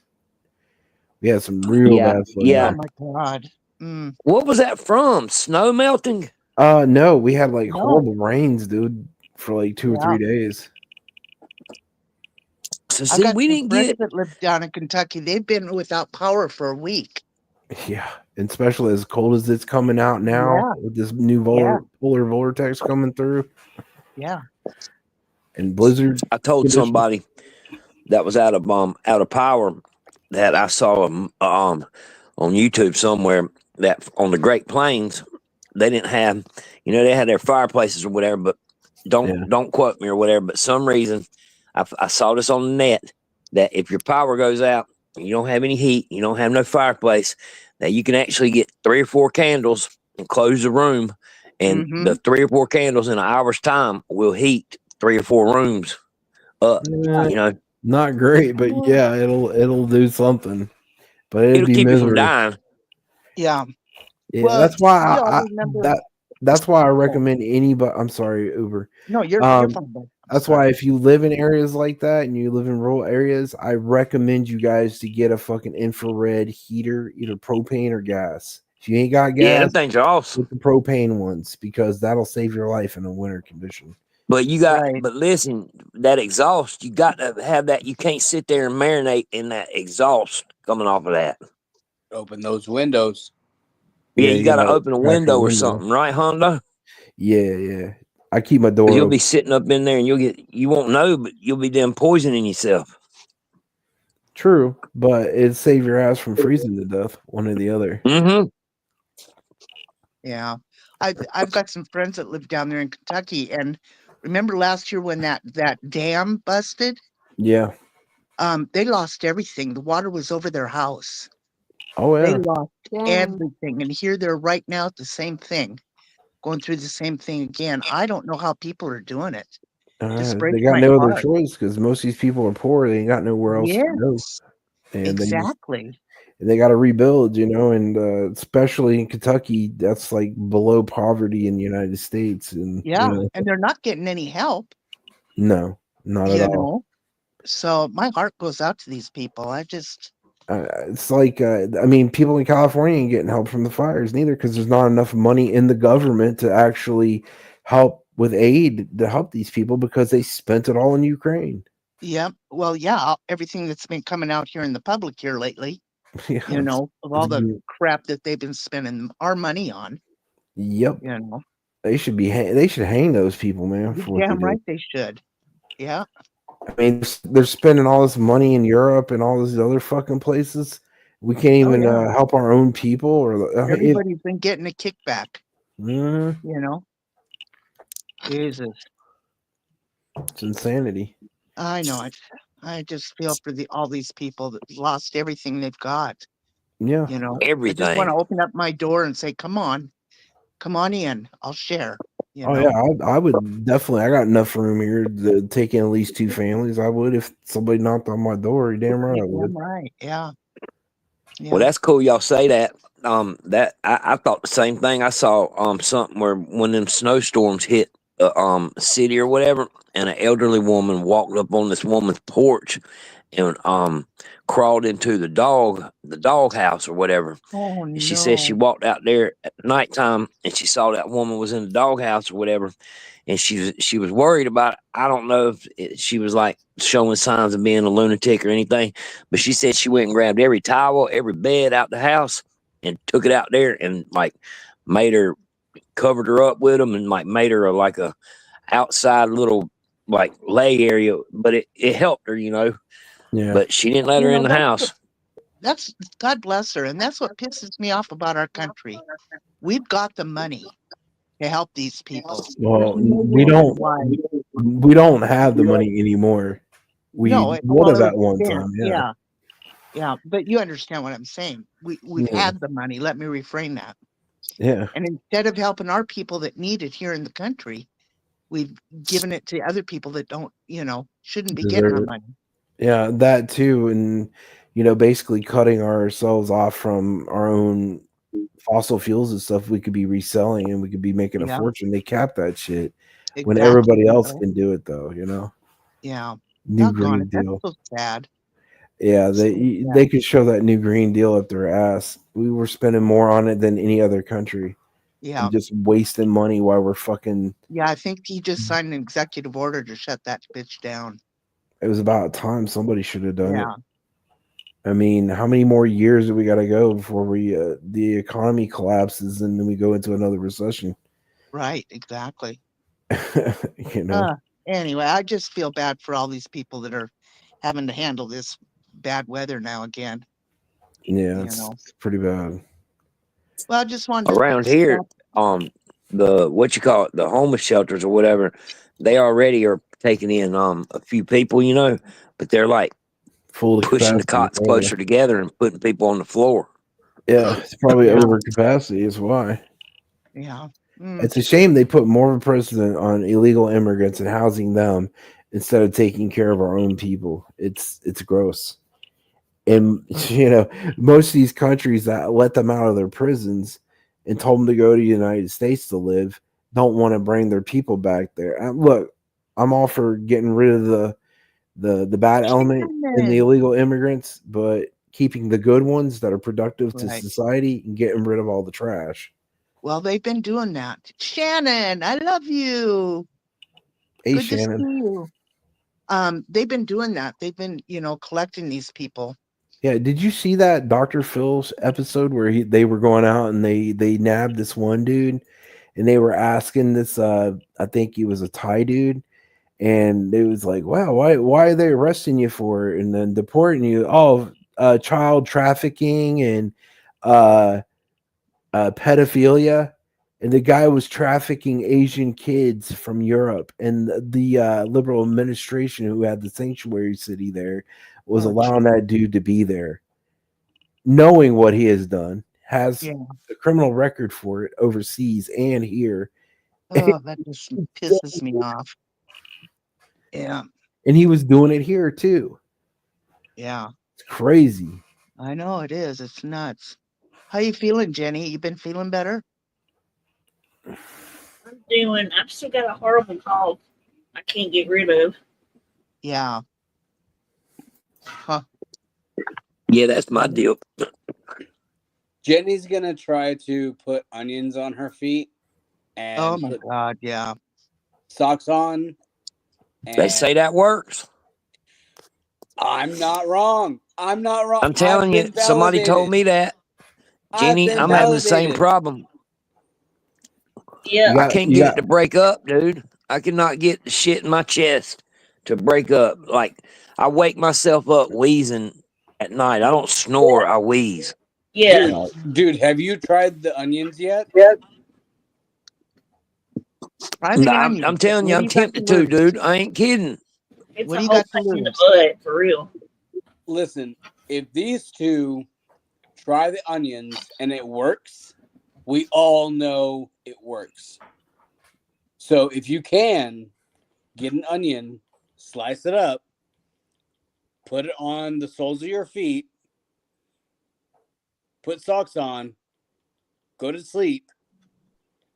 We had some real bad flooding. Oh my God. Mm. What was that from? Snow melting? No, we had like No. horrible rains, dude, for like 2 or 3 days. So I see, got we some didn't friends get. that live down in Kentucky. They've been without power for a week. Yeah, and especially as cold as it's coming out now Yeah. with this new polar vortex coming through. Yeah. And blizzard. I told conditions. somebody that was out of power that I saw on YouTube somewhere that on the Great Plains they didn't have, they had their fireplaces or whatever, but don't quote me or whatever. But some reason I saw this on the net that if your power goes out, and you don't have any heat, you don't have no fireplace, that you can actually get 3 or 4 candles and close the room, and the 3 or 4 candles in an hour's time will heat 3 or 4 rooms up. Not great, but yeah, it'll do something. But it'll be keep you from misery. dying. Yeah. Yeah, Well, that's why we all remember. that's why I recommend anybody. I'm sorry, Uber. No, you're fine. bud. That's why if you live in areas like that and you live in rural areas, I recommend you guys to get a fucking infrared heater, either propane or gas. If you ain't got gas, Yeah, them things are awesome. get the propane ones because that'll save your life in a winter condition. But but listen, that exhaust, you got to have that. You can't sit there and marinate in that exhaust coming off of that. Open those windows. Yeah, you got to open a crack window or something, right, Hondo? Yeah. I keep my door You'll open. be sitting up in there and you won't know, but you'll be damn poisoning yourself. True, but it'd save your ass from freezing to death, one or the other. Mm-hmm. Yeah. I've got some friends that live down there in Kentucky, and remember last year when that dam busted? Yeah. They lost everything. The water was over their house. Oh yeah. They lost everything, and here they're right now at the same thing, going through the same thing again. I don't know how people are doing it. They got no other choice because most of these people are poor. They ain't got nowhere else to go. And exactly. They got to rebuild, and especially in Kentucky, that's like below poverty in the United States. And and they're not getting any help. No, not at all. So my heart goes out to these people. It's like, people in California ain't getting help from the fires neither because there's not enough money in the government to actually help with aid to help these people because they spent it all in Ukraine. Yeah. Well, everything that's been coming out here in the public here lately, of all the crap that they've been spending our money on. Yep. They should hang those people, man. For what Damn right they should. Yeah. I mean, they're spending all this money in Europe and all these other fucking places. We can't even help our own people. Or everybody's been getting a kickback. Mm-hmm. Jesus, it's insanity. I know it. I just feel for all these people that lost everything they've got. Yeah, everything. I just want to open up my door and say, "Come on in. I'll share." Yeah, I would definitely. I got enough room here to take in at least 2 families. I would if somebody knocked on my door. You're damn right I would. Damn right, yeah. Well, that's cool. Y'all say that. That I thought the same thing. I saw something where when them snowstorms hit city or whatever, and an elderly woman walked up on this woman's porch and crawled into the dog house or whatever. Oh, no. And she said she walked out there at nighttime and she saw that woman was in the dog house or whatever, and she was worried about it. I don't know if she was like showing signs of being a lunatic or anything, but she said she went and grabbed every towel, every bed out the house and took it out there and like covered her up with them and like made her like a outside little like lay area, but it helped her, Yeah. But she didn't let her in the house. That's God bless her, and that's what pisses me off about our country. We've got the money to help these people. Well, we don't have the money anymore. We would have at one time. Yeah. But you understand what I'm saying. We've had the money. Let me reframe that. Yeah. And instead of helping our people that need it here in the country, we've given it to other people that don't, shouldn't be getting our money. Yeah, that too, and basically cutting ourselves off from our own fossil fuels and stuff we could be reselling and we could be making a Yeah. fortune. They cap that shit when Exactly. everybody else can do it, though. Yeah. New Doggone Green it. That's Deal. so sad. Yeah, So they sad. could show that New Green Deal up their ass. We were spending more on it than any other country, Yeah. and just wasting money while we're fucking. Yeah, I think he just signed an executive order to shut that bitch down. It was about time somebody should have done it. Yeah. I mean, how many more years do we got to go before the economy collapses and then we go into another recession? Right, exactly. you know. Anyway, I just feel bad for all these people that are having to handle this bad weather now again. Yeah, it's pretty bad. Well, I just wanted Around to here, the what you call it, the homeless shelters or whatever, they already are taking in a few people, but they're like full pushing the capacity, cots closer together and putting people on the floor. Yeah, it's probably over capacity is why. Yeah. It's a shame they put more of a precedent on illegal immigrants and housing them instead of taking care of our own people. It's gross. And most of these countries that let them out of their prisons and told them to go to the United States to live don't want to bring their people back there. Look, I'm all for getting rid of the bad element in the illegal immigrants, but keeping the good ones that are productive to society and getting rid of all the trash. Well, they've been doing that. Shannon, I love you. Hey, Good Shannon. to see you. They've been doing that. They've been, collecting these people. Yeah, did you see that Dr. Phil's episode where they were going out and they nabbed this one dude and they were asking this I think he was a Thai dude, and it was like, wow, why are they arresting you for it and then deporting you? Oh, child trafficking and pedophilia. And the guy was trafficking Asian kids from Europe, and the liberal administration who had the sanctuary city there was allowing that dude to be there, knowing what he has done, has a criminal record for it overseas and here. Oh, that just pisses me off. Yeah. And he was doing it here too. Yeah. It's crazy. I know it is. It's nuts. How you feeling, Jenny? You been feeling better? I've still got a horrible cough I can't get rid of. Yeah. Huh. Yeah, that's my deal. Jenny's gonna try to put onions on her feet and oh my god, yeah. Socks on. They say that works. I'm not wrong. I'm not wrong. I'm telling you, somebody told me that. Jenny, I'm having the same problem. Yeah. I can't get it to break up, dude. I cannot get the shit in my chest to break up. Like, I wake myself up wheezing at night. I don't snore, I wheeze. Yeah. Dude, have you tried the onions yet? No, I'm telling you, I'm tempted to, dude. I ain't kidding. It's What a do you whole got to thing in the lose? butt, for real. Listen, if these two try the onions and it works, we all know it works. So if you can get an onion, slice it up, put it on the soles of your feet, put socks on, go to sleep,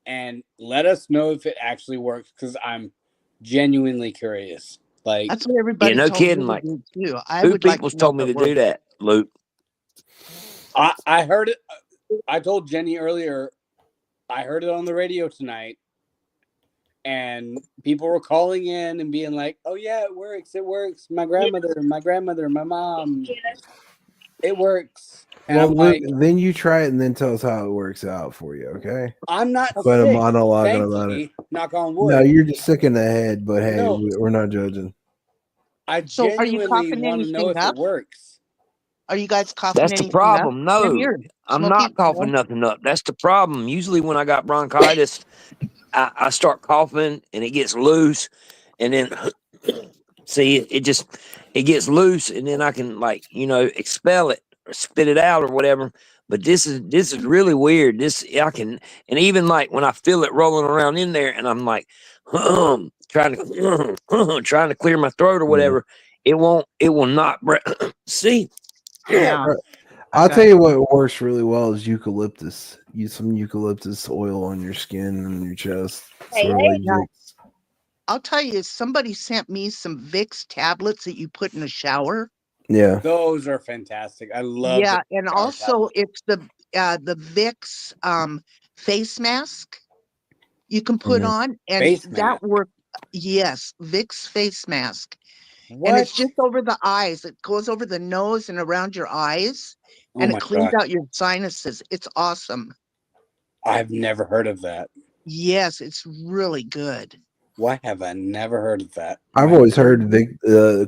and let us know if it actually works, because I'm genuinely curious. Like, That's what everybody no told kidding. me Like, to do too. I two would like people's to know told me if it to do works. that, Luke. I heard it. I told Jenny earlier, I heard it on the radio tonight, and people were calling in and being like, oh yeah, it works. It works. My grandmother, my mom, it works. And Well, I'm Luke, like, then you try it and then tell us how it works out for you, okay? I'm not Quite a sick. monologue about Thankfully, it. knock on wood. No, you're just sick in the head, but hey, No. we're not judging. I So are you genuinely coughing want to know anything if up? it works. Are you guys coughing That's the anything up? problem. No, Been here, I'm Smokey, not coughing no? nothing up. That's the problem. Usually when I got bronchitis, I start coughing and it gets loose, and then see it gets loose, and then I can, like, expel it or spit it out or whatever. But this is really weird. I can, and even like when I feel it rolling around in there, and I'm like trying to clear my throat or whatever, It won't. It will not break. See. Yeah. I'll tell you what works really well is eucalyptus. Use some eucalyptus oil on your skin and your chest. Sort of like Yeah. Vicks. I'll tell you, somebody sent me some Vicks tablets that you put in the shower. Yeah. Those are fantastic. I love. Yeah, the and shower also tablets. it's the Vicks face mask you can put Mhm. on, and Face that mask. works. Yes, Vicks face mask, and What? it's just over the eyes. It goes over the nose and around your eyes, Oh and my it cleans God. out your sinuses. It's awesome. I've never heard of that. Yes, it's really good. Why have I never heard of that? I've always heard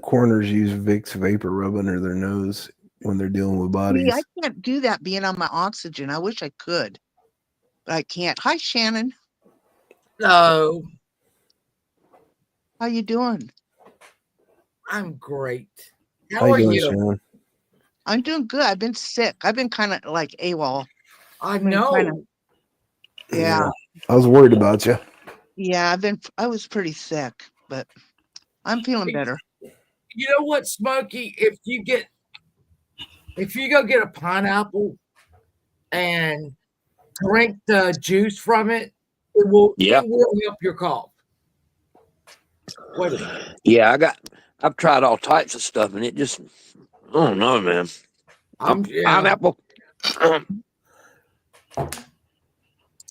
coroners use Vicks vapor rub under their nose when they're dealing with See, bodies. I can't do that being on my oxygen. I wish I could, but I can't. Hi, Shannon. Hello. How you doing? I'm great. How How you are doing, you? Shannon? I'm doing good. I've been sick. I've been kind of like AWOL. I Been know. kinda- yeah. I was worried about you. Yeah, I was pretty sick, but I'm feeling better. You know what, Smokey? If you go get a pineapple and drink the juice from it, it will help your cough. Wait a minute. Yeah, I've tried all types of stuff, and it just, I don't know, man. Pineapple.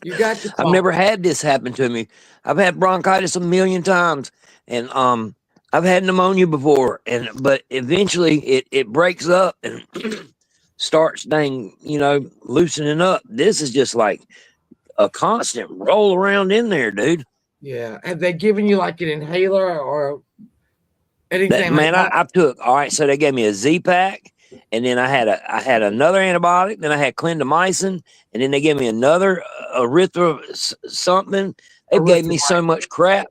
You got the I've never had this happen to me. I've had bronchitis a million times, and I've had pneumonia before, but eventually it breaks up and starts loosening up. This is just like a constant roll around in there, dude. Yeah. Have they given you like an inhaler or anything like that? I took, all right, so they gave me a Z-Pack, and then I had another antibiotic, then I had clindamycin, and then they gave me another something. They gave me so much crap.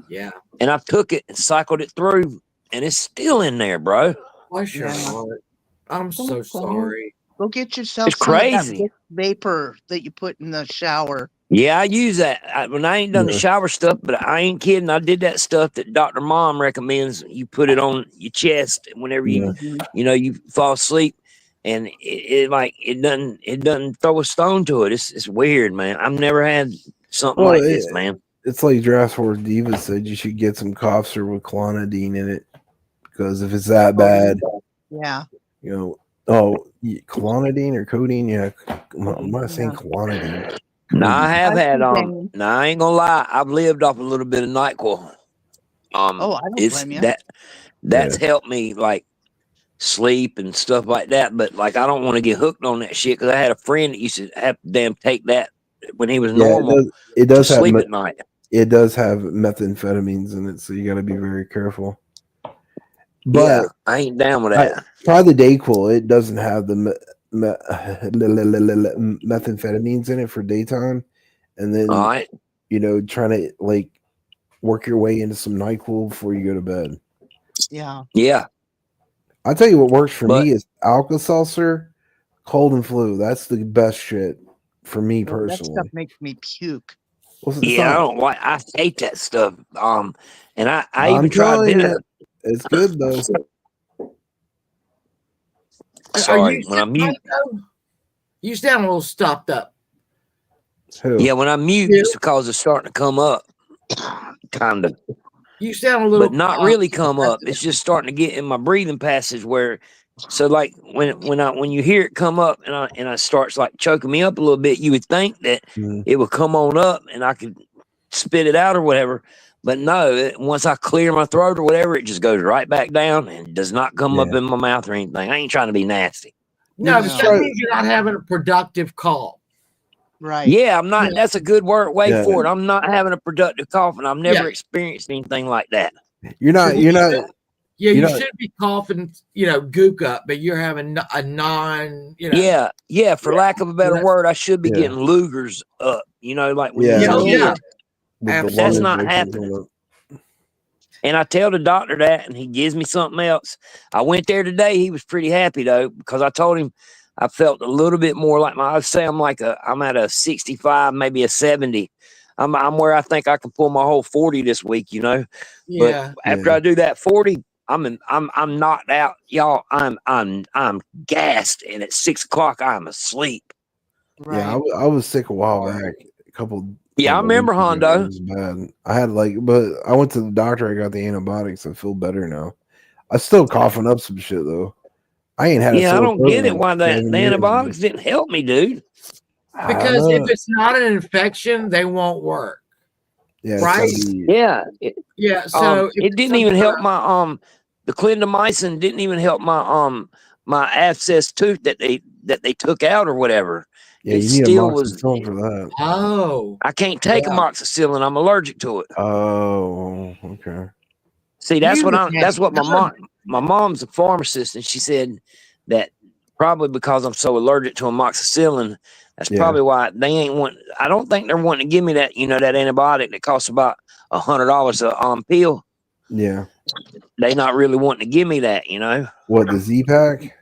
Yeah. And I took it and cycled it through, and it's still in there, bro. Bless your heart. I'm so sorry. Go get yourself It's some of that crazy. Vicks vapor that you put in the shower. Yeah, I use that when I ain't done the shower stuff, but I ain't kidding. I did that stuff that Dr. Mom recommends. You put it on your chest whenever you fall asleep, and it doesn't throw a stone to it. It's weird, man. I've never had something like this, man. It's like Draft Force Diva said you should get some cough syrup with clonidine in it, because if it's that bad, Yeah. Clonidine or codeine, yeah. I'm not saying clonidine. No, I have had no, I ain't gonna lie. I've lived off a little bit of NyQuil. I don't blame you. That's helped me like sleep and stuff like that. But like, I don't want to get hooked on that shit, because I had a friend that used to have to take that when he was normal. It does to have sleep at night. It does have methamphetamines in it, so you got to be very careful. But I ain't down with that. Try the Dayquil. It doesn't have the methamphetamines in it for daytime, and then trying to like work your way into some NyQuil before you go to bed. Yeah. I'll tell you what works for me is Alka-Seltzer, cold and flu. That's the best shit for me personally. That stuff makes me puke. I hate that stuff. And I even tried bitter. It's good though. Sorry, when I'm mute. You sound a little stopped up. Yeah, when I'm mute, it's because it's starting to come up. Kind of. You sound a little, but not really come up. It's just starting to get in my breathing passage where. So like when you hear it come up and I starts like choking me up a little bit, you would think that it would come on up and I could spit it out or whatever. But no, once I clear my throat or whatever, it just goes right back down and does not come up in my mouth or anything. I ain't trying to be nasty. No, that means you're not having a productive cough. Right. Yeah, I'm not. That's a good way for it. I'm not having a productive cough, and I've never experienced anything like that. You're not. Yeah, you should be coughing, gook up, but you're having a non, Yeah, for lack of a better word, I should be getting Lugers up, like when you're that's not happening. And I tell the doctor that, and he gives me something else. I went there today. He was pretty happy though, because I told him I felt a little bit more like I'd say I'm at a 65, maybe a 70. I'm where I think I can pull my whole 40 this week, Yeah. But after I do that 40, I'm knocked out, y'all. I'm gassed, and at 6 o'clock I'm asleep. Yeah, I was sick a while back. A couple. Yeah, I remember weeks ago. Hondo. It was bad. I had but I went to the doctor. I got the antibiotics. I feel better now. I'm still coughing up some shit though. I ain't had. Yeah, I don't get it. Why the antibiotics didn't help me, dude? Because if it's not an infection, they won't work. Yeah, right? Yeah. Yeah. So it didn't even help my the clindamycin didn't even help my abscess tooth that they took out or whatever. Yeah, It you need still was. amoxicillin for that. Oh. I can't take amoxicillin. I'm allergic to it. Oh, okay. See, that's what my mom's a pharmacist, and she said that probably because I'm so allergic to amoxicillin, that's probably why they ain't want. I don't think they're wanting to give me that, that antibiotic that costs about $100 a pill. Yeah. They not really wanting to give me that, What, the Z-Pack?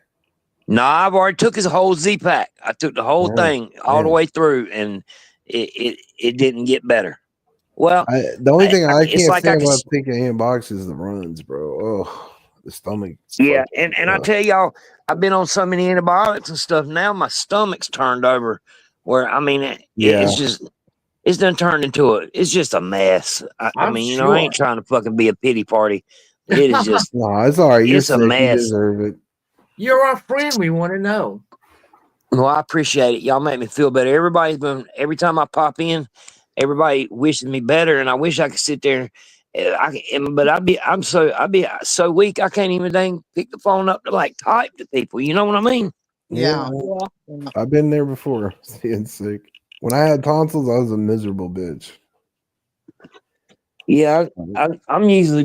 No, I've already took his whole Z-Pack. I took the whole thing all the way through, and it didn't get better. Well, the only thing I can't like stand about taking antibiotics is the runs, bro. Oh, the stomach. Yeah, and I tell y'all, I've been on so many antibiotics and stuff. Now my stomach's turned over. Where it's done turned into it's just a mess. I mean, I ain't trying to fucking be a pity party. It is just no, it's all right. You're it's a sick. mess. You deserve it. You're our friend. We want to know. Well, I appreciate it. Y'all make me feel better. Every time I pop in, everybody wishes me better, and I wish I could sit there. But I'd be so weak I can't even dang pick the phone up to type to people. You know what I mean? Yeah. I've been there before. Staying sick. When I had tonsils, I was a miserable bitch. Yeah, I'm usually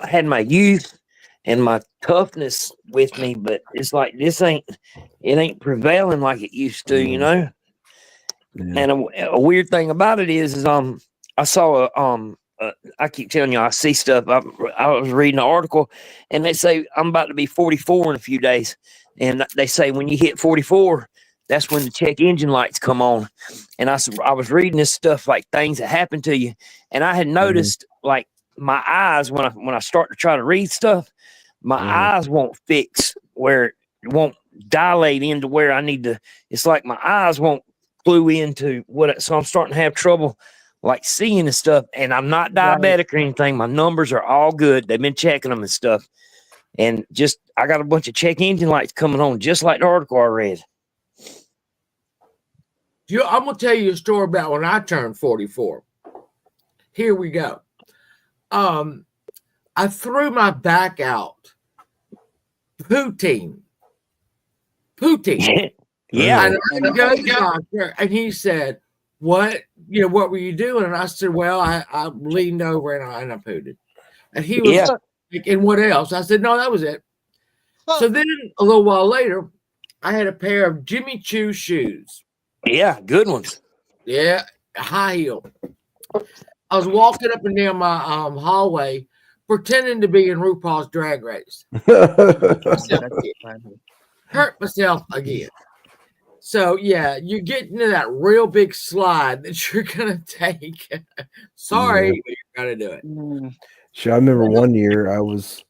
had my youth and my toughness with me, but it's like it ain't prevailing like it used to, Yeah. And a weird thing about it is I saw I keep telling you I see stuff. I was reading an article, and they say I'm about to be 44 in a few days, and they say when you hit 44, that's when the check engine lights come on. And I was reading this stuff like things that happen to you, and I had noticed like my eyes when I start to try to read stuff, my eyes won't fix where it won't dilate into where I need to. It's like my eyes won't glue into so I'm starting to have trouble like seeing and stuff. And I'm not diabetic or anything. My numbers are all good. They've been checking them and stuff. And I got a bunch of check engine lights coming on, just like the article I read. I'm going to tell you a story about when I turned 44. Here we go. I threw my back out. Poutine. Yeah. And I go to the doctor, and he said, what were you doing? And I said, well, I leaned over and I pooted. And he was like, and what else? I said, no, that was it. So then a little while later, I had a pair of Jimmy Choo shoes. Yeah, good ones. Yeah, high heel. I was walking up and down my hallway, pretending to be in RuPaul's Drag Race. Hurt myself again. So yeah, you get into that real big slide that you're gonna take. Sorry, but you're gonna do it. Sure, I remember one year it was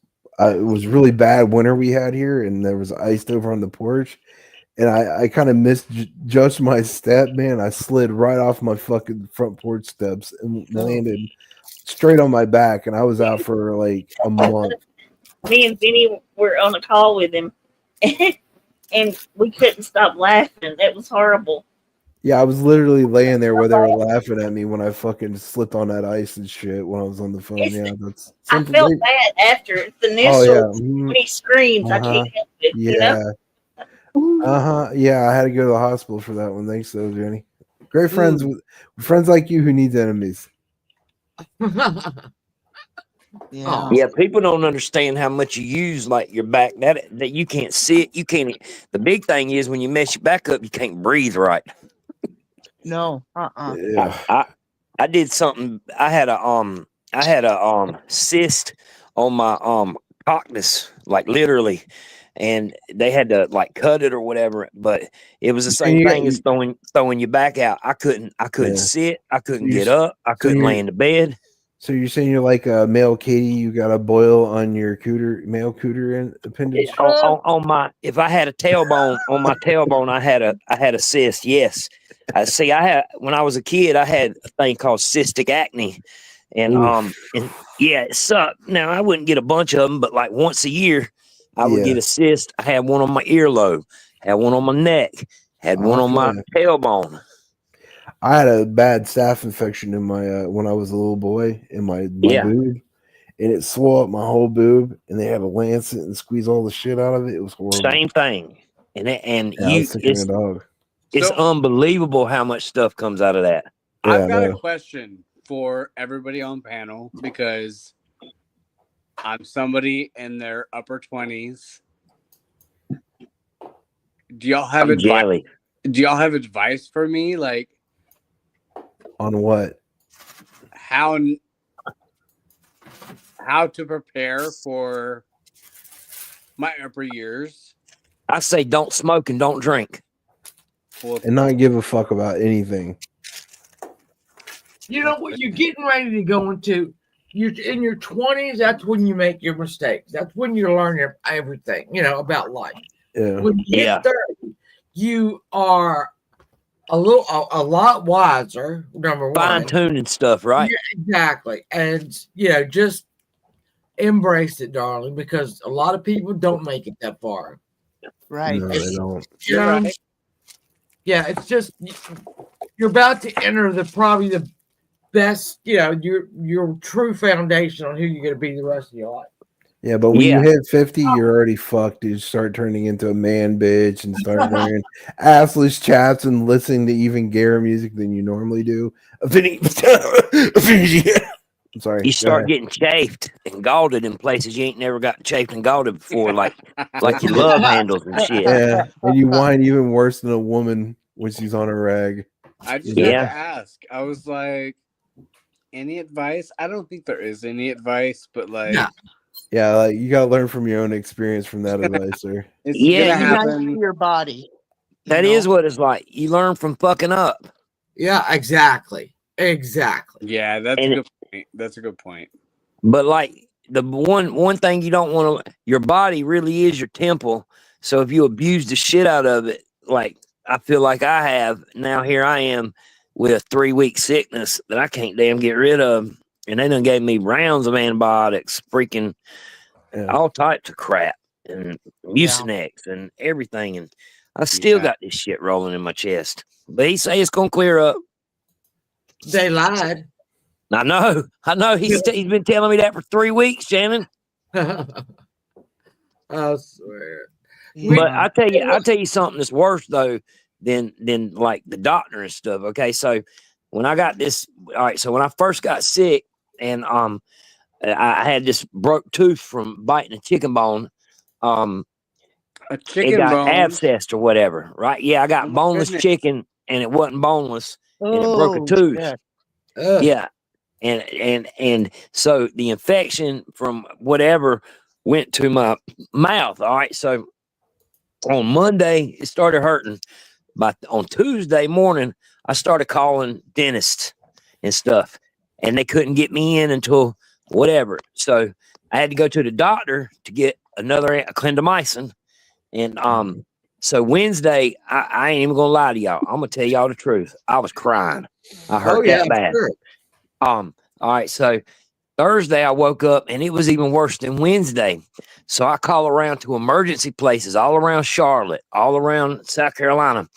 really bad winter we had here, and there was ice over on the porch, and I kind of misjudged my step, man. I slid right off my fucking front porch steps and landed straight on my back, and I was out for like a month. Me and Vinny were on a call with him, and we couldn't stop laughing. It was horrible. Yeah, I was literally laying there where they were laughing at me when I fucking slipped on that ice and shit when I was on the phone. I felt bad after. It's the initial when he screams. I can't help it. Yeah. Yeah, I had to go to the hospital for that one. Thanks, though, Jenny. Great friends with friends like you who needs enemies. Yeah, people don't understand how much you use like your back that you can't sit. You can't. The big thing is when you mess your back up, you can't breathe right. No. I did something. I had a cyst on my cockness, like literally, and they had to like cut it or whatever. But it was the same thing as throwing your back out. I couldn't sit. I couldn't get up. I couldn't lay in the bed. So you're saying you're like a male Katie? You got a boil on your male cooter appendage? On my, if I had a tailbone on my tailbone, I had a cyst. Yes, I see. I had when I was a kid, I had a thing called cystic acne, and yeah, it sucked. Now I wouldn't get a bunch of them, but like once a year, I would get a cyst. I had one on my earlobe, had one on my neck, had one on my tailbone. I had a bad staph infection in my when I was a little boy in my boob, and it swelled up my whole boob. And they had to lance it and squeeze all the shit out of it. It was horrible. Same thing, it's So- unbelievable how much stuff comes out of that. I've got a question for everybody on panel because I'm somebody in their upper 20s. Do y'all have advice? Do y'all have advice for me? Like On what? how to prepare for my upper years? I say don't smoke and don't drink. And not give a fuck about anything. You know what? You're getting ready to go into. You're in your 20s. That's when you make your mistakes. That's when you learn everything. You know about life. Yeah. When you get 30, you are a lot wiser. Number one, fine tuning stuff, right? Yeah, exactly. And just embrace it, darling, because a lot of people don't make it that far. Right. No, they don't. You know, yeah, it's just you're about to enter probably the best, your true foundation on who you're going to be the rest of your life. Yeah, but when you hit 50, you're already fucked. You start turning into a man bitch and start wearing assless chaps and listening to even gayer music than you normally do. I'm sorry. You start getting chafed and galded in places you ain't never got chafed and galded before, like your love handles and shit. Yeah, and you whine even worse than a woman when she's on a rag. I just had to ask. I was like, any advice? I don't think there is any advice, but like, Yeah, like you gotta learn from your own experience from that advice, sir. it's Yeah, gonna Be nice happen. to your body. That is what it's like. You learn from fucking up. Yeah, exactly. Yeah, that's a good point. That's a good point. But like the one thing you don't want to, your body really is your temple. So if you abuse the shit out of it, like I feel like I have now, here I am with a 3-week sickness that I can't damn get rid of, and they done gave me rounds of antibiotics, freaking all types of crap, and Mucinex and everything, and I still got this shit rolling in my chest. But he say it's gonna clear up. They lied. I know. He's been telling me that for 3 weeks, Shannon. I swear. But I tell you something that's worse though than like the doctor and stuff. Okay, so when I got this, all right. So when I first got sick, and I had this broke tooth from biting a chicken bone. A chicken it got bone? abscessed or whatever, right? Yeah, I got boneless chicken, and it wasn't boneless, and it broke a tooth. Yeah, and so the infection from whatever went to my mouth. All right, so on Monday it started hurting, but on Tuesday morning I started calling dentists and stuff, and they couldn't get me in until whatever. So I had to go to the doctor to get another clindamycin, and so Wednesday I ain't even gonna lie to y'all. I'm gonna tell y'all the truth. I was crying. I hurt that bad. Sure. All right, so Thursday I woke up and it was even worse than Wednesday. So I call around to emergency places all around Charlotte, all around South Carolina,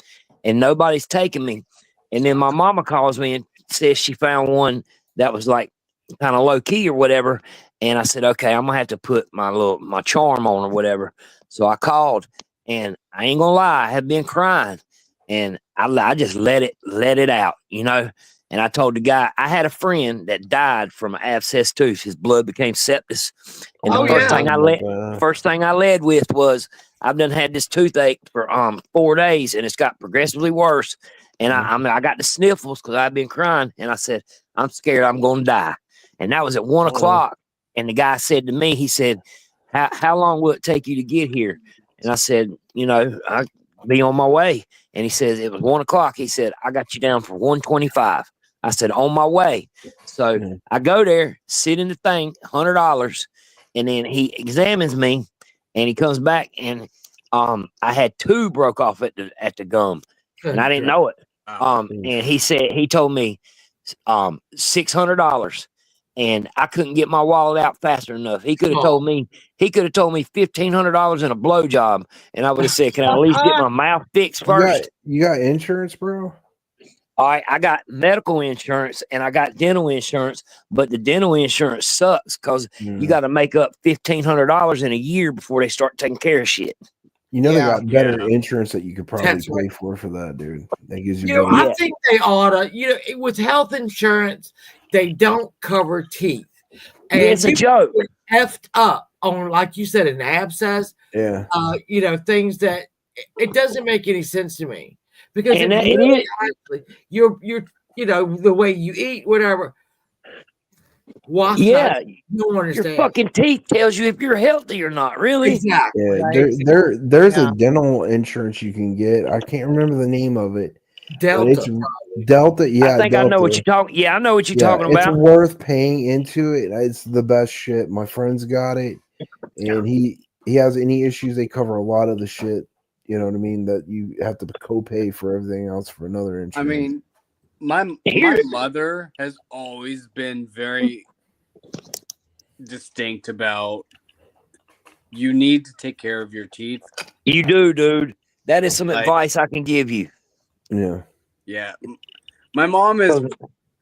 and nobody's taking me. And then my mama calls me and says she found one that was like kind of low key or whatever. And I said, okay, I'm gonna have to put my charm on or whatever. So I called, and I ain't gonna lie, I had been crying, and I just let it out, you know. And I told the guy, I had a friend that died from an abscessed tooth. His blood became septic. And the first thing I led with was, I've done had this toothache for 4 days, and it's got progressively worse. And I got the sniffles because I've been crying. And I said, I'm scared I'm going to die. And that was at 1 o'clock. And the guy said to me, he said, how long will it take you to get here? And I said, I'll be on my way. And he says, it was 1 o'clock. He said, I got you down for 125. I said, on my way. So I go there, sit in the thing, $100, and then he examines me, and he comes back, and I had 2 broke off at the gum, and I didn't know it. And he told me $600, and I couldn't get my wallet out fast enough. He could have told me $1,500 in a blowjob, and I would have said, "Can I at least get my mouth fixed first?" You got insurance, bro? All right, I got medical insurance and I got dental insurance, but the dental insurance sucks because you got to make up $1,500 in a year before they start taking care of shit. You know, they got better insurance that you could probably pay for that, dude. That gives you, I think they ought to, with health insurance, they don't cover teeth. And it's a joke. Effed up on, like you said, an abscess. Yeah. Things that it doesn't make any sense to me. Because And actually, you're the way you eat, whatever. Wash you don't understand. Your fucking teeth tells you if you're healthy or not, really. Exactly. Yeah, there's a dental insurance you can get. I can't remember the name of it. Delta. Delta. Yeah, I think Delta. I know what you're talking. Yeah, I know what you're talking about. It's worth paying into it. It's the best shit. My friend's got it, and he has any issues. They cover a lot of the shit. You know what I mean? That you have to co-pay for everything else for another insurance. I mean, my mother has always been very distinct about you need to take care of your teeth. You do, dude. That is some advice I can give you. Yeah. Yeah. My mom is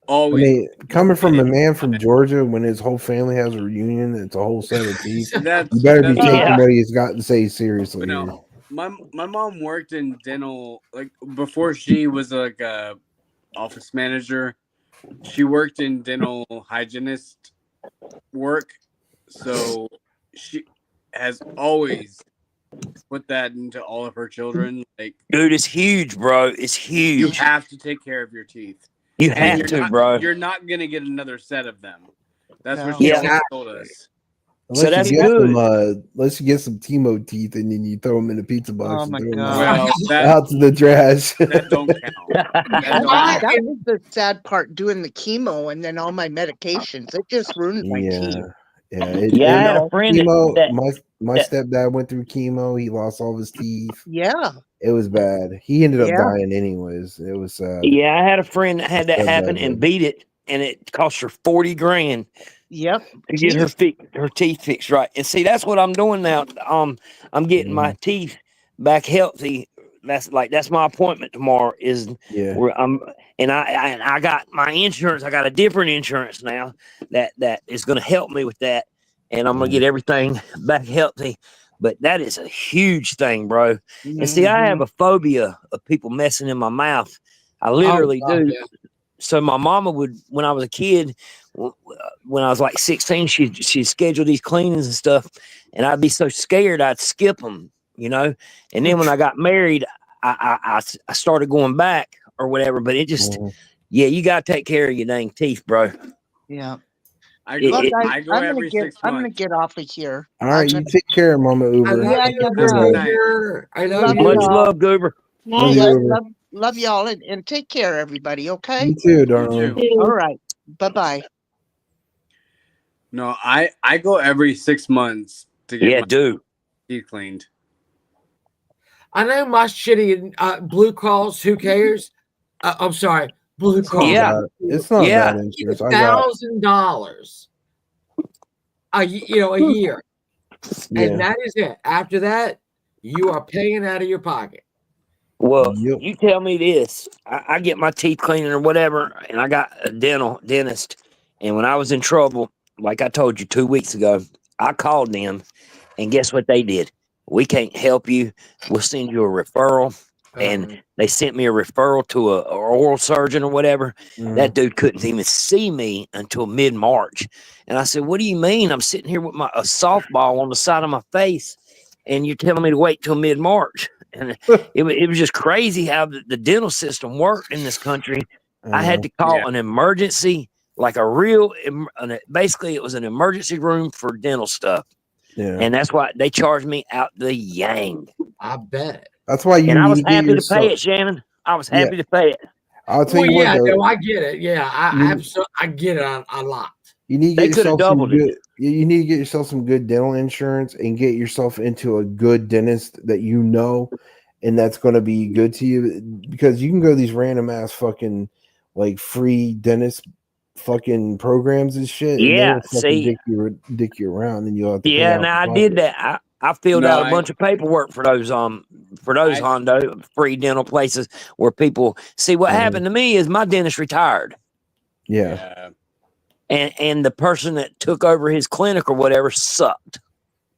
always coming from a man from Georgia, when his whole family has a reunion, it's a whole set of teeth. You better be taking what he's got to say seriously. My mom worked in dental, like before she was like a office manager. She worked in dental hygienist work, so she has always put that into all of her children. Like, dude, it's huge, bro. It's huge. You have to take care of your teeth. You have to, bro. You're not gonna get another set of them. That's what she always told us. So that's good. Let's get some Timo teeth, and then you throw them in a pizza box. Oh my and throw God. them out to the trash. That don't count. That was the sad part, doing the chemo and then all my medications. It just ruined my teeth. Yeah, I had a friend chemo, my stepdad went through chemo. He lost all of his teeth. Yeah. It was bad. He ended up dying anyways. It was sad. Yeah, I had a friend that had that happen and beat it, and it cost her $40,000. Yep. To get her teeth fixed right. And see, that's what I'm doing now. I'm getting my teeth back healthy. That's my appointment tomorrow. Where I got my insurance. I got a different insurance now that is going to help me with that, and I'm going to get everything back healthy. But that is a huge thing, bro. And see, I have a phobia of people messing in my mouth. I literally do. Yeah. So my mama would, when I was a kid, when I was like 16, she'd schedule these cleanings and stuff, and I'd be so scared I'd skip them, And then when I got married, I started going back or whatever. But it just, you got to take care of your dang teeth, bro. Yeah. I go every 6 months. I'm gonna get off of here. All right, you take care, Mama Uber. I love you. Much love, Goober. Love y'all, and take care, everybody. Okay. You too, darling. All right. Bye-bye. No, I go every 6 months to get my teeth cleaned. I know my shitty Blue Cross. Who cares? I'm sorry, Blue Cross. Yeah, it's not bad insurance. $1,000 a year, and that is it. After that, you are paying out of your pocket. Well, you tell me this. I get my teeth cleaning or whatever, and I got a dentist. And when I was in trouble, like I told you 2 weeks ago, I called them, and guess what they did? We can't help you. We'll send you a referral. And they sent me a referral to a oral surgeon or whatever. That dude couldn't even see me until mid-March. And I said, "What do you mean? I'm sitting here with a softball on the side of my face, and you're telling me to wait till mid-March?" And it was just crazy how the dental system worked in this country. I had to call an emergency, like basically it was an emergency room for dental stuff. Yeah. And that's why they charged me out the yang. I bet. That's why you. And I was happy to pay it, Shannon. I was happy to pay it. I'll tell Well, you what, yeah, though. no, I get it. Yeah, You- I get it a lot. You need to They get could have yourself some doubled it. good. You need to get yourself some good dental insurance and get yourself into a good dentist that you know, and that's going to be good to you, because you can go to these random ass fucking like free dentist fucking programs and shit, and they Yeah, will fucking see, dick you around, and you'll have to pay yeah. out Now I the did pocket. that. I filled No, out a bunch of paperwork for those Hondo free dental places where people see what happened to me is my dentist retired. Yeah. And the person that took over his clinic or whatever sucked.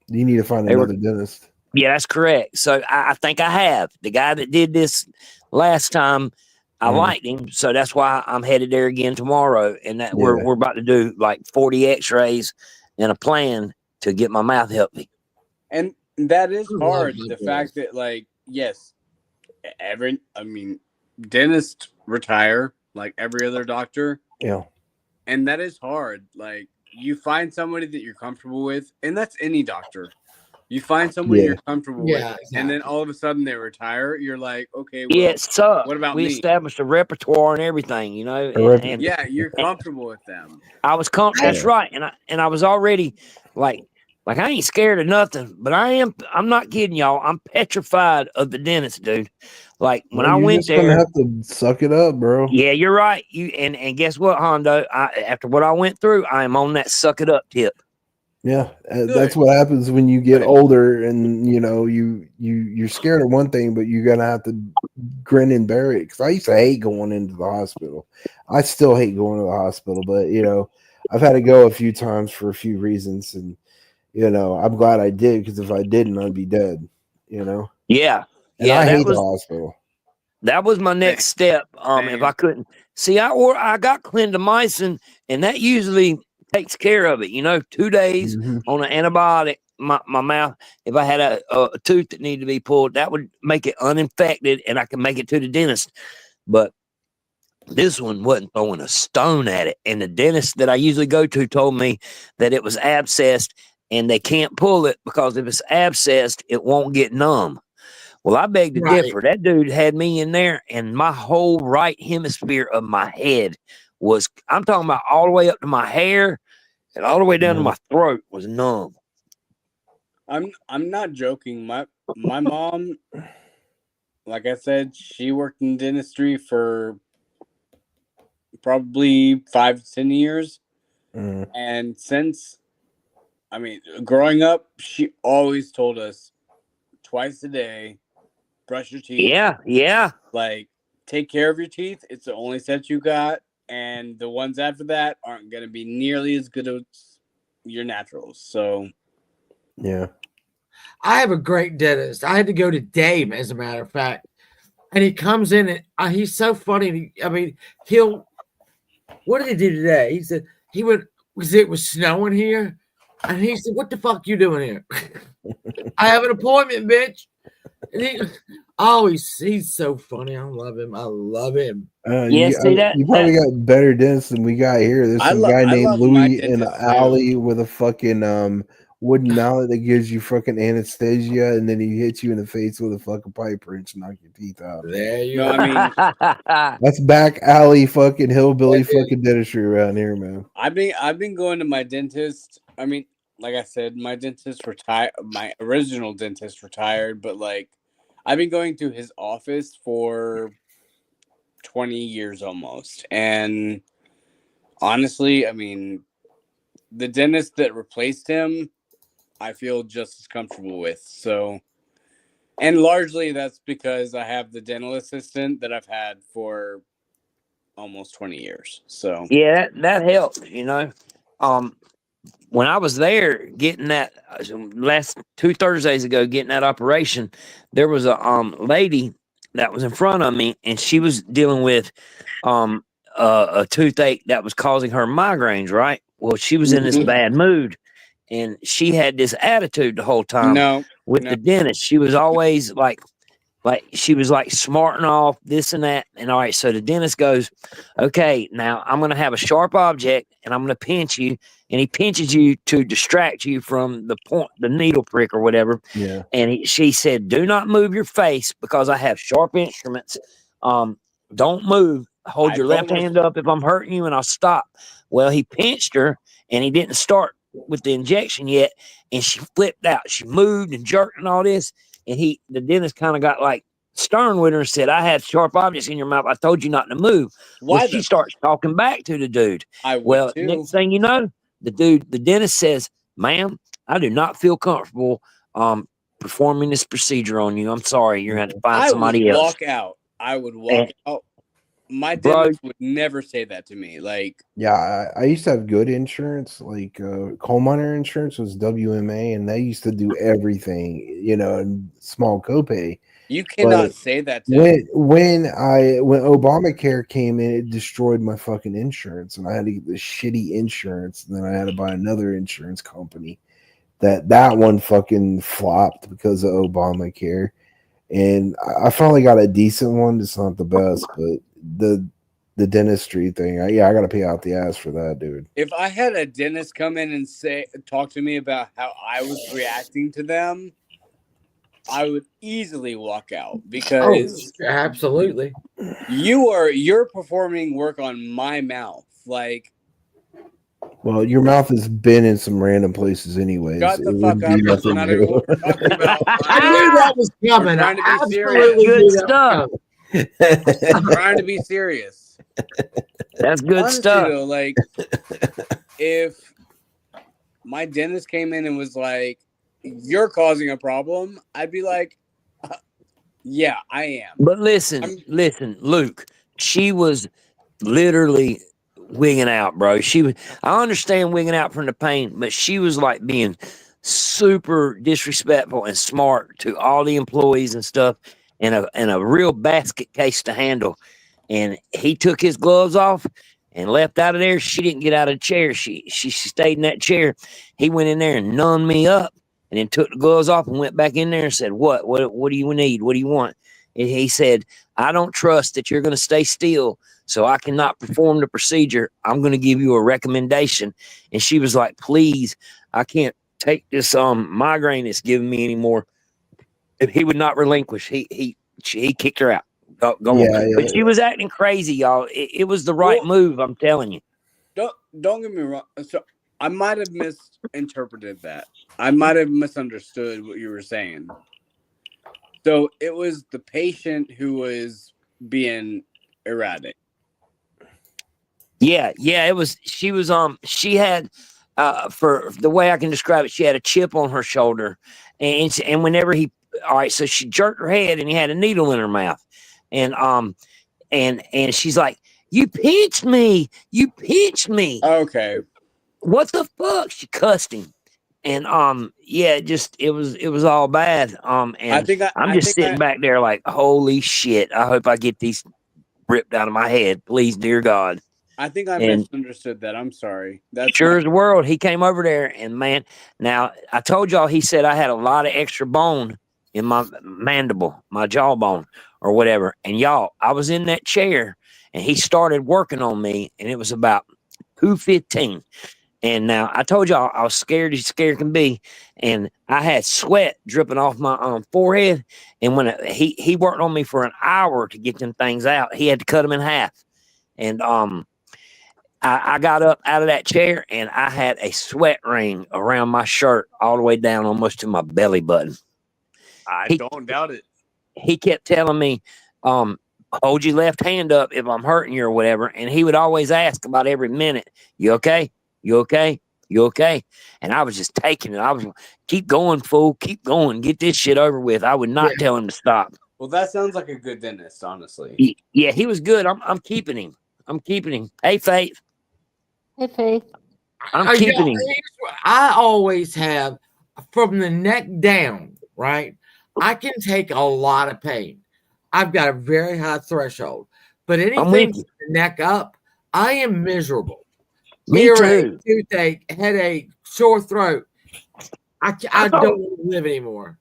You need to find They were- another dentist. Yeah, that's correct. So I think I have. The guy that did this last time, I liked him, so that's why I'm headed there again tomorrow. And that we're about to do like 40 X-rays and a plan to get my mouth healthy. And that is I hard. love The that. fact that, like, yes, dentists retire like every other doctor. Yeah. And that is hard. Like, you find somebody that you're comfortable with, and that's any doctor. You find somebody you're comfortable with, and then all of a sudden they retire. You're like, okay, well, Yeah, it sucked. what about we me? established a repertoire and everything, you know. Yeah, you're comfortable with them. I was that's right, and I was already like I ain't scared of nothing, but I'm not kidding y'all. I'm petrified of the dentist, dude. Like when I You're went just gonna there, have to suck it up, bro. yeah, you're right. And guess what, Hondo? After what I went through, I am on that suck it up tip. Yeah, that's what happens when you get older, and you know you're scared of one thing, but you're gonna have to grin and bear it. Because I used to hate going into the hospital. I still hate going to the hospital, but you know I've had to go a few times for a few reasons, and you know I'm glad I did, because if I didn't, I'd be dead. You know. Yeah, And yeah, I that hate was the hospital. that was my next step. If I couldn't see, I got clindamycin, and that usually takes care of it. You know, 2 days on an antibiotic. My mouth. If I had a tooth that needed to be pulled, that would make it uninfected, and I can make it to the dentist. But this one wasn't throwing a stone at it. And the dentist that I usually go to told me that it was abscessed, and they can't pull it because if it's abscessed, it won't get numb. Well, I beg to differ. That dude had me in there, and my whole right hemisphere of my head was, I'm talking about all the way up to my hair and all the way down to my throat was numb. I'm not joking. My mom, like I said, she worked in dentistry for probably 5 to 10 years. And since, growing up, she always told us twice a day, brush your teeth. Yeah. Like, take care of your teeth. It's the only set you got. And the ones after that aren't going to be nearly as good as your naturals. So, yeah. I have a great dentist. I had to go to Dame, as a matter of fact. And he comes in and he's so funny. What did he do today? He said, because it was snowing here. And he said, what the fuck you doing here? I have an appointment, bitch. And he's so funny. I love him. You probably got better dentists than we got here. There's some guy named Louis in an alley with a fucking wooden mallet that gives you fucking anesthesia, and then he hits you in the face with a fucking pipe wrench and knock your teeth out. There you go. That's back alley fucking hillbilly fucking dentistry around here, man. I've been going to my dentist. Like I said, my dentist retired. My original dentist retired, but like I've been going to his office for 20 years almost. And honestly, the dentist that replaced him, I feel just as comfortable with. So, and largely that's because I have the dental assistant that I've had for almost 20 years. So, yeah, that helped, you know. When I was there getting that last 2 Thursdays ago, getting that operation, there was a lady that was in front of me, and she was dealing with a toothache that was causing her migraines, right? Well, she was in this bad mood, and she had this attitude the whole time with the dentist. She was always like she was like smarting off this and that. And all right, so the dentist goes, okay, now I'm going to have a sharp object and I'm going to pinch you. And he pinches you to distract you from the needle prick or whatever. Yeah. And she said, do not move your face because I have sharp instruments. Don't move. hold your left hand up if I'm hurting you, and I'll stop. Well, he pinched her, and he didn't start with the injection yet, and she flipped out. She moved and jerked and all this, and the dentist kind of got like stern with her and said, I had sharp objects in your mouth. I told you not to move. Well, she starts talking back to the dude. Well, next thing you know, the dentist says, ma'am, I do not feel comfortable performing this procedure on you. I'm sorry. You're going to have to find somebody else. I would walk out. My dentist would never say that to me. Like, yeah, I used to have good insurance. Like coal miner insurance was WMA, and they used to do everything, and small copay. You cannot say that to me. When Obamacare came in, it destroyed my fucking insurance, and I had to get this shitty insurance. And then I had to buy another insurance company. That one fucking flopped because of Obamacare. And I finally got a decent one. It's not the best, but the dentistry thing, I got to pay out the ass for that, dude. If I had a dentist come in and talk to me about how I was reacting to them, I would easily walk out because absolutely you're performing work on my mouth. Like, well, your mouth has been in some random places anyways. Shut the fuck up. That's not even what we're talking about. I knew that was coming. Trying to be Absolutely serious. good stuff. I'm trying to be serious. That's good Honestly, stuff. Though, like, if my dentist came in and was like, you're causing a problem, I'd be like, yeah, I am. But listen, Luke, she was literally wigging out, bro. I understand wigging out from the pain, but she was like being super disrespectful and smart to all the employees and stuff, and a real basket case to handle. And he took his gloves off and left out of there. She didn't get out of the chair. She stayed in that chair. He went in there and numbed me up, and then took the gloves off and went back in there and said, What do you need? What do you want? And he said, I don't trust that you're going to stay still, so I cannot perform the procedure. I'm going to give you a recommendation. And she was like, please, I can't take this migraine it's giving me anymore. If he would not relinquish, he kicked her out. Go on. But she was acting crazy, y'all. It was the right move, I'm telling you. Don't get me wrong. So I might have misinterpreted that. I might have misunderstood what you were saying. So it was the patient who was being erratic. Yeah, it was. She was. She had, for the way I can describe it, she had a chip on her shoulder, and whenever so she jerked her head, and he had a needle in her mouth, and she's like, "You pinched me! You pinched me!" Okay. What the fuck? She cussed him, and it was all bad. And I'm just sitting back there like, holy shit! I hope I get these ripped out of my head, please, dear God. I think I misunderstood that. I'm sorry. That's sure as the world. He came over there, and man, now I told y'all, he said I had a lot of extra bone in my mandible, my jawbone, or whatever. And y'all, I was in that chair, and he started working on me, and it was about 2:15. And now I told y'all I was scared as scared can be, and I had sweat dripping off my forehead. And when he worked on me for an hour to get them things out, he had to cut them in half. And I got up out of that chair, and I had a sweat ring around my shirt all the way down almost to my belly button. I don't doubt it. He kept telling me, hold your left hand up if I'm hurting you or whatever. And he would always ask about every minute, you okay? You okay? You okay? And I was just taking it. I was, keep going, fool. Keep going. Get this shit over with. I would not tell him to stop. Well, that sounds like a good dentist, honestly. Yeah, he was good. I'm keeping him. I'm keeping him. Hey, Faith. Hey, Faith. I'm keeping him. I always have, from the neck down, right? I can take a lot of pain. I've got a very high threshold. But anything from the neck up, I am miserable. Me Earache, too. toothache, headache, sore throat. I don't want to live anymore.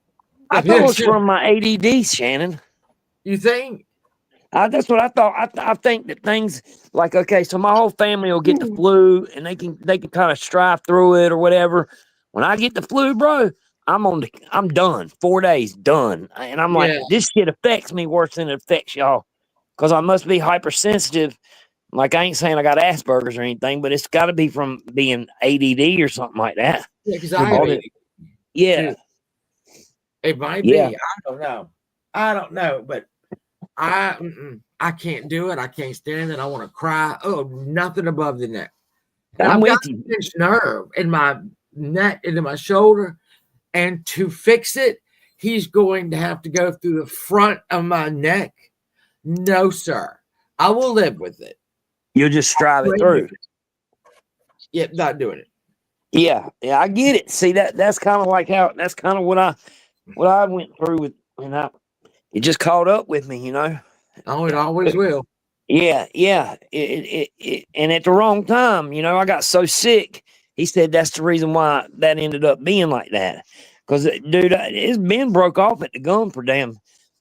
I thought it was from my ADD, Shannon. You think? That's what I thought. I think that things like, okay, so my whole family will get the flu, and they can kind of strive through it or whatever. When I get the flu, bro, I'm done. 4 days done, and I'm like, this shit affects me worse than it affects y'all. because I must be hypersensitive. Like, I ain't saying I got Asperger's or anything, but it's got to be from being ADD or something like that. Yeah, because I have ADD. Yeah. It might Yeah. be. I don't know. But I can't do it. I can't stand it. I want to cry. Oh, nothing above the neck. And I'm I've with got you. a pinched nerve in my neck and in my shoulder. And to fix it, he's going to have to go through the front of my neck. No, sir. I will live with it. You'll just strive it through. Yep, not doing it. Yeah, I get it. See, that's kind of like how that's kind of what I went through with, it just caught up with me, Oh, it always will. Yeah. And at the wrong time, I got so sick. He said that's the reason why that ended up being like that. Because, dude, it's been broke off at the gum for damn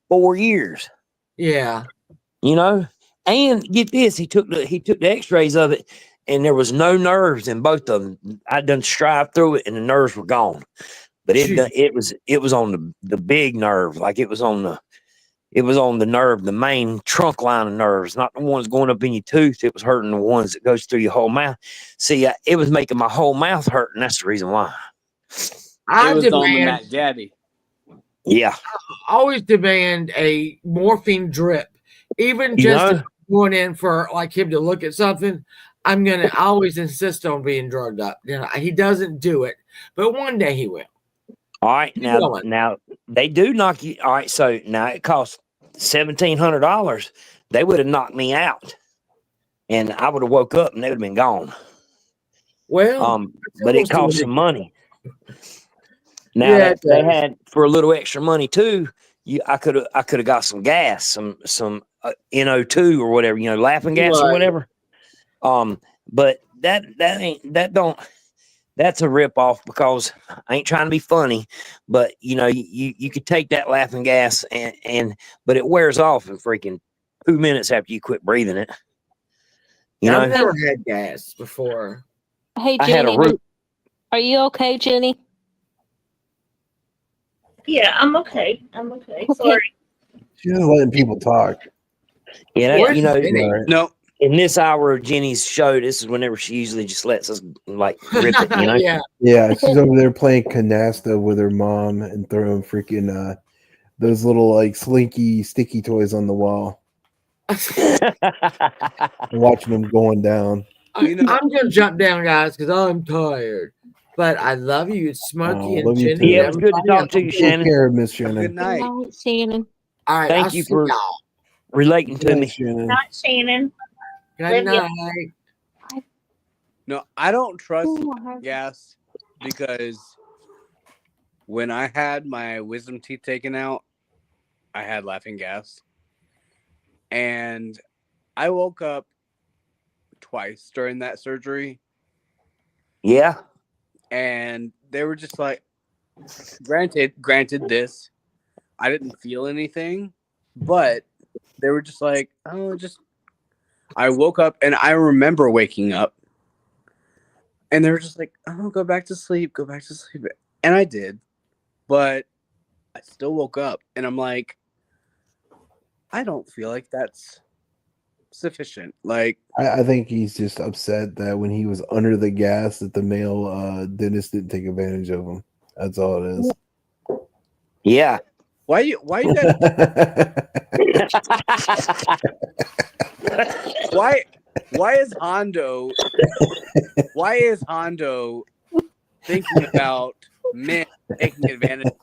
4 years. Yeah. And get this, he took the X-rays of it, and there was no nerves in both of them. I done strived through it, and the nerves were gone. But it was on the big nerve, like it was on the nerve, the main trunk line of nerves, not the ones going up in your tooth. It was hurting the ones that goes through your whole mouth. See, it was making my whole mouth hurt, and that's the reason why. It was on the Mac Daddy. Yeah. I always demand a morphine drip, even just going in for like him to look at something. I always insist on being drugged up. He doesn't do it, but one day he will. All right, now they do knock you. All right, so now it costs $1,700. They would have knocked me out, and I would have woke up and they would have been gone. Well, but it cost some money. Now they had for a little extra money too. I could have got some gas, some NO2 or whatever, laughing gas or whatever. But that's a rip off, because I ain't trying to be funny, but you could take that laughing gas but it wears off in freaking 2 minutes after you quit breathing it. I've never had gas before. Hey, I had a Jenny, are you okay, Jenny? Yeah, I'm okay. Sorry. She's just letting people talk. Yeah, No. In this hour of Jenny's show, this is whenever she usually just lets us like rip it, Yeah, she's over there playing canasta with her mom and throwing freaking those little like slinky sticky toys on the wall. Watching them going down. I'm gonna jump down, guys, because I'm tired. But I love you, Smokey and Jenny. Yeah, it was good to talk to you, Shannon. Take care, Miss Shannon. Good night. Shannon. All right, Thank you for relating to me. Not Shannon. Good night. No, I don't trust gas, because when I had my wisdom teeth taken out, I had laughing gas. And I woke up twice during that surgery. Yeah. And they were just like, granted this, I didn't feel anything, but they were just like, I woke up, and I remember waking up, and they were just like, oh, go back to sleep. And I did, but I still woke up, and I'm like, I don't feel like that's sufficient. Like, I think he's just upset that when he was under the gas that the male dentist didn't take advantage of him. That's all it is. Yeah. Why you guys why is Hondo thinking about men taking advantage?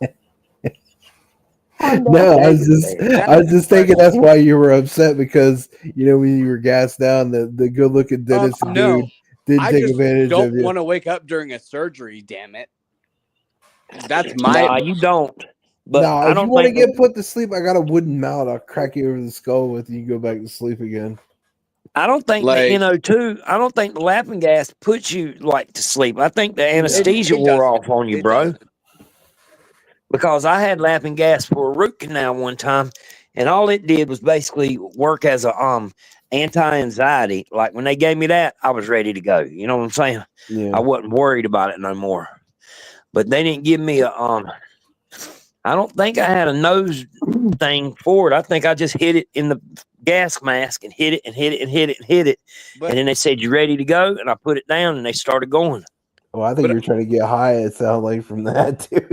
No, I was just thinking that's why you were upset, because when you were gassed down, the good looking dentist dude didn't take advantage of you. I don't want to wake up during a surgery, damn it. That's my you don't. But no, I if don't you want to think get put to sleep, I got a wooden mallet. I'll crack you over the skull with, you go back to sleep again. I don't think the NO2, I don't think the laughing gas puts you like to sleep. I think the anesthesia wore off on you, bro. Because I had laughing gas for a root canal one time, and all it did was basically work as a anti-anxiety. Like when they gave me that, I was ready to go. You know what I'm saying? Yeah. I wasn't worried about it no more. But they didn't give me I don't think I had a nose thing for it. I think I just hit it in the gas mask and hit it and hit it and hit it and hit it. And then they said, "You ready to go?" And I put it down and they started going. Oh, I think you're trying to get high. It sounds like from that too.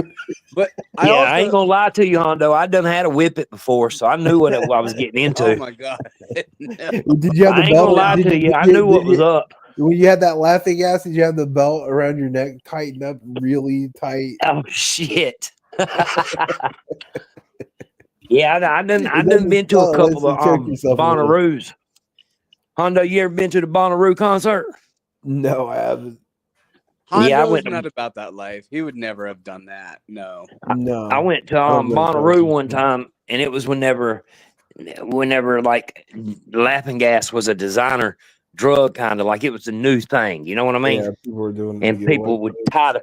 But I ain't gonna lie to you, Hondo. I done had a whip it before, so I knew what I was getting into. Oh my god! No. Did you have the I ain't belt? gonna lie to you. I knew what was up. When you had that laughing gas, did you have the belt around your neck tightened up really tight? Oh shit! Yeah, I done been to a couple of Bonnaroo's. Hondo, you ever been to the Bonnaroo concert? No, I haven't. Hondo's I went not about that life. He would never have done that. No. No. I went to Bonnaroo one time, and it was whenever like laughing gas was a designer drug, kind of like it was a new thing. You know what I mean? Yeah, people were doing, and people would tie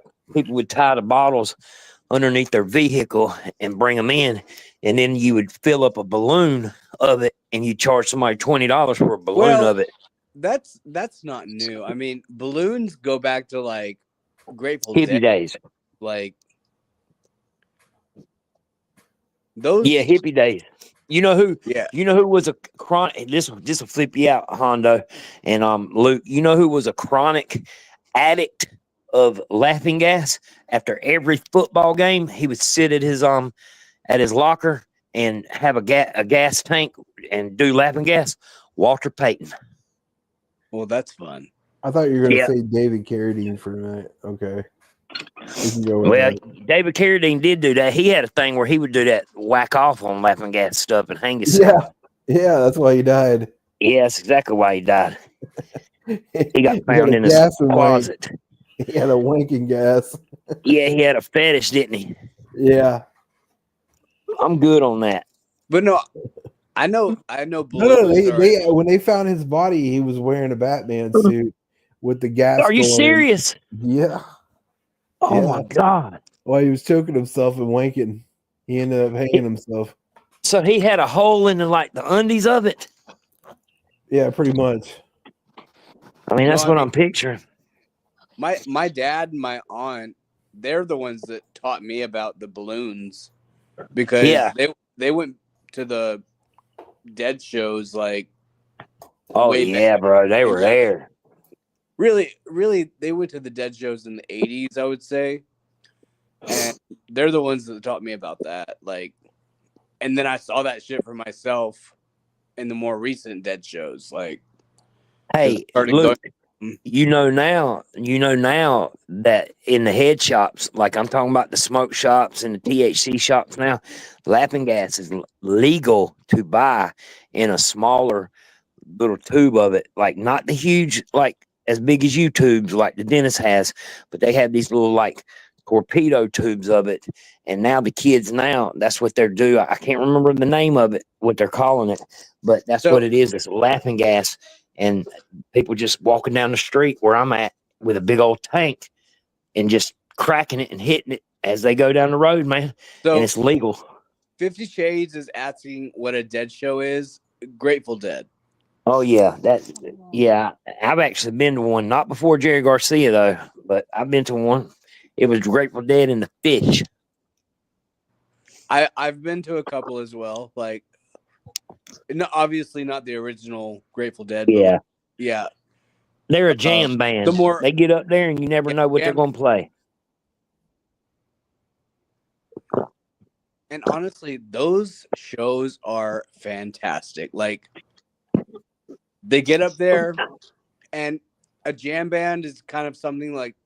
the bottles underneath their vehicle and bring them in, and then you would fill up a balloon of it, and you charge somebody $20 for a balloon of it. That's not new. I mean, balloons go back to like Grateful Hippie Dead days. Like those. Yeah, hippie days. You know who? Yeah. You know who was a chronic? This will flip you out, Hondo and Luke. You know who was a chronic addict of laughing gas? After every football game, he would sit at his locker and have a gas tank and do laughing gas. Walter Payton. Well, that's fun. I thought you were going to say David Carradine for a minute. Okay. Well, David Carradine did do that. He had a thing where he would do that whack off on laughing gas stuff and hang himself. Yeah, that's why he died. Yeah, that's exactly why he died. He got found in his closet. He had a wanking gas. Yeah, he had a fetish, didn't he? Yeah. I'm good on that. But no, I know. No, when they found his body, he was wearing a Batman suit with the gas. Are you serious? Yeah. Oh my god! Well, he was choking himself and wanking. He ended up hanging himself. So he had a hole in the undies of it. Yeah, pretty much. I mean, that's what I'm picturing. My dad and my aunt, they're the ones that taught me about the balloons because they went to the Dead shows like. Oh yeah, bro, they were there. Really, they went to the Dead shows in the 80s, I would say. And they're the ones that taught me about that. Like, and then I saw that shit for myself in the more recent Dead shows. Like, hey, look, you know now that in the head shops, like I'm talking about the smoke shops and the THC shops now, laughing gas is legal to buy in a smaller little tube of it. Like, not the huge, like, as big as you tubes like the dentist has, but they have these little like torpedo tubes of it. And now the kids that's what they're doing. I can't remember the name of it, what they're calling it, but that's what it is. It's laughing gas, and people just walking down the street where I'm at with a big old tank and just cracking it and hitting it as they go down the road, man. So and it's legal. 50 Shades is asking what a Dead show is. Grateful Dead. Oh yeah, I've actually been to one, not before Jerry Garcia though, but I've been to one. It was Grateful Dead and the Fish. I've been to a couple as well. Like, obviously not the original Grateful Dead. Yeah, yeah, they're a jam band. They get up there and you never know what they're going to play. And honestly, those shows are fantastic. Like, they get up there, and a jam band is kind of something like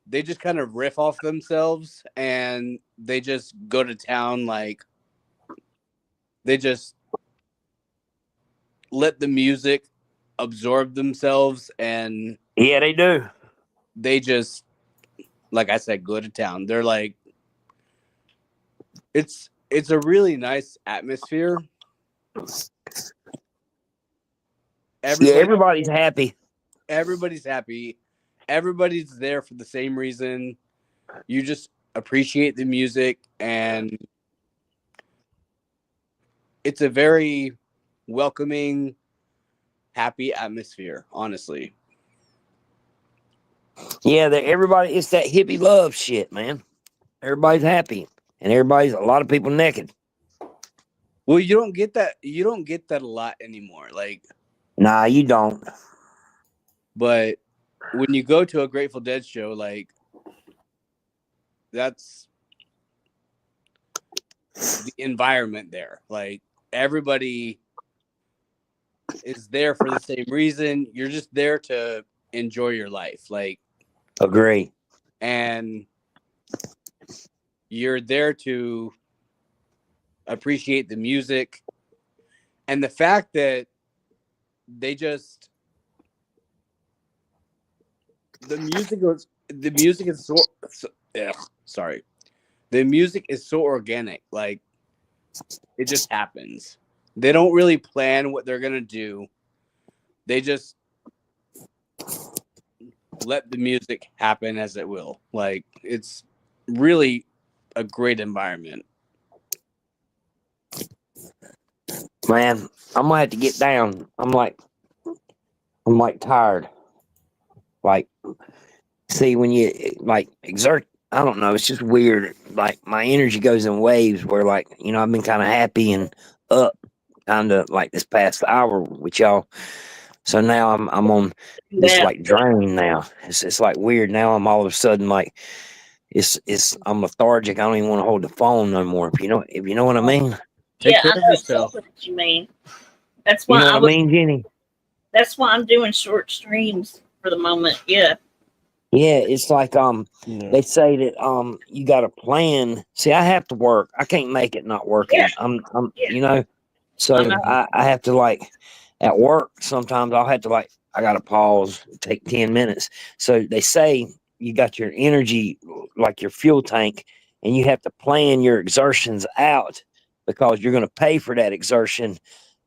they just kind of riff off themselves and they just go to town. Like, they just let the music absorb themselves, and yeah, they do. They just, like I said, go to town. They're like, it's a really nice atmosphere. Everybody's happy. Everybody's happy. Everybody's there for the same reason. You just appreciate the music, and it's a very welcoming, happy atmosphere, honestly. Yeah, it's that hippie love shit, man. Everybody's happy, and a lot of people naked. Well, you don't get that. You don't get that a lot anymore. Like, nah, you don't. But when you go to a Grateful Dead show, like, that's the environment there. Like, everybody is there for the same reason. You're just there to enjoy your life. Like, agree. And you're there to appreciate the music and the fact that they just the music is sorry. The music is so organic. Like, it just happens. They don't really plan what they're gonna do. They just let the music happen as it will. Like, it's really a great environment. Man, I'm gonna have to get down. I'm like tired. Like, see, when you like exert, I don't know, it's just weird. Like, my energy goes in waves where, like, you know, I've been kind of happy and up kind of like this past hour with y'all. So now I'm on this like drain now. It's like weird. Now I'm all of a sudden like I'm lethargic. I don't even want to hold the phone no more. If you know what I mean. Yeah, I know exactly what you mean. That's why You know what I mean, Jenny? That's why I'm doing short streams for the moment. Yeah. Yeah, it's like they say that you got to plan. See, I have to work. I can't make it not working. Yeah. I'm you know, so I have to, like, at work sometimes I'll have to, like, I got to pause, take 10 minutes. So they say you got your energy, like your fuel tank, and you have to plan your exertions out because you're going to pay for that exertion,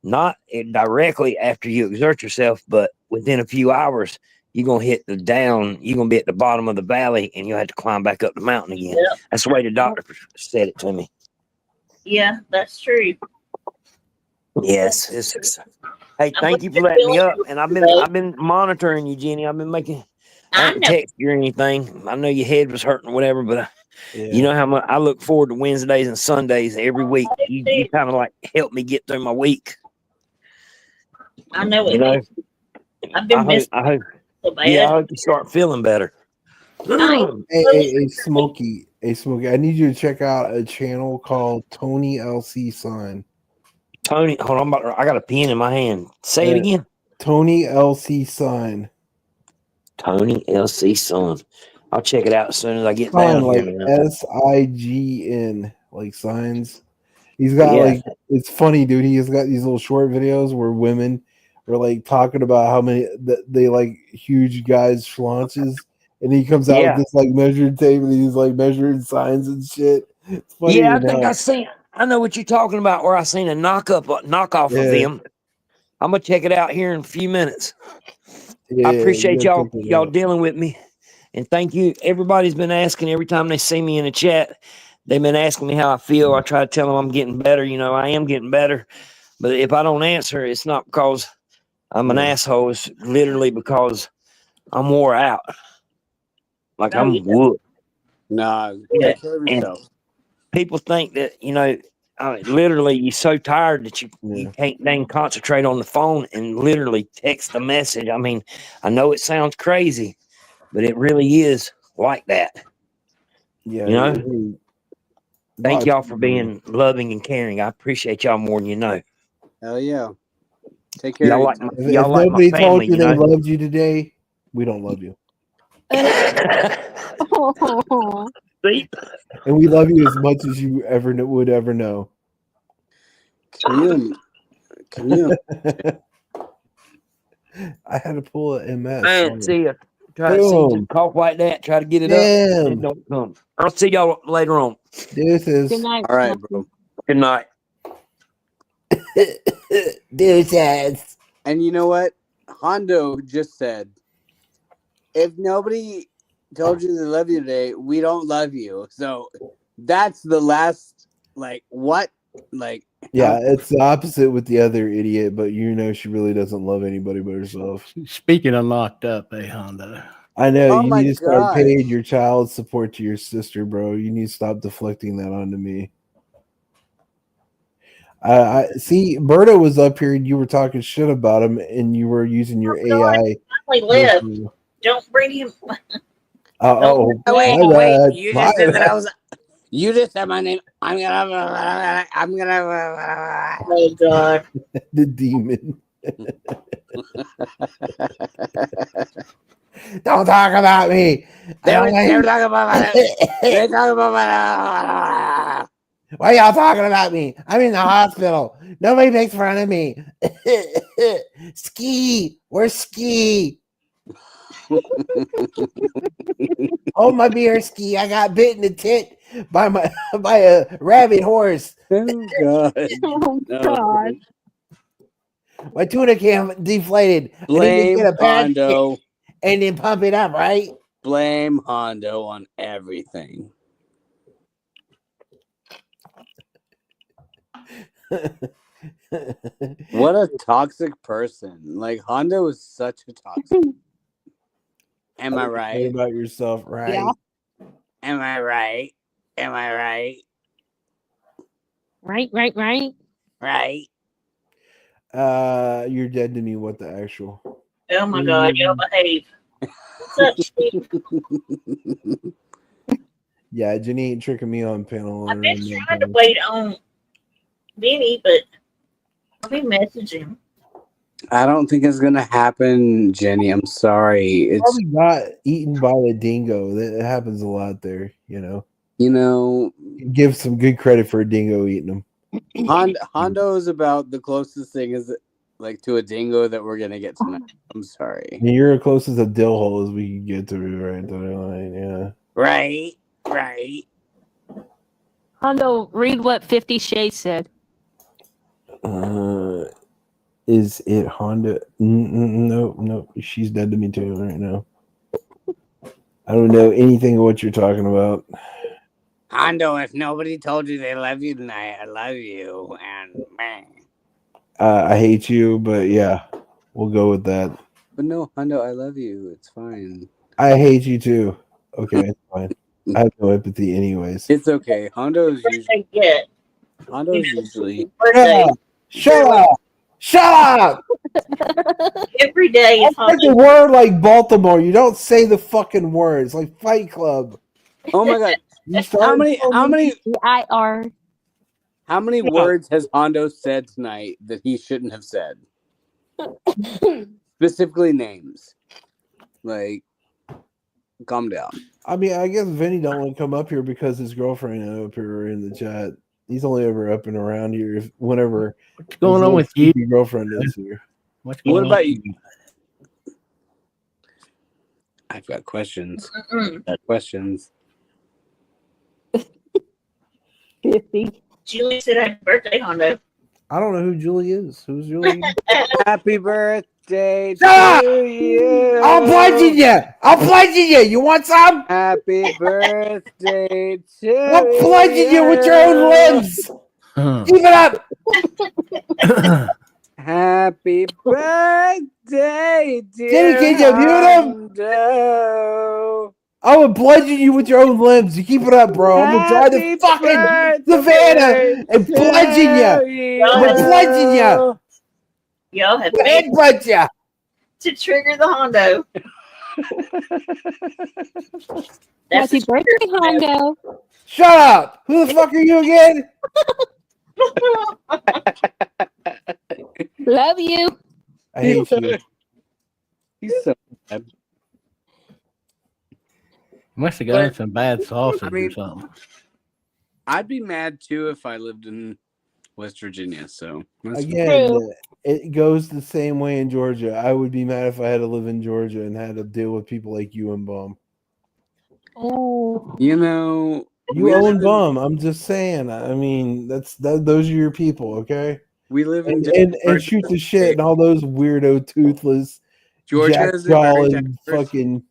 not directly after you exert yourself, but within a few hours. You're going to hit the down, you're going to be at the bottom of the valley, and you'll have to climb back up the mountain again. Yep. That's the way the doctor said it to me. Yeah, that's true. Yes. Hey, thank you for letting me up. And I've been monitoring you, Jenny. I've been making, I haven't texted you or anything. I know your head was hurting or whatever, but you know how much I look forward to Wednesdays and Sundays every week. You kind of like help me get through my week. I know it. You know? I've been missing I hope. so bad. Yeah, I hope you start feeling better. Hey, Smokey. Hey, Smokey. I need you to check out a channel called Tony LC Son. Tony, hold on. I got a pen in my hand. Say it again. Tony LC Son. Tony LC Son. I'll check it out as soon as I get Sign, down like here. SIGN, like signs. He's got like, it's funny, dude. He has got these little short videos where women are like talking about how many they like huge guys schlonches, and he comes out with this like measured tape and he's like measuring signs and shit. It's funny. Yeah, I think I know what you're talking about, where I seen a knockoff of him. I'm gonna check it out here in a few minutes. I appreciate y'all dealing with me, and thank you. Everybody's been asking every time they see me in the chat. They've been asking me how I feel. I try to tell them I'm getting better. You know, I am getting better, but if I don't answer, it's not because I'm an asshole. It's literally because I'm wore out. Like, I'm wood. Nah, Yeah. take care of yourself. People think that, you know, literally you're so tired that you can't dang concentrate on the phone and literally text a message. I mean, I know it sounds crazy, but it really is like that. Yeah. You know? Thank y'all for being loving and caring. I appreciate y'all more than you know. Hell yeah. Take care. Y'all of like yourself. if nobody told you they loved you today, we don't love you. And we love you as much as you would ever know. Can you? I had to pull an MS. Man, see ya. Try to see you cough like that. Try to get it up. It don't come. I'll see y'all later on. Deuces. Good night. All right, bro. Good night. Deuces. And you know what? Hondo just said, if nobody told you they love you today, we don't love you. So that's the last, like, what? Like, Yeah, it's the opposite with the other idiot, but you know she really doesn't love anybody but herself. Speaking of locked up, Hondo. I know Oh you my need to start gosh. paying your child support to your sister, bro. You need to stop deflecting that onto me. I see. Berto was up here, and you were talking shit about him, and you were using your AI. Left. Don't bring him. Oh, Wait, my wait. bad. You My just said that I bad. was. You just said my name. I'm gonna. Oh God. The demon. Don't talk about me. They were talking about it. They talking about Why y'all talking about me? I'm in the hospital. Nobody makes fun of me. Ski. Where's Ski? Oh, my beer, Ski. I got bit in the tit by a rabbit horse. Oh God. Oh God. My tuna can deflated. I need to Blame get a basket Hondo. and then pump it up, right? Blame Hondo on everything. What a toxic person. Like Hondo is such a toxic. Am I right? About yourself, right? Yeah. Am I right? Am I right? Right. Right. You're dead to me. What the actual? Oh my God, y'all behave. Such Yeah, Jenny ain't tricking me on panel. I've been trying to wait on Vinny, but let me message him. I don't think it's gonna happen, Jenny. I'm sorry. It's Probably got eaten by a dingo. That happens a lot there, Give some good credit for a dingo eating them. Hondo is about the closest thing to a dingo that we're gonna get tonight. I'm sorry. You're as close as a dill hole as we can get to, right? Yeah. Right. Hondo, read what 50 Shades said. Is it Honda? No. She's dead to me too right now. I don't know anything of what you're talking about. Hondo, if nobody told you they love you tonight, I love you. And man. I hate you, but yeah, we'll go with that. But no, Hondo, I love you. It's fine. I hate you too. Okay, it's fine. I have no empathy, anyways. It's okay. Hondo's usually. Shut up! Every day. It's like a word like Baltimore. You don't say the fucking words like Fight Club. Oh my God! How many words has Hondo said tonight that he shouldn't have said? Specifically names. Like, calm down. I mean, I guess Vinny don't want to come up here because his girlfriend is up here in the chat. He's only ever up and around here whenever what's going on with you? Your girlfriend is here. What about you? I've got questions. Questions. 50. Julie said happy birthday, Hondo. I don't know who Julie is. Who's Julie? Happy birthday Shut to you. I'm pledging you. You want some? Happy birthday to I'm pledging you with your own limbs. Keep it up. Happy birthday, Jenny, can you mute him? I would bludgeon you with your own limbs. You keep it up, bro. I'm gonna drive the fucking Savannah and bludgeon you. I'm gonna bludgeon you. Y'all have headbutt you to trigger the Hondo. Happy birthday, Hondo. Shut up. Who the fuck are you again? Love you. I hate you. He's so bad. Must have gotten some bad sausage or something. I'd be mad too if I lived in West Virginia. So Again, it goes the same way in Georgia. I would be mad if I had to live in Georgia and had to deal with people like you and Bum. Oh, you own Bum. I'm just saying. I mean, those are your people, okay? We live in and shoot the shit and all those weirdo toothless Georgia Jack is a very and fucking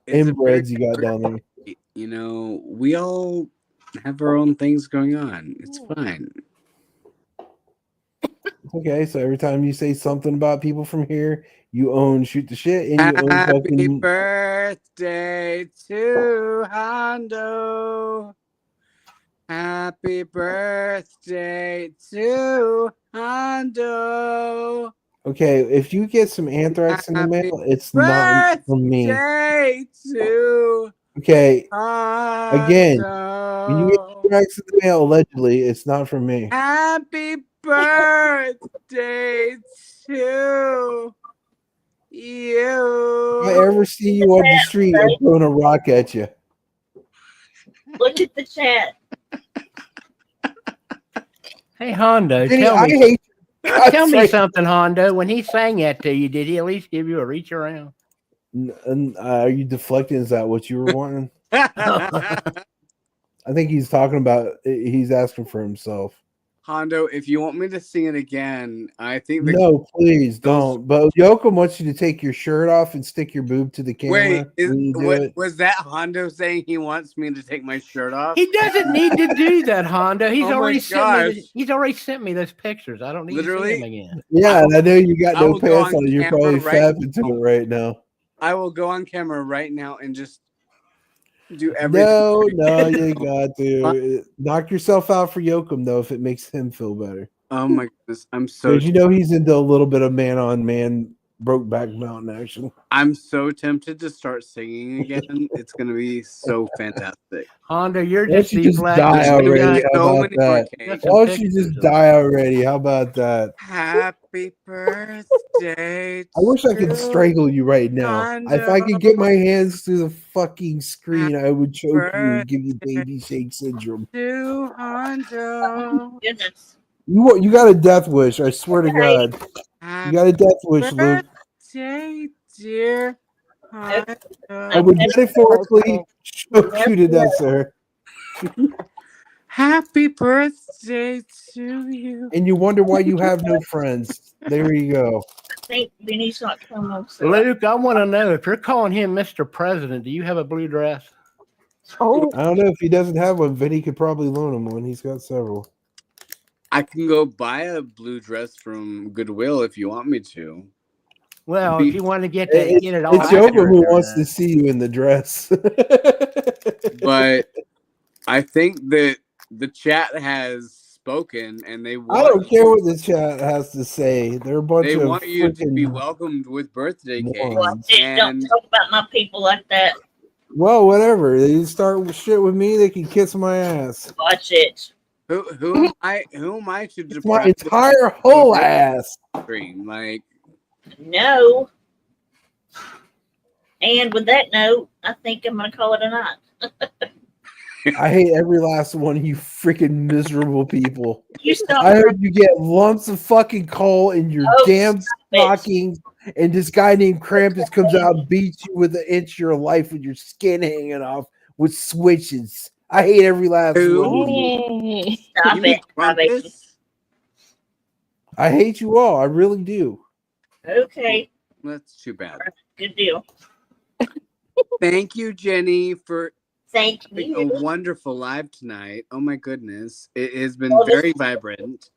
inbreds you got down there. We all have our own things going on. It's fine. Okay, so every time you say something about people from here, you own shoot the shit and you own Happy fucking birthday to Hondo. Happy birthday to Hondo. Okay, if you get some anthrax in the mail, it's not from me. Birthday to Okay, Hondo. again, when you get anthrax in the mail, allegedly, it's not from me. Happy birthday to you. If I ever see you on the street, I'm throwing a rock at you. Look at the chat. Hey Hondo, Jenny, tell I me, hate you. I'm tell me sorry. something, Hondo. When he sang that to you, did he at least give you a reach around? Are you deflecting? Is that what you were wanting? I think he's talking about. He's asking for himself. Hondo, if you want me to sing it again, I think No, please don't. But Yoakum wants you to take your shirt off and stick your boob to the camera. Wait, was that Hondo saying he wants me to take my shirt off? He doesn't need to do that, Hondo. He's Oh my already sent me. gosh. He's already sent me those pictures. I don't need to see Literally? them again. Yeah, and I know you got I no will go pants on on. You're camera probably right fapping to it right now. I will go on camera right now and just do everything. No, you got to knock yourself out for Yoakum though, if it makes him feel better. Oh my goodness, I'm so Because you know he's into a little bit of man on man, Brokeback Mountain action. I'm so tempted to start singing again. It's gonna be so fantastic. Hondo, you're Why don't you just die already? How about that? Why don't you just die already? How about that? Happy birthday. I wish I could strangle you right now. If I could get my hands through the fucking screen, I would choke you and give you baby shake syndrome. To Hondo. Goodness. You got a death wish, I swear to God. You got a death wish, Luke. Birthday, dear Hondo. I would metaphorically choke you to death, sir. Happy birthday to you. And you wonder why you have no friends. There you go. I think Vinny's not coming up. So Luke, I want to know if you're calling him Mr. President. Do you have a blue dress? Oh, I don't know if he doesn't have one. Vinny could probably loan him one. He's got several. I can go buy a blue dress from Goodwill if you want me to. Well, if you want to get It's it all Yoakum who accurate, wants to see you in the dress. But I think that the chat has spoken and they want I don't care what the chat has to say. They're a bunch they of want you to be freaking welcomed with birthday cake. morons. don't talk about my people like that. Well, whatever. They start with shit with me, they can kiss my ass. Watch it. Who am I to It's my deprive entire whole ass. stream? Like No. And with that note, I think I'm going to call it a night. I hate every last one of you freaking miserable people. You stop. I hope you get lumps of fucking coal in your damn stockings, and this guy named Krampus comes out and beats you with an inch of your life with your skin hanging off with switches. I hate every last one of you. Stop it. Stop it. I hate you all. I really do. Okay. That's too bad. Good deal. Thank you, Jenny, for Thank having you. a wonderful live tonight. Oh my goodness. It has been Oh, this- very vibrant.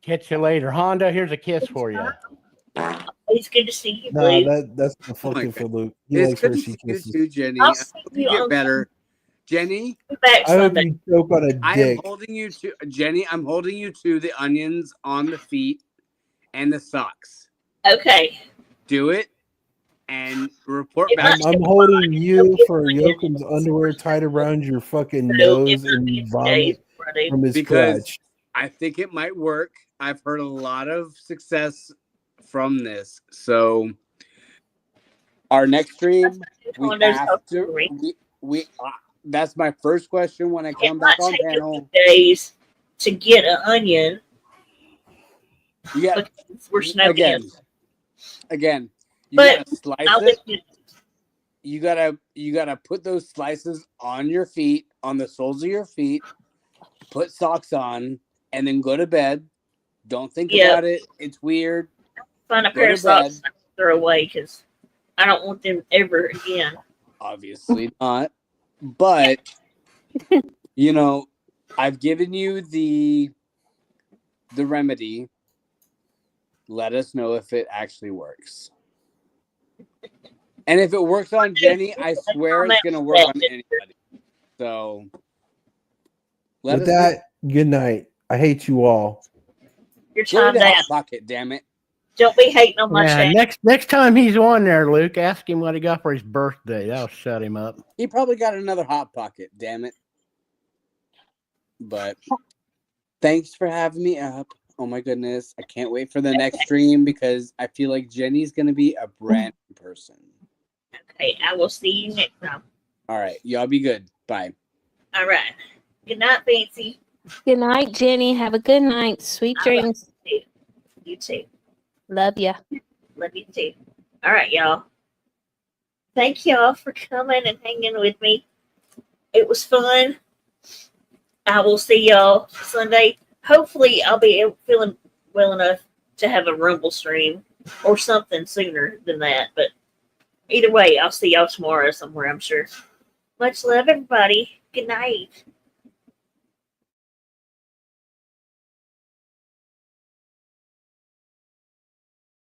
catch you later. Hondo, here's a kiss for you. It's good to see you, Nah, Blue. that's the fucking for Luke. He It's likes good to Hershey see you kisses. too, Jenny. I'll I see hope you you get on better. Jenny, back I hope Sunday. you choke on a I am dick. holding you to Jenny. I'm holding you to the onions on the feet and the socks. Okay. Do it and report It back. might I'm holding you for Yoakum's underwear tied around your fucking nose and you vomit from his Because crotch. I think it might work. I've heard a lot of success from this. So our next stream, we have to. That's my first question when I come back on panel. Days to get an onion. Yeah, we're snow again. You But gotta slice I'll it. let You gotta put those slices on your feet, on the soles of your feet. Put socks on, and then go to bed. Don't think Yeah. about it. It's weird. find a Go pair to of socks bed. to throw away because I don't want them ever again. Obviously not. But I've given you the remedy. Let us know if it actually works. And if it works on Jenny, I swear it's gonna work on anybody. So With that, good night. I hate you all. Your Give me time the down. hot pocket, damn it. Don't be hating on my Yeah, chat. next time he's on there, Luke, ask him what he got for his birthday. That'll shut him up. He probably got another hot pocket, damn it. But thanks for having me up. Oh my goodness. I can't wait for the next stream because I feel like Jenny's going to be a brand new person. Okay, I will see you next time. All right. Y'all be good. Bye. All right. Good night, Fancy. Good night, Jenny. Have a good night. Sweet dreams. You too. Love ya. Love you too. All right, y'all. Thank y'all for coming and hanging with me. It was fun. I will see y'all Sunday. Hopefully, I'll be feeling well enough to have a Rumble stream or something sooner than that. But either way, I'll see y'all tomorrow somewhere, I'm sure. Much love, everybody. Good night.